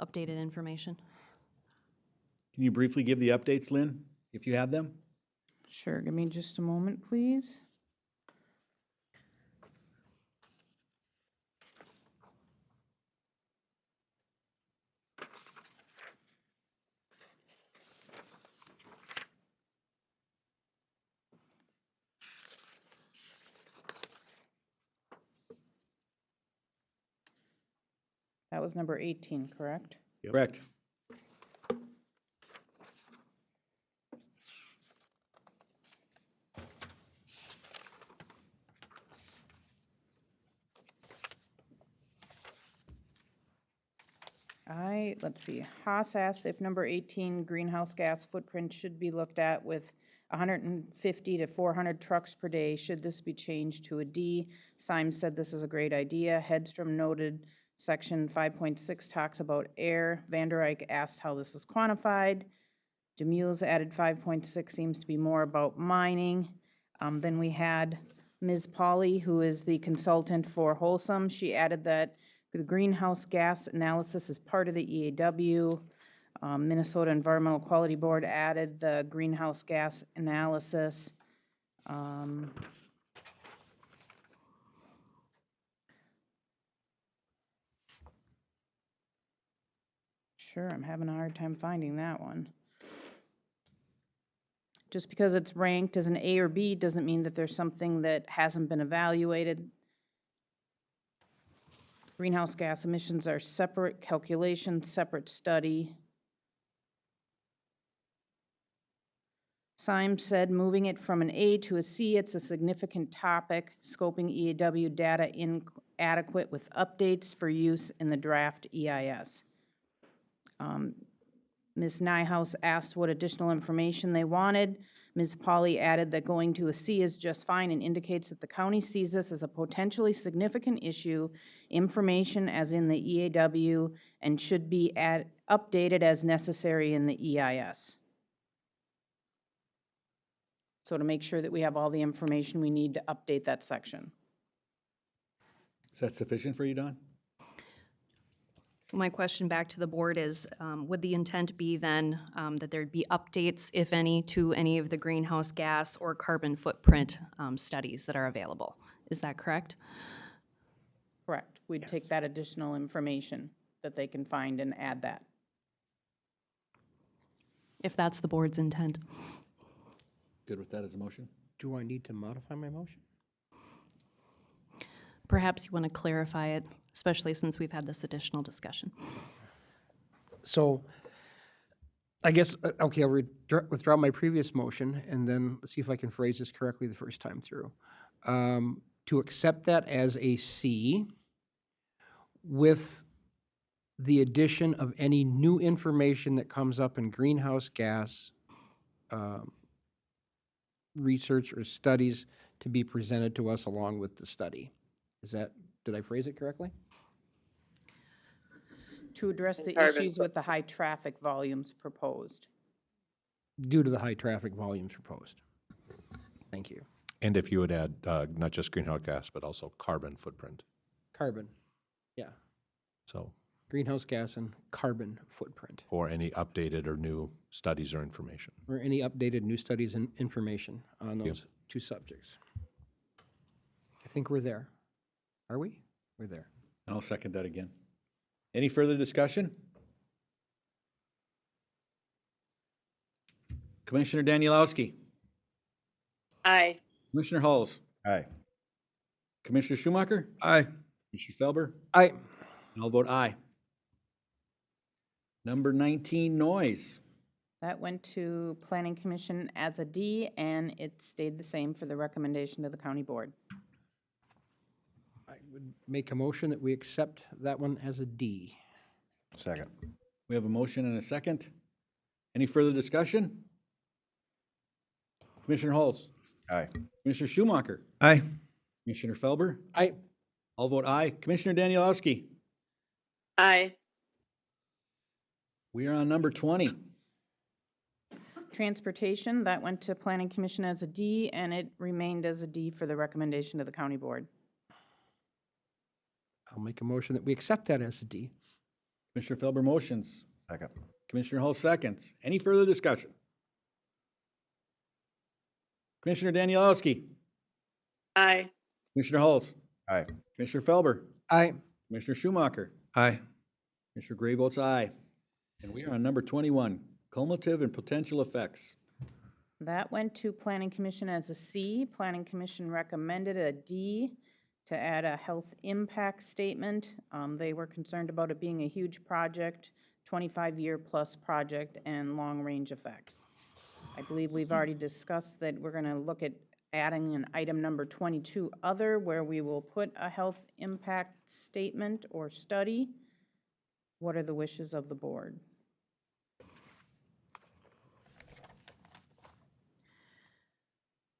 Updated information? Can you briefly give the updates, Lynn, if you have them? Sure, give me just a moment, please. That was number 18, correct? Correct. Let's see, Haas asked if number 18 greenhouse gas footprint should be looked at with 150 to 400 trucks per day. Should this be changed to a D? Symes said this is a great idea. Hedstrom noted section 5.6 talks about air. Van der Eyck asked how this was quantified. Demulles added 5.6, seems to be more about mining. Then we had Ms. Polly, who is the consultant for Wholesome. She added that the greenhouse gas analysis is part of the EAW. Minnesota Environmental Quality Board added the greenhouse gas analysis. Sure, I'm having a hard time finding that one. Just because it's ranked as an A or B doesn't mean that there's something that hasn't been evaluated. Greenhouse gas emissions are separate calculation, separate study. Symes said moving it from an A to a C, it's a significant topic. Scoping EAW data inadequate with updates for use in the draft EIS. Ms. Nyhouse asked what additional information they wanted. Ms. Polly added that going to a C is just fine and indicates that the county sees this as a potentially significant issue, information as in the EAW, and should be updated as necessary in the EIS. So to make sure that we have all the information we need to update that section. Is that sufficient for you, Don? My question back to the board is, would the intent be then that there'd be updates, if any, to any of the greenhouse gas or carbon footprint studies that are available? Is that correct? Correct. We'd take that additional information that they can find and add that. If that's the board's intent. Good with that as a motion? Do I need to modify my motion? Perhaps you want to clarify it, especially since we've had this additional discussion. So I guess, okay, I'll withdraw my previous motion and then see if I can phrase this correctly the first time through. To accept that as a C with the addition of any new information that comes up in greenhouse gas research or studies to be presented to us along with the study. Is that, did I phrase it correctly? To address the Carbon issues with the high traffic volumes proposed. Due to the high traffic volumes proposed. Thank you. And if you would add not just greenhouse gas, but also carbon footprint. Carbon, yeah. So Greenhouse gas and carbon footprint. or any updated or new studies or information. Or any updated new studies and information on those two subjects. I think we're there. Are we? We're there. And I'll second that again. Any further discussion? Commissioner Danielowski. Aye. Commissioner Halls. Aye. Commissioner Schumacher. Aye. Commissioner Felber. Aye. And I'll vote aye. Number 19, noise. That went to Planning Commission as a D, and it stayed the same for the recommendation to the county board. I would make a motion that we accept that one as a D. Second. We have a motion and a second. Any further discussion? Commissioner Halls. Aye. Commissioner Schumacher. Aye. Commissioner Felber. Aye. I'll vote aye. Commissioner Danielowski. Aye. We are on number 20. Transportation, that went to Planning Commission as a D, and it remained as a D for the recommendation to the county board. I'll make a motion that we accept that as a D. Commissioner Felber motions. Second. Commissioner Hall seconds. Any further discussion? Commissioner Danielowski. Aye. Commissioner Halls. Aye. Commissioner Felber. Aye. Commissioner Schumacher. Aye. Commissioner Gray votes aye. And we are on number 21, cumulative and potential effects. That went to Planning Commission as a C. Planning Commission recommended a D to add a health impact statement. They were concerned about it being a huge project, 25-year plus project, and long-range effects. I believe we've already discussed that we're gonna look at adding an item number 22 other, where we will put a health impact statement or study. What are the wishes of the board?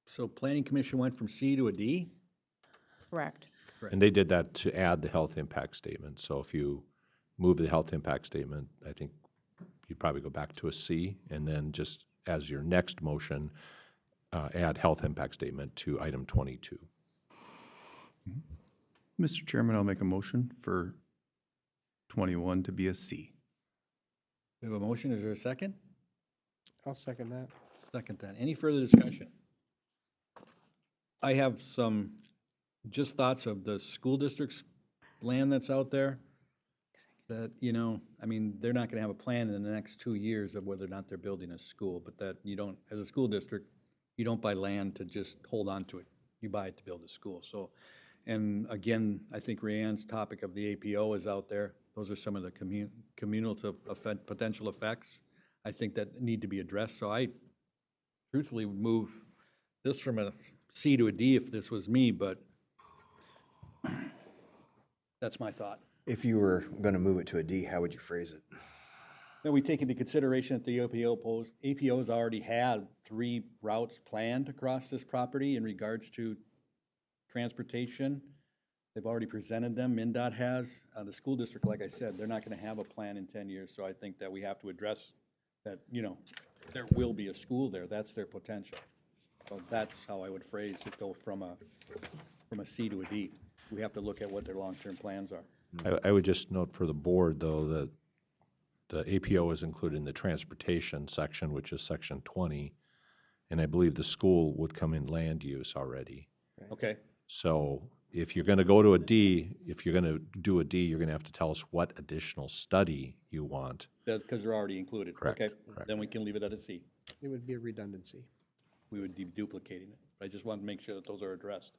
So Planning Commission went from C to a D? Correct. And they did that to add the health impact statement. So if you move the health impact statement, I think you'd probably go back to a C, and then just as your next motion, add health impact statement to item 22. Mr. Chairman, I'll make a motion for 21 to be a C. We have a motion, is there a second? I'll second that. Second that. Any further discussion? I have some just thoughts of the school district's land that's out there that, you know, I mean, they're not gonna have a plan in the next 2 years of whether or not they're building a school, but that you don't, as a school district, you don't buy land to just hold on to it. You buy it to build a school. So, and again, I think Rayanne's topic of the APO is out there. Those are some of the cumulative potential effects, I think, that need to be addressed. So I truthfully would move this from a C to a D if this was me, but that's my thought. If you were going to move it to a D, how would you phrase it? Then we take into consideration that the APO's already had 3 routes planned across this property in regards to transportation. They've already presented them, MnDOT has. The school district, like I said, they're not gonna have a plan in 10 years, so I think that we have to address that, you know, there will be a school there, that's their potential. So that's how I would phrase it, go from a C to a D. We have to look at what their long-term plans are. I would just note for the board, though, that the APO is included in the transportation section, which is section 20, and I believe the school would come in land use already. Okay, So if you're going to go to a D, if you're going to do a D, you're going to have to tell us what additional study you want. that's because they're already included. Correct, Okay, correct. then we can leave it at a C. It would be a redundancy. We would be duplicating it. I just want to make sure that those are addressed.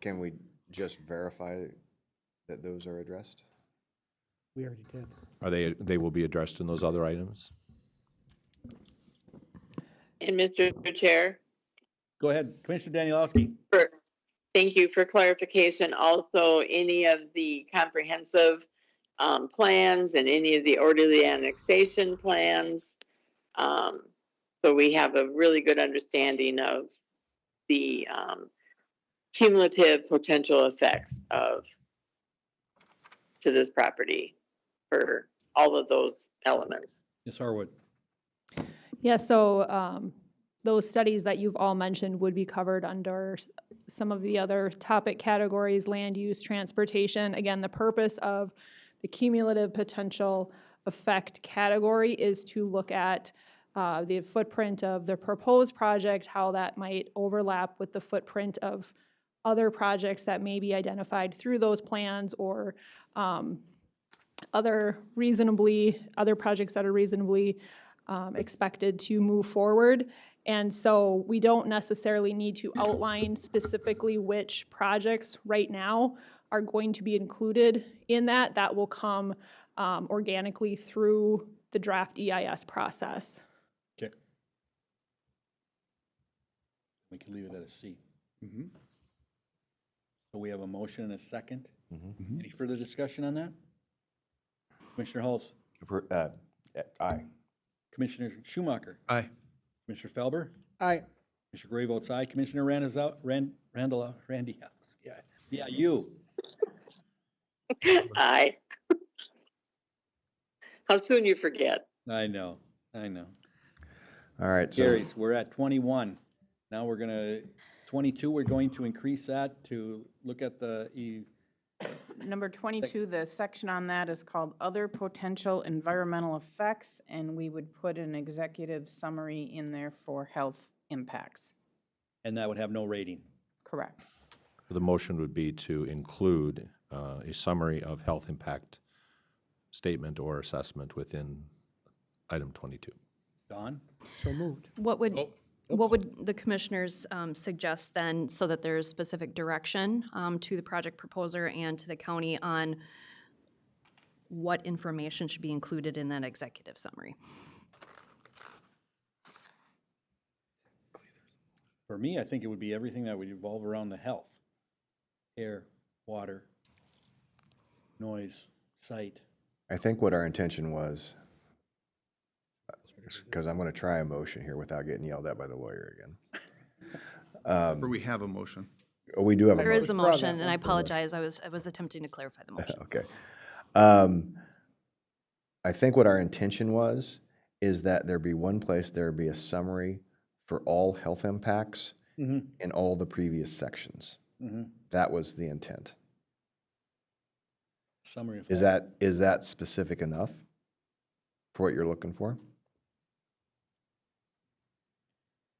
Can we just verify that those are addressed? We already did. Are they will be addressed in those other items? And Mr. Chair, Go ahead, Commissioner Danielowski. thank you for clarification. Also, any of the comprehensive plans and any of the orderly annexation plans. So we have a really good understanding of the cumulative potential effects to this property for all of those elements. Ms. Harwood. Yeah, so those studies that you've all mentioned would be covered under some of the other topic categories, land use, transportation. Again, the purpose of the cumulative potential effect category is to look at the footprint of the proposed project, how that might overlap with the footprint of other projects that may be identified through those plans, or other projects that are reasonably expected to move forward. And so we don't necessarily need to outline specifically which projects right now are going to be included in that. That will come organically through the draft EIS process. Okay. We can leave it at a C. So we have a motion and a second. Any further discussion on that? Commissioner Hulse? Aye. Commissioner Schumacher? Aye. Commissioner Felber? Aye. Commissioner Gray votes aye. Commissioner Randy House. Yeah, you. Aye. How soon you forget. I know. All right, so Gary's, we're at 21. Now we're gonna, 22, we're going to increase that to look at the, Number 22, the section on that is called Other Potential Environmental Effects, and we would put an executive summary in there for health impacts. and that would have no rating. Correct. The motion would be to include a summary of health impact statement or assessment within item 22. Don? So moved. What would the commissioners suggest then, so that there's specific direction to the project proposer and to the county on what information should be included in that executive summary? For me, I think it would be everything that would evolve around the health. Air, water, noise, sight. I think what our intention was, because I'm going to try a motion here without getting yelled at by the lawyer again. Or we have a motion. Oh, we do have a There motion. is a motion, and I apologize, I was attempting to clarify the motion. Okay. I think what our intention was, is that there be one place, there be a summary for all health impacts in all the previous sections. That was the intent. Summary of. Is that specific enough for what you're looking for?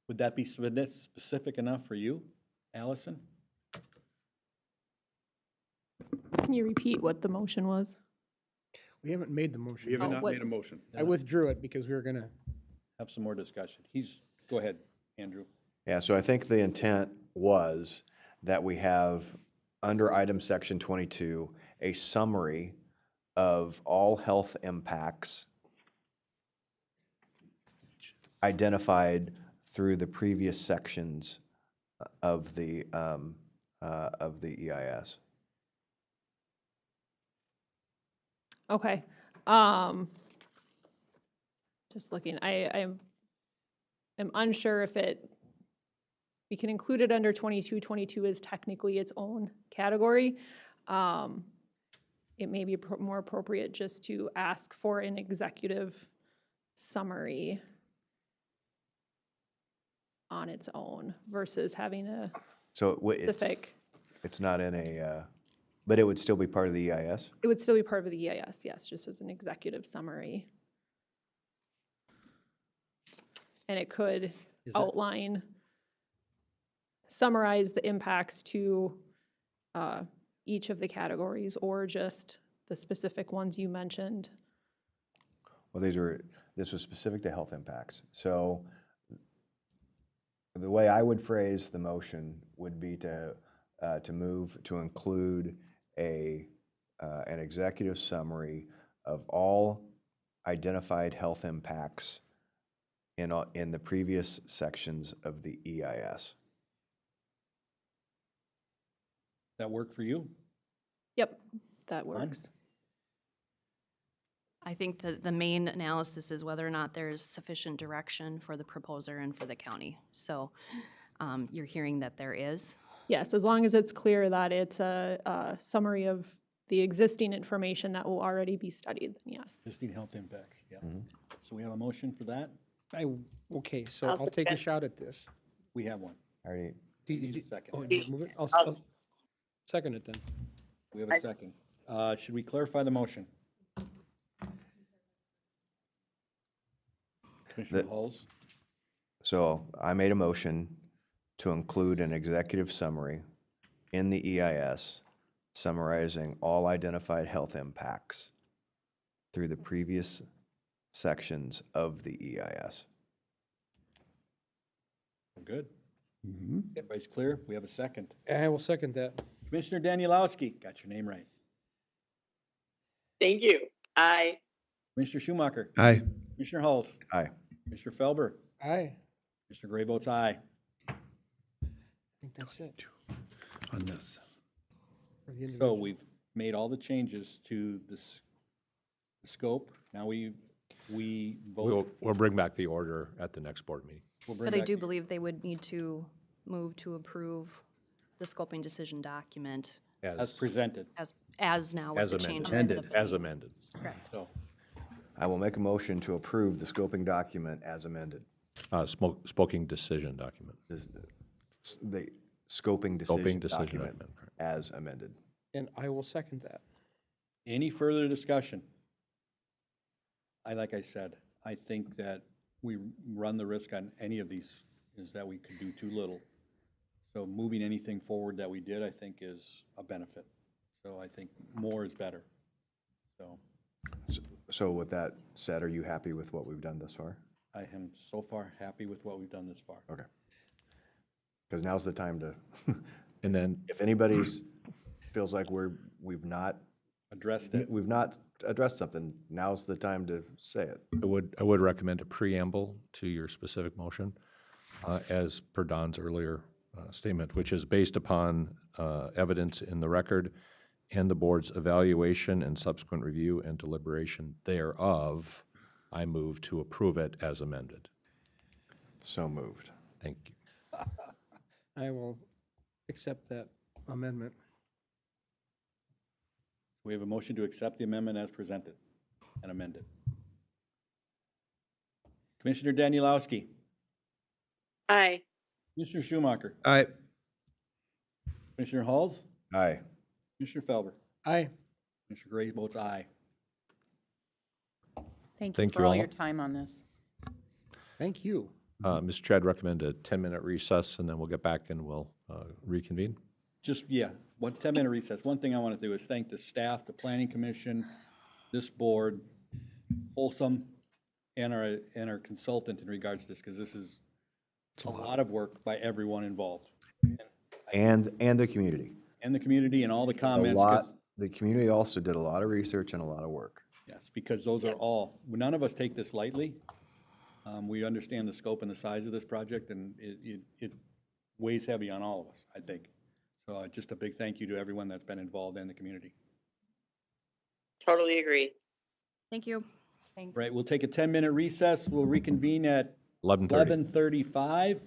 Would that be specific enough for you, Allison? Can you repeat what the motion was? We haven't made the motion. You have Oh, not what- made a motion. I withdrew it because we were gonna, Have some more discussion. Go ahead, Andrew. Yeah, so I think the intent was that we have, under item section 22, a summary of all health impacts identified through the previous sections of the EIS. Okay. Just looking, I'm unsure if we can include it under 22. 22 is technically its own category. It may be more appropriate just to ask for an executive summary on its own versus having a So specific. it's not in a, but it would still be part of the EIS? It would still be part of the EIS, yes, just as an executive summary. And it could outline, summarize the impacts to each of the categories or just the specific ones you mentioned. Well, this was specific to health impacts. So the way I would phrase the motion would be to move to include an executive summary of all identified health impacts in the previous sections of the EIS. That work for you? Yep, that works. I think the main analysis is whether or not there's sufficient direction for the proposer and for the county. So you're hearing that there is. Yes, as long as it's clear that it's a summary of the existing information that will already be studied, then yes. Existing health impacts, yeah. So we have a motion for that? okay, so I'll I'll take a second. shot at this. We have one. Already, Need a second. Oh, you move it? I'll second it then. We have a second. Should we clarify the motion? Commissioner Halls? so I made a motion to include an executive summary in the EIS summarizing all identified health impacts through the previous sections of the EIS. We're good. Everybody's clear? We have a second. I will second that. Commissioner Danielowski, got your name right. Thank you. Aye. Commissioner Schumacher. Aye. Commissioner Halls. Aye. Commissioner Felber. Aye. Mr. Gray votes aye. I think that's it. On this. for the So individual. we've made all the changes to this scope. Now we vote. We'll bring back the order at the next board meeting. We'll bring But I back do the- believe they would need to move to approve the scoping decision document As presented. as now with As the amended. changes that have been As amended. Correct. So, I will make a motion to approve the scoping document as amended. Scoping decision document. The scoping decision document correct. as amended. And I will second that. any further discussion? Like I said, I think that we run the risk on any of these is that we could do too little. So moving anything forward that we did, I think, is a benefit. So I think more is better. So So with that said, are you happy with what we've done thus far? I am so far happy with what we've done this far. Okay. Because now's the time to, And then, if anybody's feels like we've not Addressed it. addressed something, now's the time to say it. I would recommend a preamble to your specific motion, as per Don's earlier statement, which is based upon evidence in the record and the board's evaluation and subsequent review and deliberation thereof. I move to approve it as amended. So moved. Thank you. I will accept that amendment. We have a motion to accept the amendment as presented and amended. Commissioner Danielowski, Aye. Commissioner Schumacher, Aye. Commissioner Halls, Aye. Commissioner Felber, Aye. Commissioner Gray votes aye. Thank you Thank for you all all. your time on this. Thank you. Mr. Chair, I'd recommend a 10-minute recess, and then we'll get back and we'll reconvene. Just, yeah, 10-minute recess. One thing I want to do is thank the staff, the planning commission, this board, Folsom, and our consultant in regards to this, because this is a lot of work by everyone involved. And the community. And the community and all the A comments. 'Cause- lot, the community also did a lot of research and a lot of work. Yes, because those are all, none of us take this lightly. We understand the scope and the size of this project, and it weighs heavy on all of us, I think. So just a big thank you to everyone that's been involved in the community. Totally agree. Thank you. Right, we'll take a 10-minute recess. We'll reconvene at 11:30. 11:35.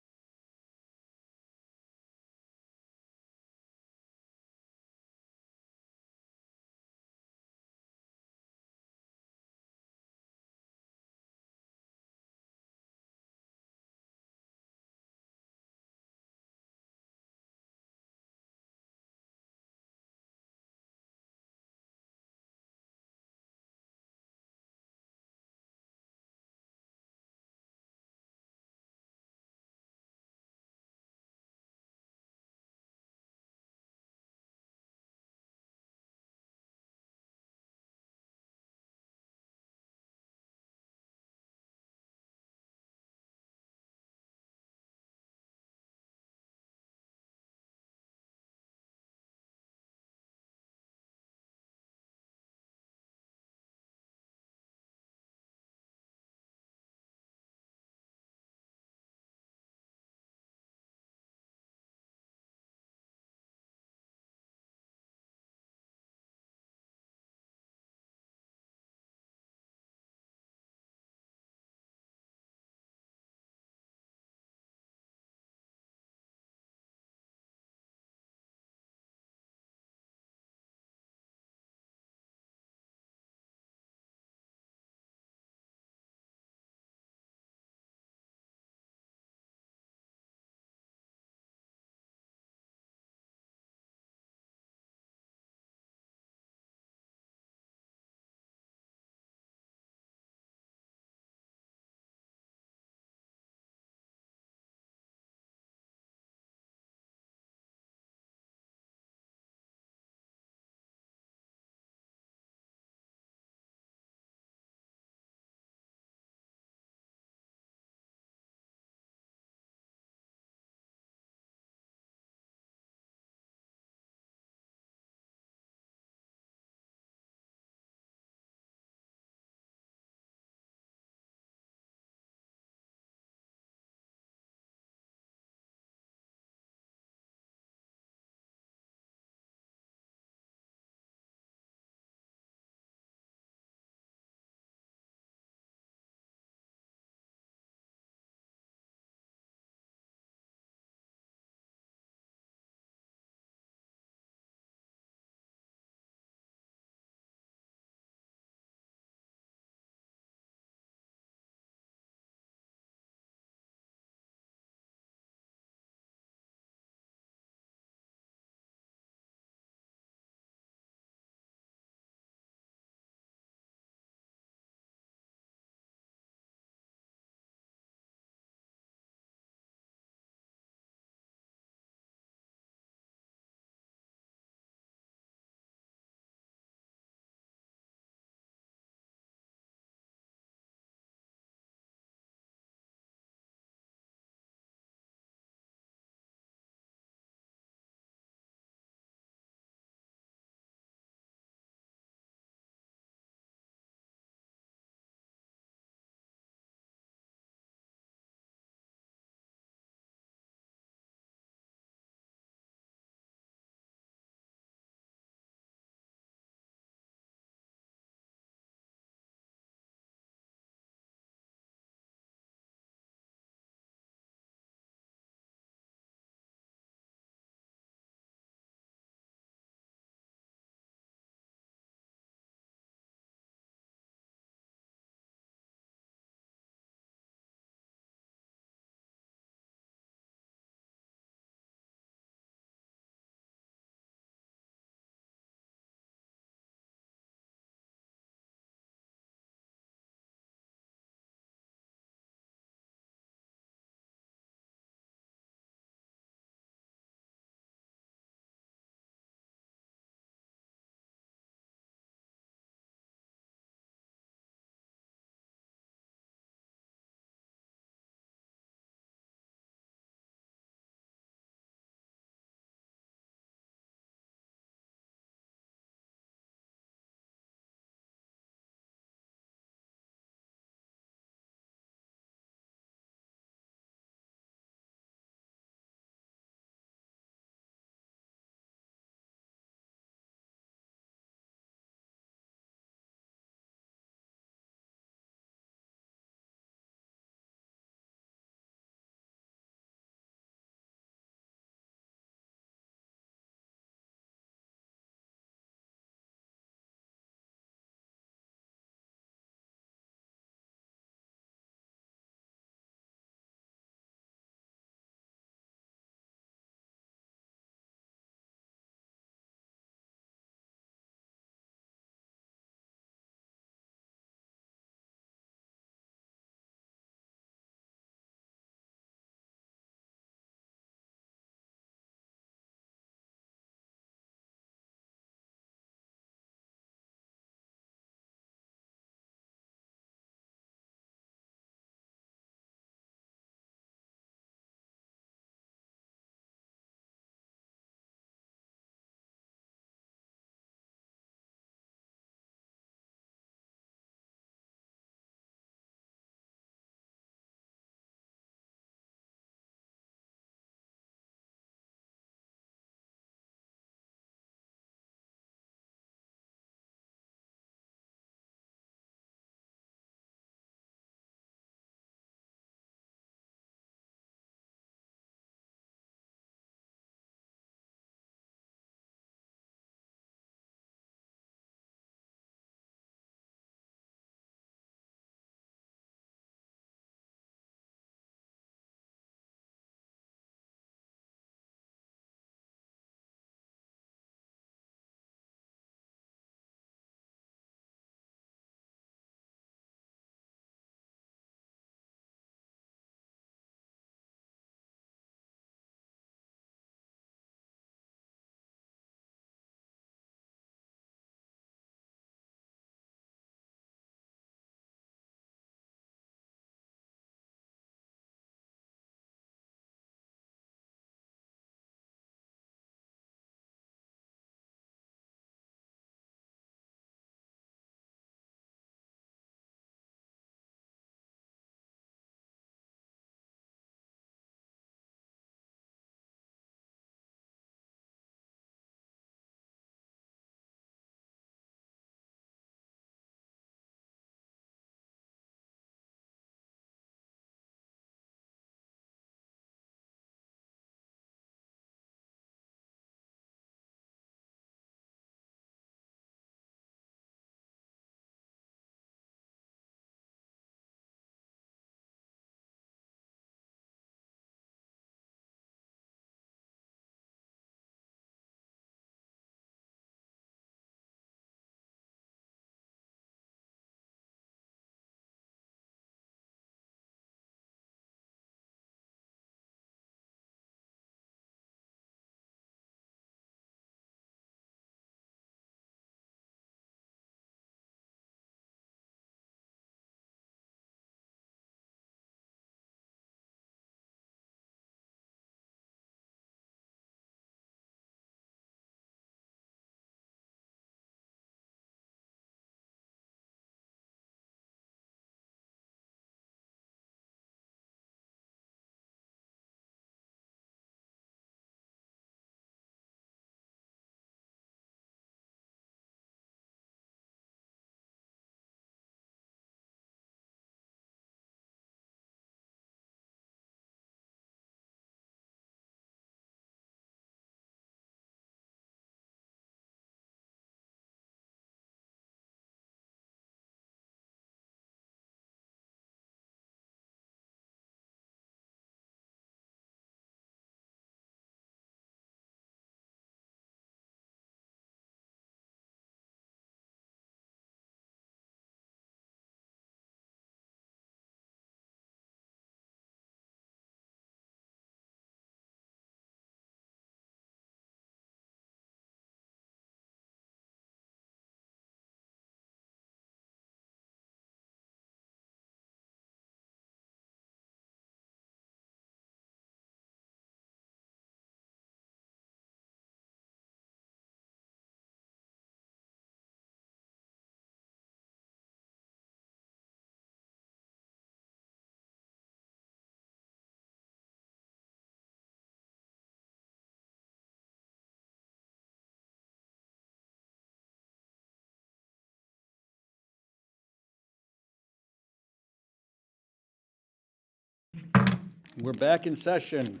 We're back in session,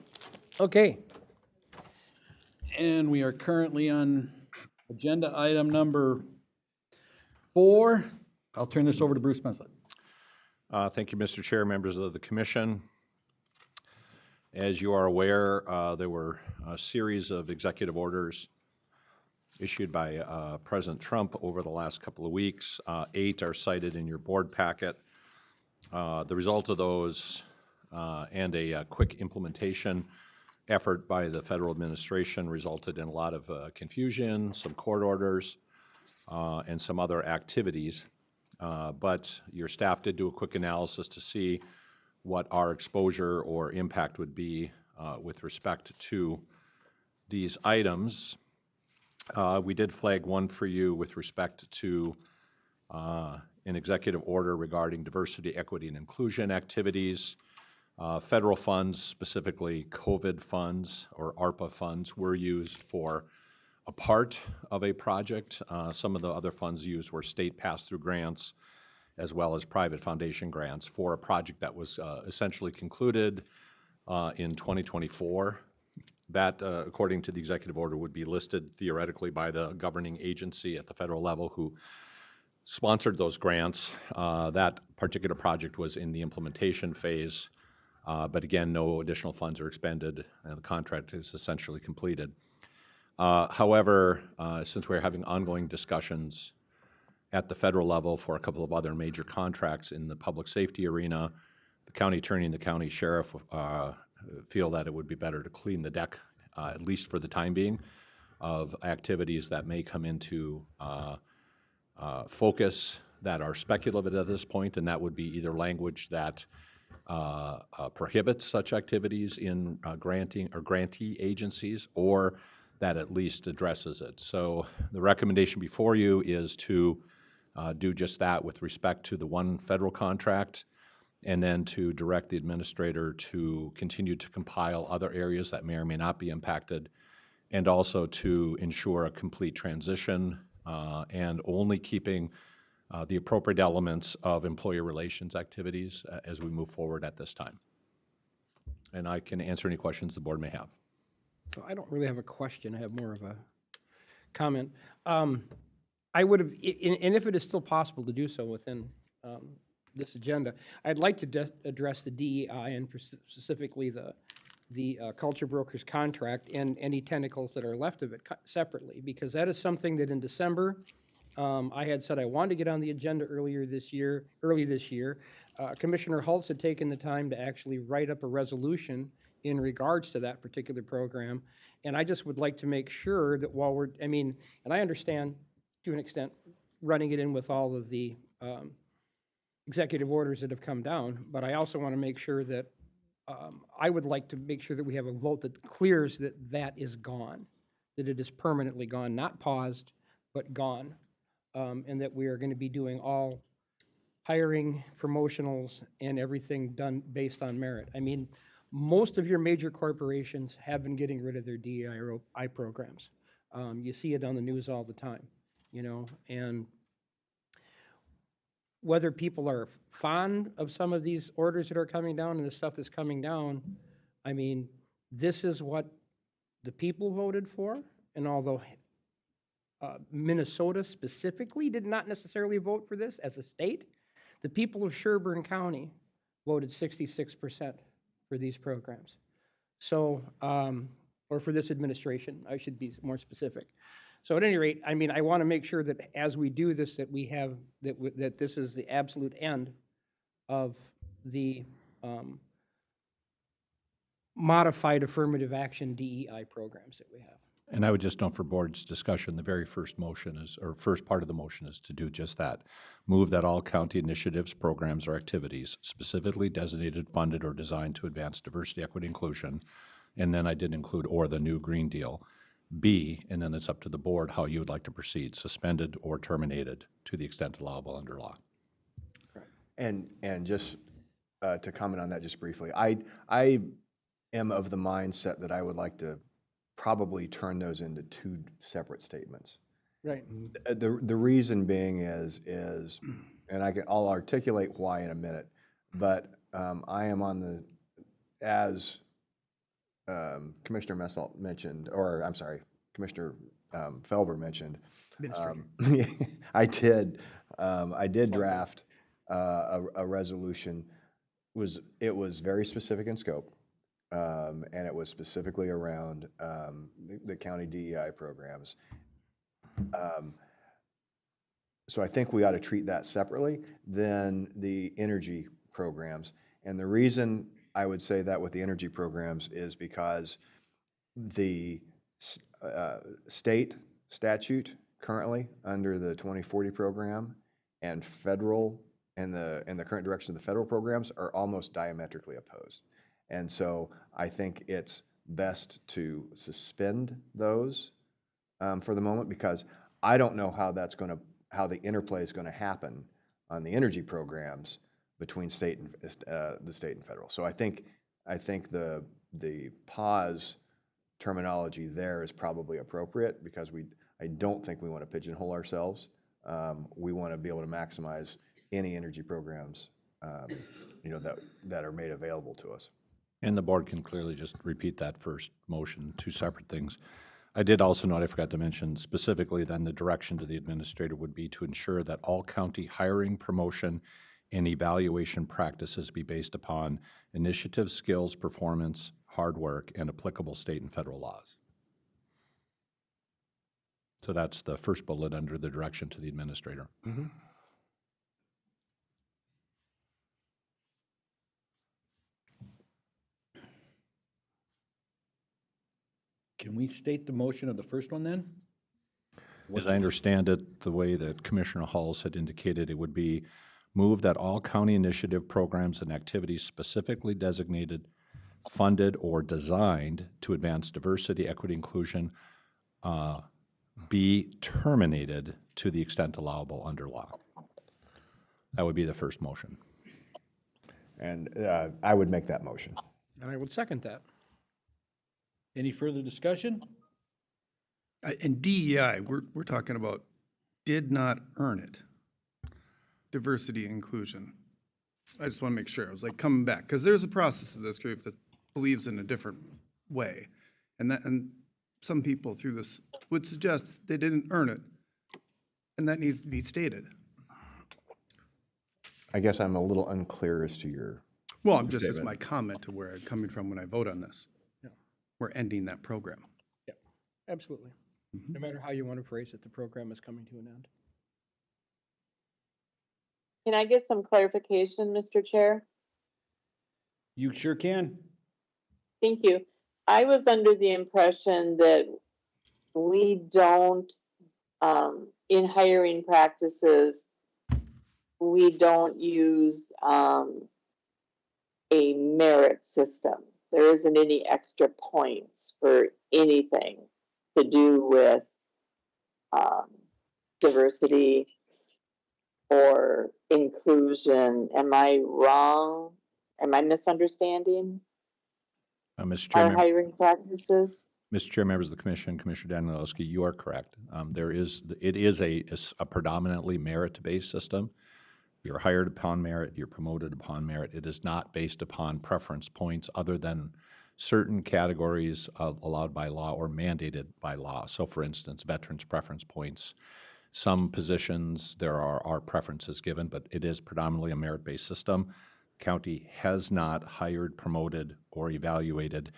Okay, and we are currently on agenda item number 4. I'll turn this over to Bruce Spencer. Thank you, Mr. Chair, members of the commission. As you are aware, there were a series of executive orders issued by President Trump over the last couple of weeks. 8 are cited in your board packet. The result of those and a quick implementation effort by the federal administration resulted in a lot of confusion, some court orders, and some other activities. But your staff did do a quick analysis to see what our exposure or impact would be with respect to these items. We did flag one for you with respect to an executive order regarding diversity, equity, and inclusion activities. Federal funds, specifically COVID funds or ARPA funds, were used for a part of a project. Some of the other funds used were state pass-through grants as well as private foundation grants for a project that was essentially concluded in 2024. That, according to the executive order, would be listed theoretically by the governing agency at the federal level who sponsored those grants. That particular project was in the implementation phase, but again, no additional funds are expended, and the contract is essentially completed. However, since we're having ongoing discussions at the federal level for a couple of other major contracts in the public safety arena, the county attorney and the county sheriff feel that it would be better to clean the deck, at least for the time being, of activities that may come into focus that are speculative at this point, and that would be either language that prohibits such activities in granting or grantee agencies, or that at least addresses it. So the recommendation before you is to do just that with respect to the one federal contract, and then to direct the administrator to continue to compile other areas that may or may not be impacted, and also to ensure a complete transition and only keeping the appropriate elements of employee relations activities as we move forward at this time. And I can answer any questions the board may have. so I don't really have a question, I have more of a comment. I would have, and if it is still possible to do so within this agenda, I'd like to address the DEI and specifically the culture brokers contract and any tentacles that are left of it separately, because that is something that in December, I had said I wanted to get on the agenda early this year. Commissioner Hulse had taken the time to actually write up a resolution in regards to that particular program, and I just would like to make sure that while we're, and I understand to an extent running it in with all of the executive orders that have come down, but I also want to make sure that I would like to make sure that we have a vote that clears that that is gone, that it is permanently gone, not paused, but gone, and that we are going to be doing all hiring, promotionals, and everything done based on merit. Most of your major corporations have been getting rid of their DEI programs. You see it on the news all the time, and whether people are fond of some of these orders that are coming down and the stuff that's coming down, this is what the people voted for, and although Minnesota specifically did not necessarily vote for this as a state, the people of Sherburne County voted 66% for these programs. So, or for this administration, I should be more specific. So at any rate, I want to make sure that as we do this, that we have, that this is the absolute end of the modified affirmative action DEI programs that we have. And I would just note for board's discussion, the very first motion is, or first part of the motion is to do just that. Move that all county initiatives, programs, or activities specifically designated, funded, or designed to advance diversity, equity, inclusion, and then I did include or the new Green Deal, B, and then it's up to the board how you would like to proceed, suspended or terminated to the extent allowable under law. And just to comment on that just briefly, I am of the mindset that I would like to probably turn those into 2 separate statements. Right. The reason being is, and I'll articulate why in a minute, but I am on as Commissioner Messel mentioned, or I'm sorry, Commissioner Felber mentioned, I did draft a resolution. It was very specific in scope, and it was specifically around the county DEI programs. So I think we ought to treat that separately than the energy programs. And the reason I would say that with the energy programs is because the state statute currently under the 2040 program and federal and the current direction of the federal programs are almost diametrically opposed. And so I think it's best to suspend those for the moment, because I don't know how how the interplay is going to happen on the energy programs between the state and federal. So I think the pause terminology there is probably appropriate, because I don't think we want to pigeonhole ourselves. We want to be able to maximize any energy programs that are made available to us. And the board can clearly just repeat that first motion, two separate things. I did also note, I forgot to mention specifically, then the direction to the administrator would be to ensure that all county hiring, promotion, and evaluation practices be based upon initiative, skills, performance, hard work, and applicable state and federal laws. So that's the first bullet under the direction to the administrator. Mm-hmm. Can we state the motion of the first one then? As I understand it, the way that Commissioner Halls had indicated, it would be move that all county initiative programs and activities specifically designated, funded, or designed to advance diversity, equity, inclusion be terminated to the extent allowable under law. That would be the first motion. And I would make that motion. And I would second that. Any further discussion? And DEI, we're talking about did not earn it. Diversity, inclusion. I just want to make sure. I was like coming back, because there's a process of this group that believes in a different way. And some people through this would suggest they didn't earn it, and that needs to be stated. I guess I'm a little unclear as to your Well, I'm just, it's statement. my comment to where I'm coming from when I vote on this. Yeah. We're ending that program. Yeah, absolutely. Mm-hmm. No matter how you want to phrase it, the program is coming to an end. Can I get some clarification, Mr. Chair? You sure can. Thank you. I was under the impression that we don't, in hiring practices, we don't use a merit system. There isn't any extra points for anything to do with diversity or inclusion. Am I wrong? Am I misunderstanding Mr. our Chairman, hiring practices? Mr. Chair, members of the Commission, Commissioner Danilowski, you are correct. It is a predominantly merit-based system. You're hired upon merit, you're promoted upon merit. It is not based upon preference points other than certain categories allowed by law or mandated by law. So for instance, veterans preference points. Some positions, there are preferences given, but it is predominantly a merit-based system. County has not hired, promoted, or evaluated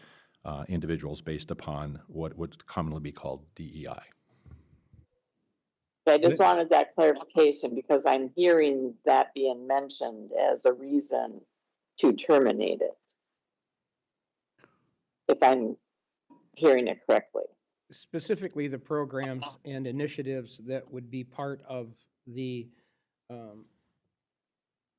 individuals based upon what would commonly be called DEI. I just wanted that clarification because I'm hearing that being mentioned as a reason to terminate it. If I'm hearing it correctly. Specifically, the programs and initiatives that would be part of the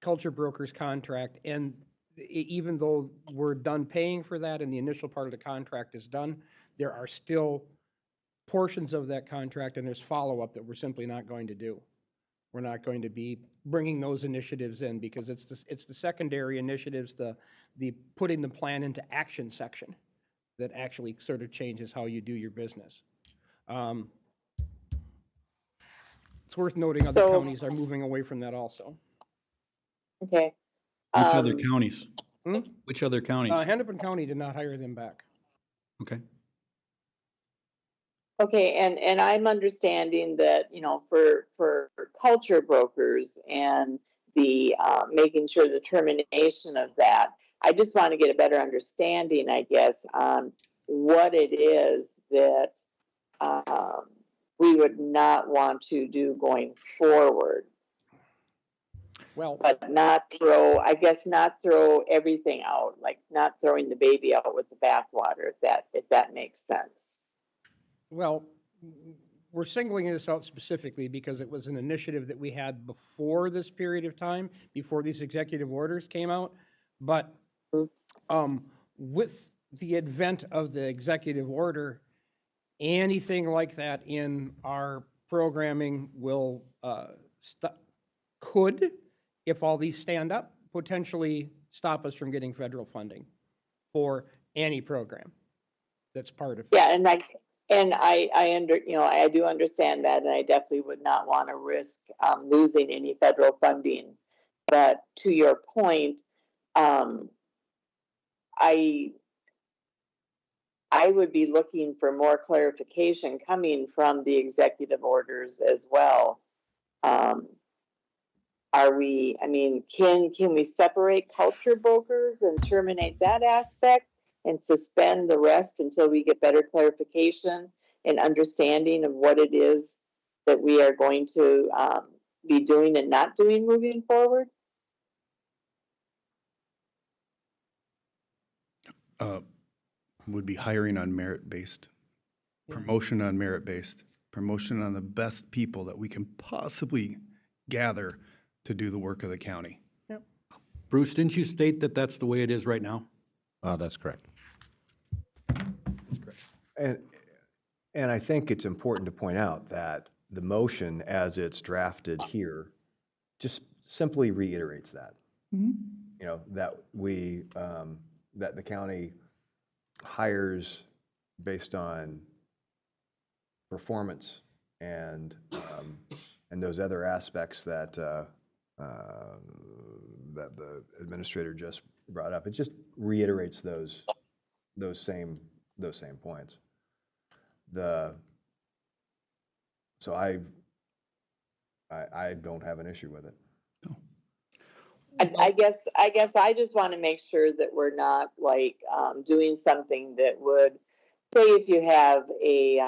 Culture Brokers contract. And even though we're done paying for that and the initial part of the contract is done, there are still portions of that contract and there's follow-up that we're simply not going to do. We're not going to be bringing those initiatives in because it's the secondary initiatives, the putting the plan into action section that actually sort of changes how you do your business. It's worth noting other counties are moving away from that also. Okay. Which other counties? Which other counties? Hennepin County did not hire them back. Okay. Okay, and I'm understanding that, you know, for culture brokers and the, making sure the termination of that, I just want to get a better understanding, I guess, on what it is that, we would not want to do going forward. Well, But not throw, I guess, not throw everything out, like not throwing the baby out with the bathwater, if that makes sense. well, we're singling this out specifically because it was an initiative that we had before this period of time, before these executive orders came out. But with the advent of the executive order, anything like that in our programming will, could, if all these stand up, potentially stop us from getting federal funding for any program that's part of. Yeah, and I you know, I do understand that, and I definitely would not want to risk losing any federal funding. But to your point, I would be looking for more clarification coming from the executive orders as well. Are we, I mean, can we separate culture brokers and terminate that aspect and suspend the rest until we get better clarification and understanding of what it is that we are going to be doing and not doing moving forward? Would be hiring on merit-based, promotion on merit-based, promotion on the best people that we can possibly gather to do the work of the county. Bruce, didn't you state that that's the way it is right now? That's correct. That's correct. And I think it's important to point out that the motion as it's drafted here just simply reiterates that. You know, that we, that the county hires based on performance and those other aspects that that the administrator just brought up. It just reiterates those same points. So I don't have an issue with it. I guess I just want to make sure that we're not like doing something that would, say if you have a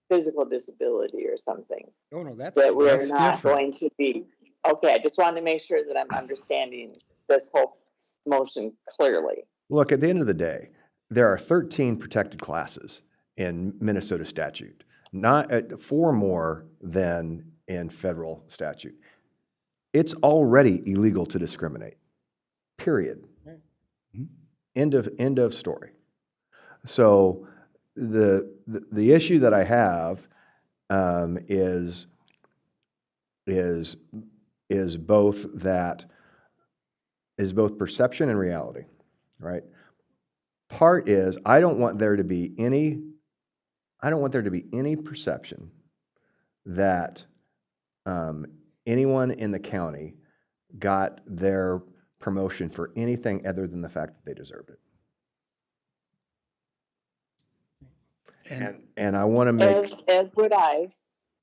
physical disability or something, Oh, no, that that's, we're That's not different. going to be. Okay, I just wanted to make sure that I'm understanding this whole motion clearly. Look, at the end of the day, there are 13 protected classes in Minnesota statute, not 4 more than in federal statute. It's already illegal to discriminate, period. End of story. So the issue that I have is both perception and reality, right? Part is I don't want there to be any perception that anyone in the county got their promotion for anything other than the fact that they deserved it. And I want to make, As would I,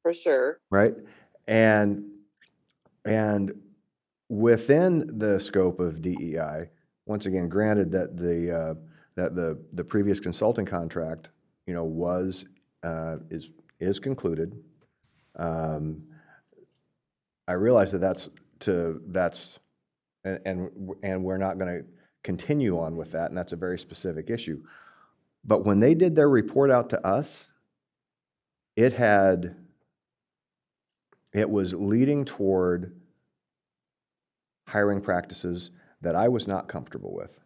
for sure. right? And within the scope of DEI, once again, granted that the previous consulting contract, you know, is concluded. I realize that and we're not going to continue on with that, and that's a very specific issue. But when they did their report out to us, it was leading toward hiring practices that I was not comfortable with.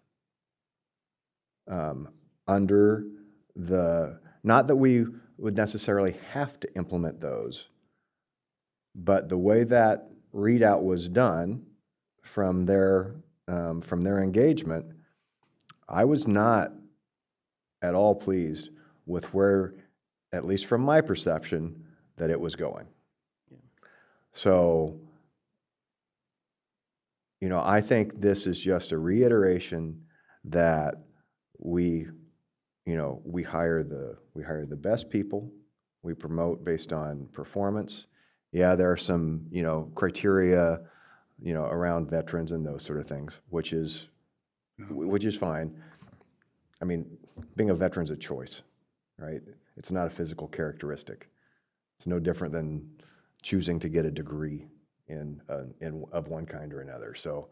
Under not that we would necessarily have to implement those, but the way that readout was done from their engagement, I was not at all pleased with where, at least from my perception, that it was going. So, you know, I think this is just a reiteration that we, you know, we hire the best people. We promote based on performance. Yeah, there are some, you know, criteria, you know, around veterans and those sort of things, which is fine. I mean, being a veteran's a choice, right? It's not a physical characteristic. It's no different than choosing to get a degree in of one kind or another. So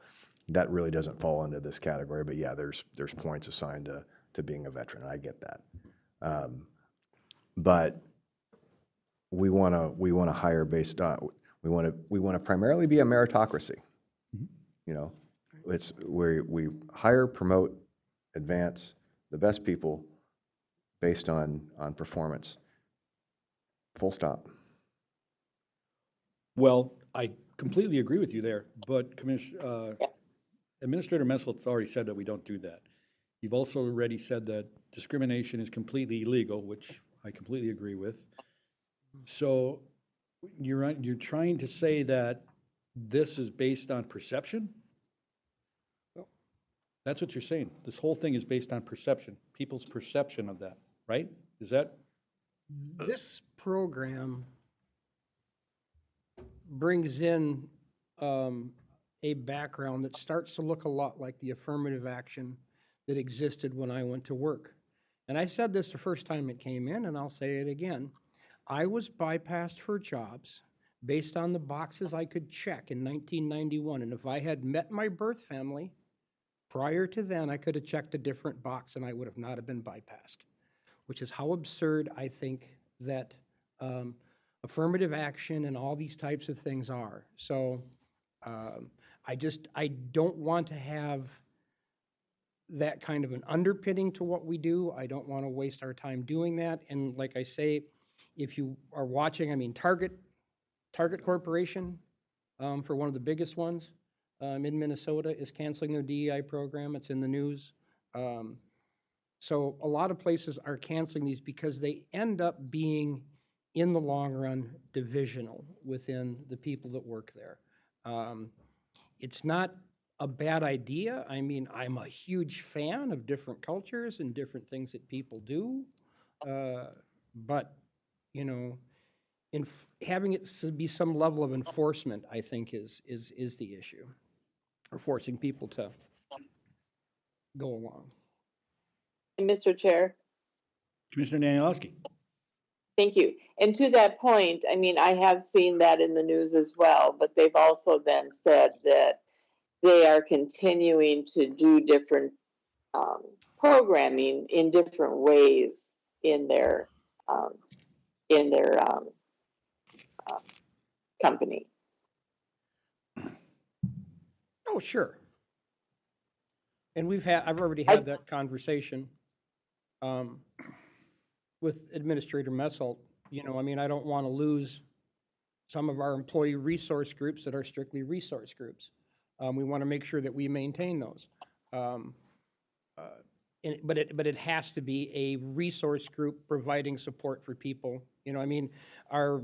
that really doesn't fall into this category. But yeah, there's points assigned to being a veteran. I get that. But we want to hire based on we want to primarily be a meritocracy. You know, it's where we hire, promote, advance the best people based on performance. Full stop. Well, I completely agree with you there, but Administrator Messel's already said that we don't do that. You've also already said that discrimination is completely illegal, which I completely agree with. So you're trying to say that this is based on perception? That's what you're saying. This whole thing is based on perception, people's perception of that, right? Is that? This program brings in a background that starts to look a lot like the affirmative action that existed when I went to work. And I said this the first time it came in, and I'll say it again. I was bypassed for jobs based on the boxes I could check in 1991. And if I had met my birth family prior to then, I could have checked a different box and I would have not have been bypassed, which is how absurd I think that affirmative action and all these types of things are. So I don't want to have that kind of an underpinning to what we do. I don't want to waste our time doing that. And like I say, if you are watching, I mean, Target Corporation, for one of the biggest ones in Minnesota, is canceling their DEI program. It's in the news. So a lot of places are canceling these because they end up being, in the long run, divisional within the people that work there. It's not a bad idea. I mean, I'm a huge fan of different cultures and different things that people do. But, you know, having it be some level of enforcement, I think, is the issue, or forcing people to go along. Mr. Chair. Commissioner Danielowski. Thank you. And to that point, I mean, I have seen that in the news as well, but they've also then said that they are continuing to do different programming in different ways in their company. Oh, sure. And I've already had that conversation with Administrator Messel. You know, I mean, I don't want to lose some of our employee resource groups that are strictly resource groups. We want to make sure that we maintain those. But it has to be a resource group providing support for people. You know, I mean, our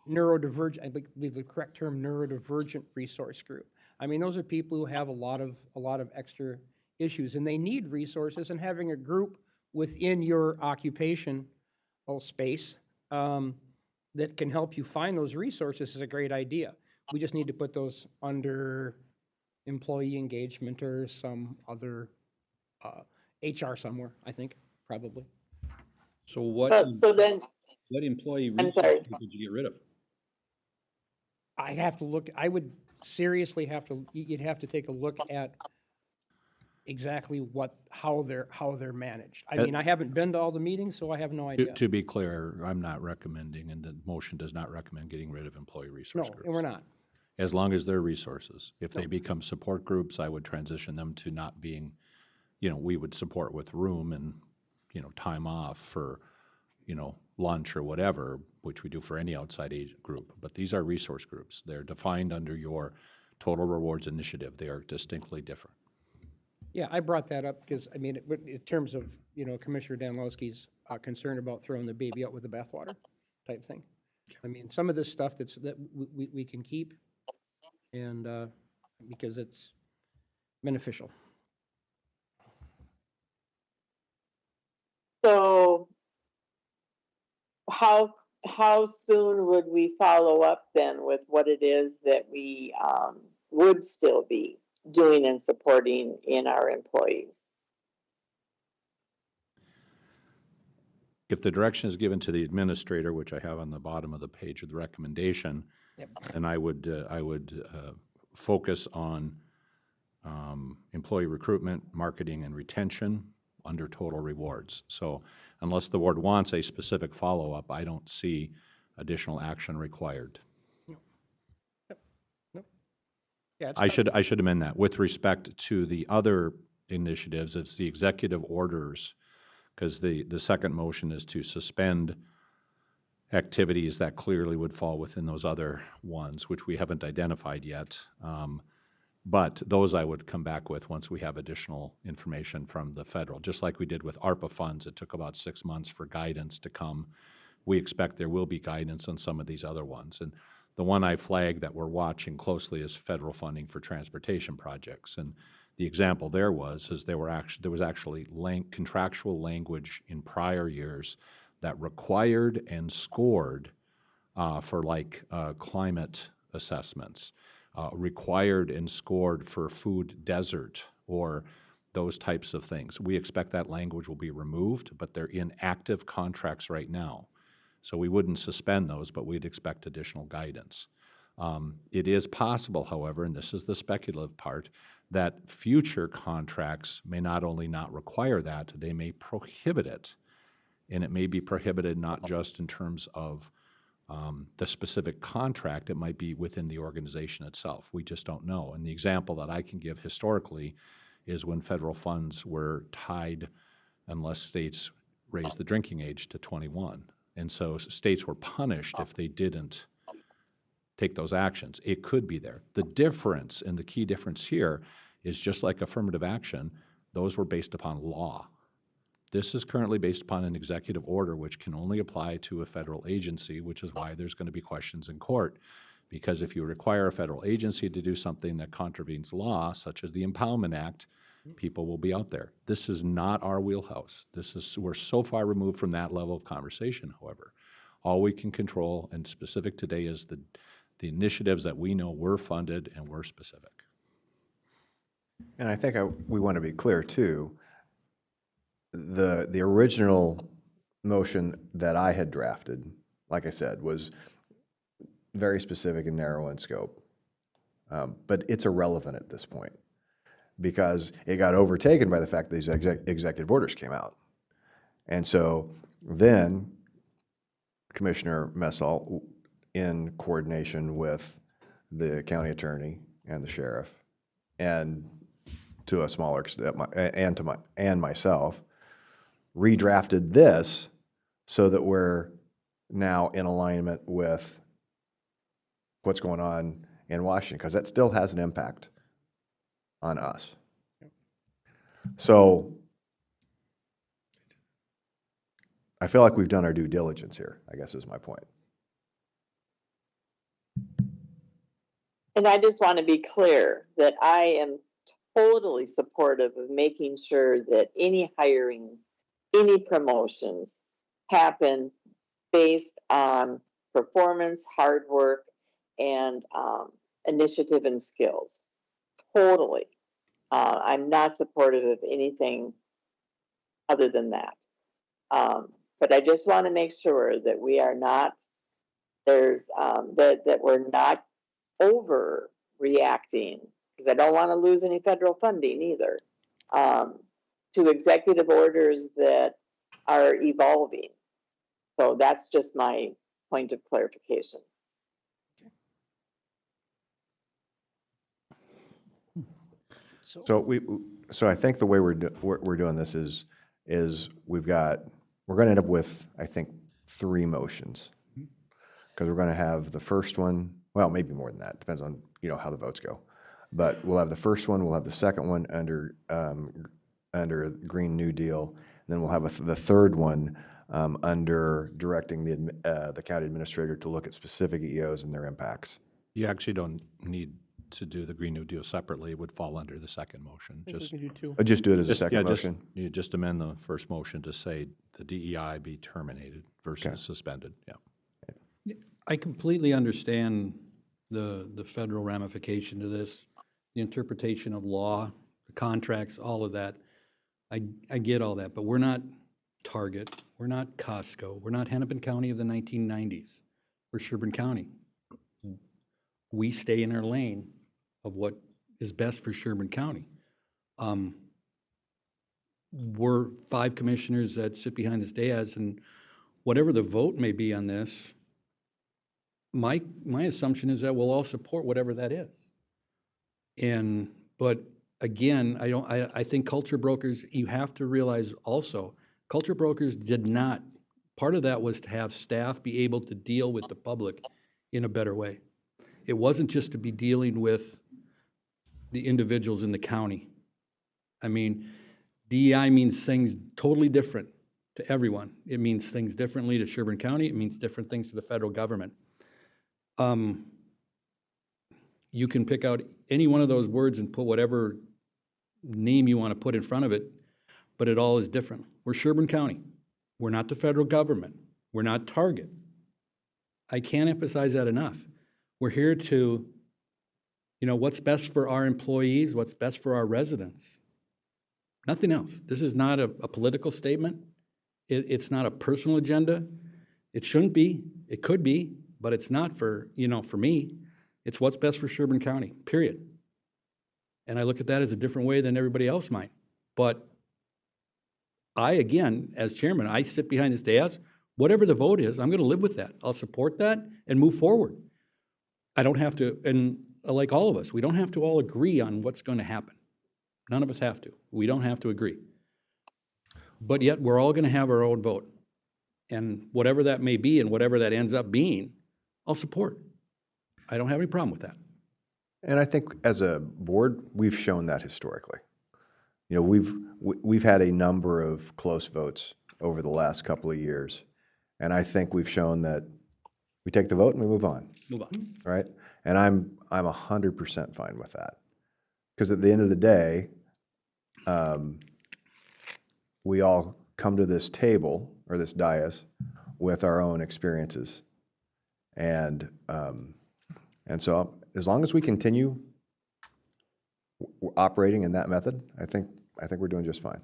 neurodivergent, I believe the correct term, neurodivergent resource group. I mean, those are people who have a lot of extra issues, and they need resources, and having a group within your occupational space that can help you find those resources is a great idea. We just need to put those under employee engagement or some other HR somewhere, I think, probably. So what? So then, what employee I'm resource sorry. group did you get rid of? I have to look. I would seriously have to. You'd have to take a look at exactly how they're managed. I mean, I haven't been to all the meetings, so I have no idea. To be clear, I'm not recommending, and the motion does not recommend getting rid of employee resource groups. No, and we're not. As long as they're resources. If they become support groups, I would transition them to not being, you know, we would support with room and, you know, time off for, you know, lunch or whatever, which we do for any outside agent group. But these are resource groups. They're defined under your total rewards initiative. They are distinctly different. Yeah, I brought that up because, I mean, in terms of, you know, Commissioner Danilowski's concern about throwing the baby out with the bathwater type thing. I mean, some of this stuff that we can keep, and because it's beneficial. So how soon would we follow up then with what it is that we would still be doing and supporting in our employees? If the direction is given to the administrator, which I have on the bottom of the page of the recommendation, then I would focus on employee recruitment, marketing, and retention under total rewards. So unless the board wants a specific follow-up, I don't see additional action required. Yeah, it's I should amend that. With respect to the other initiatives, it's the executive orders, because the second motion is to suspend activities that clearly would fall within those other ones, which we haven't identified yet. But those I would come back with once we have additional information from the federal. Just like we did with ARPA funds, it took about 6 months for guidance to come. We expect there will be guidance on some of these other ones. And the one I flagged that we're watching closely is federal funding for transportation projects. And the example there was there was actually contractual language in prior years that required and scored for climate assessments, required and scored for food desert or those types of things. We expect that language will be removed, but they're in active contracts right now. So we wouldn't suspend those, but we'd expect additional guidance. It is possible, however, and this is the speculative part, that future contracts may not only not require that, they may prohibit it. And it may be prohibited not just in terms of the specific contract, it might be within the organization itself. We just don't know. And the example that I can give historically is when federal funds were tied, unless states raised the drinking age to 21. And so states were punished if they didn't take those actions. It could be there. The difference, and the key difference here, is just like affirmative action, those were based upon law. This is currently based upon an executive order which can only apply to a federal agency, which is why there's going to be questions in court. Because if you require a federal agency to do something that contravenes law, such as the Impoundment Act, people will be out there. This is not our wheelhouse. We're so far removed from that level of conversation, however. All we can control, and specific today, is the initiatives that we know were funded and were specific. And I think we want to be clear, too. The original motion that I had drafted, like I said, was very specific and narrow in scope. But it's irrelevant at this point because it got overtaken by the fact that these executive orders came out. And so then Commissioner Messal, in coordination with the county attorney and the sheriff, and to a smaller extent, and myself, redrafted this so that we're now in alignment with what's going on in Washington, because that still has an impact on us. So I feel like we've done our due diligence here, I guess is my point. And I just want to be clear that I am totally supportive of making sure that any hiring, any promotions happen based on performance, hard work, and initiative and skills. Totally. I'm not supportive of anything other than that. But I just want to make sure that we are not, that we're not overreacting, because I don't want to lose any federal funding either, to executive orders that are evolving. So that's just my point of clarification. So I think the way we're doing this is we're going to end up with, I think, 3 motions, because we're going to have the first one. Well, maybe more than that. Depends on how the votes go. But we'll have the first one. We'll have the second one under Green New Deal. And then we'll have the third one under directing the county administrator to look at specific EOs and their impacts. You actually don't need to do the Green New Deal separately, it would fall under the second motion. I think we can do two. Just do it as a Just- yeah, second just- motion. You just amend the first motion to say the DEI be terminated versus suspended, yeah. I completely understand the federal ramification to this, the interpretation of law, the contracts, all of that. I get all that, but we're not Target, we're not Costco, we're not Hennepin County of the 1990s. We're Sherburne County. We stay in our lane of what is best for Sherburne County. We're 5 commissioners that sit behind this dais, and whatever the vote may be on this, my assumption is that we'll all support whatever that is. But again, I think culture brokers, you have to realize also, culture brokers did not, part of that was to have staff be able to deal with the public in a better way. It wasn't just to be dealing with the individuals in the county. I mean, DEI means things totally different to everyone. It means things differently to Sherburne County. It means different things to the federal government. You can pick out any one of those words and put whatever name you want to put in front of it, but it all is different. We're Sherburne County. We're not the federal government. We're not Target. I can't emphasize that enough. We're here to, what's best for our employees, what's best for our residents. Nothing else. This is not a political statement. It's not a personal agenda. It shouldn't be. It could be, but it's not for me. It's what's best for Sherburne County, period. And I look at that as a different way than everybody else might. But I, again, as chairman, I sit behind this dais. Whatever the vote is, I'm going to live with that. I'll support that and move forward. I don't have to, and like all of us, we don't have to all agree on what's going to happen. None of us have to. We don't have to agree. But yet, we're all going to have our own vote. And whatever that may be and whatever that ends up being, I'll support. I don't have any problem with that. And I think as a board, we've shown that historically. We've had a number of close votes over the last couple of years. And I think we've shown that we take the vote and we move on. Move on. Right? And I'm 100% fine with that. Because at the end of the day, we all come to this table or this dais with our own experiences. And so as long as we continue operating in that method, I think we're doing just fine.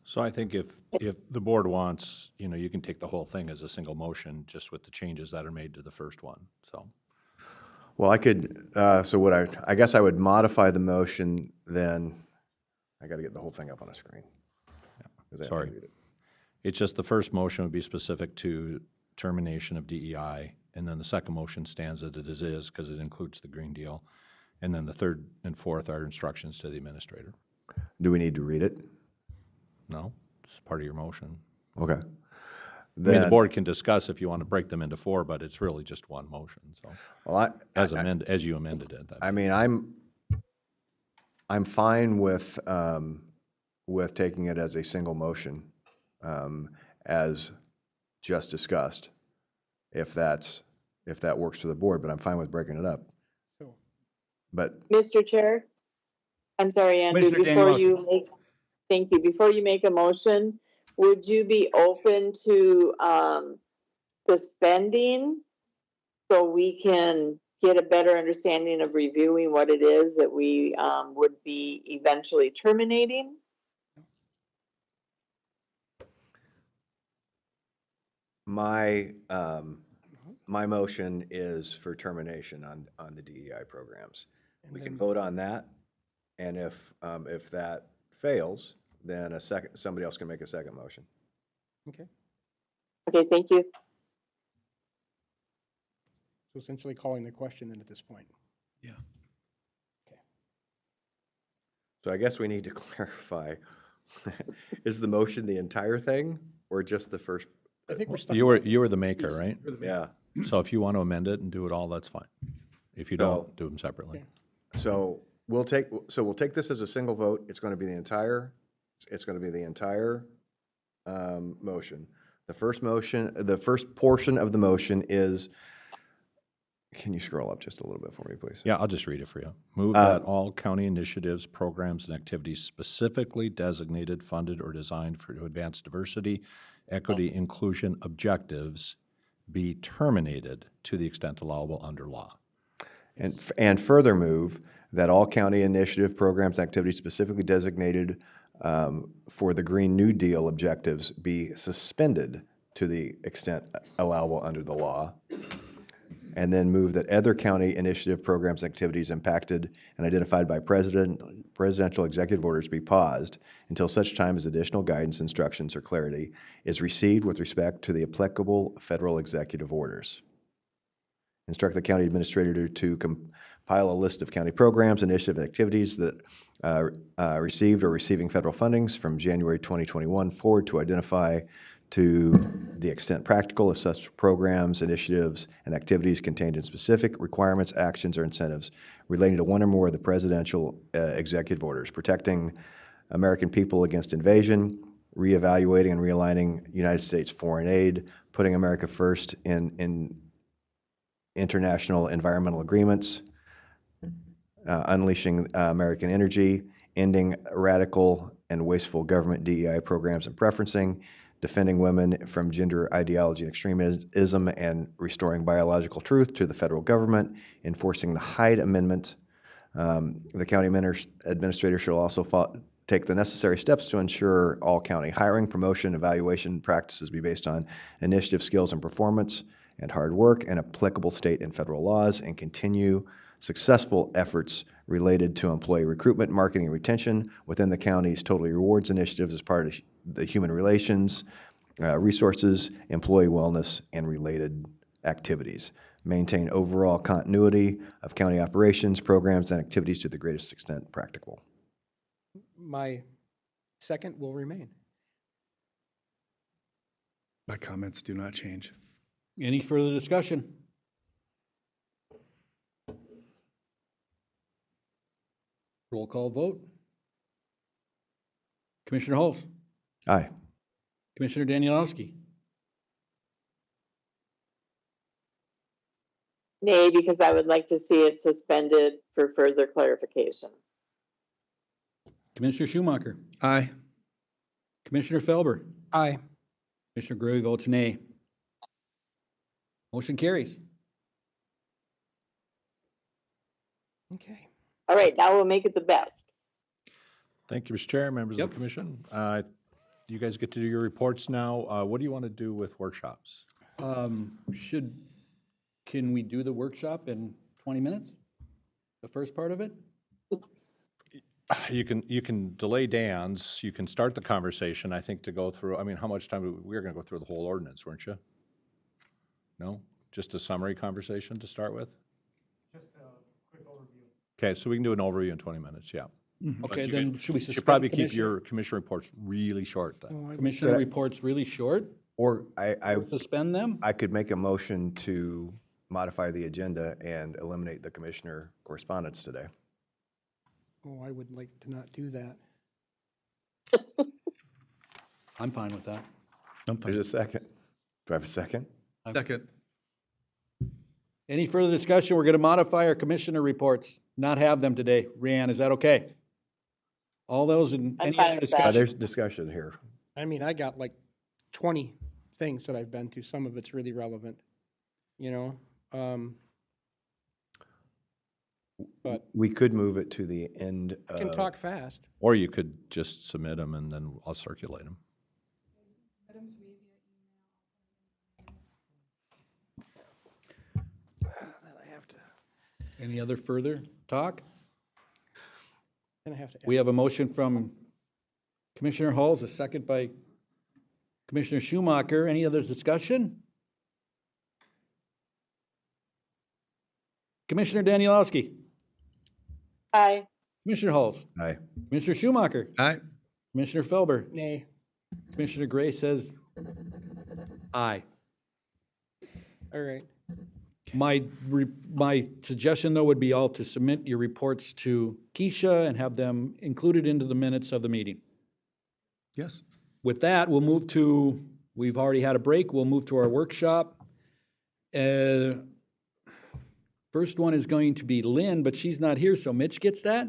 So I think if the board wants, you can take the whole thing as a single motion, just with the changes that are made to the first one, so. Well, I could, so I guess I would modify the motion then. I got to get the whole thing up on a screen. Yeah, sorry. It's just the first motion would be specific to termination of DEI, and then the second motion stands as it is because it includes the Green Deal. And then the third and fourth are instructions to the administrator. Do we need to read it? No, it's part of your motion. Okay. I mean, the board can discuss if you want to break them into 4, but it's really just one motion, so. Well, as you amended it. I mean, I'm fine with taking it as a single motion, as just discussed, if that works for the board, but I'm fine with breaking it up. But Mr. Chair, I'm sorry, Andrew, thank you. Before you make a motion, would you be open to suspending so we can get a better understanding of reviewing what it is that we would be eventually terminating? my motion is for termination on the DEI programs. We can vote on that, and if that fails, then somebody else can make a second motion. Okay. Okay, thank you. So essentially calling the question then at this point. Yeah. Okay. So I guess we need to clarify, is the motion the entire thing or just the first? I think we're stuck. You were the maker, right? Yeah. So if you want to amend it and do it all, that's fine. If you don't, do them separately. Okay. So we'll take this as a single vote. It's going to be the entire motion. The first portion of the motion is Can you scroll up just a little bit for me, please? Yeah, I'll just read it for you. Move that all county initiatives, programs, and activities specifically designated, funded, or designed to advance diversity, equity, inclusion objectives be terminated to the extent allowable under law. And further move that all county initiative, programs, and activities specifically designated for the Green New Deal objectives be suspended to the extent allowable under the law. And then move that other county initiative, programs, and activities impacted and identified by presidential executive orders be paused until such time as additional guidance, instructions, or clarity is received with respect to the applicable federal executive orders. Instruct the county administrator to compile a list of county programs, initiative, and activities that received or receiving federal fundings from January 2021 forward to identify to the extent practical if such programs, initiatives, and activities contained in specific requirements, actions, or incentives relating to one or more of the presidential executive orders, protecting American people against invasion, reevaluating and realigning United States foreign aid, putting America first in international environmental agreements, unleashing American energy, ending radical and wasteful government DEI programs and preferencing, defending women from gender ideology and extremism, and restoring biological truth to the federal government, enforcing the Hyde Amendment. The county administrator shall also take the necessary steps to ensure all county hiring, promotion, evaluation practices be based on initiative, skills, and performance, and hard work, and applicable state and federal laws, and continue successful efforts related to employee recruitment, marketing, and retention within the county's Total Rewards initiatives as part of the human relations, resources, employee wellness, and related activities. Maintain overall continuity of county operations, programs, and activities to the greatest extent practicable. My second will remain. My comments do not change. Any further discussion? Roll call vote. Commissioner Hulse. Aye. Commissioner Danielowski. Nay, because I would like to see it suspended for further clarification. Commissioner Schumacher. Aye. Commissioner Felber. Aye. Commissioner Gray votes nay. Motion carries. Okay. All right, now we'll make it the best. Thank you, Mr. Chair, members of the commission. You guys get to do your reports now. What do you want to do with workshops? Can we do the workshop in 20 minutes? The first part of it? You can delay Dan's. You can start the conversation, I think, to go through. I mean, how much time we were going to go through the whole ordinance, weren't you? No? Just a summary conversation to start with? Just a quick overview. Okay, so we can do an overview in 20 minutes, yeah. Okay, then should we You suspend? should probably keep your commission reports really short then. Commissioner reports really short? Or I Suspend them? I could make a motion to modify the agenda and eliminate the commissioner correspondence today. Oh, I would like to not do that. I'm fine with that. There's a second. Do I have a second? Second. Any further discussion? We're going to modify our commissioner reports, not have them today. Rhiann, is that okay? All those in I'm any fine other with that. discussion? There's discussion here. I mean, I got like 20 things that I've been to. Some of it's really relevant, you know? But We could move it to the end I can talk fast. Or you could just submit them and then I'll circulate them. That I have to, Any other further talk? then I have to. We have a motion from Commissioner Halls, a second by Commissioner Schumacher. Any other discussion? Commissioner Danielowski. Aye. Commissioner Halls. Aye. Commissioner Schumacher. Aye. Commissioner Felber. Nay. Commissioner Gray says aye. All right. My suggestion, though, would be all to submit your reports to Keisha and have them included into the minutes of the meeting. Yes. With that, we'll move to, we've already had a break, we'll move to our workshop. First one is going to be Lynn, but she's not here, so Mitch gets that?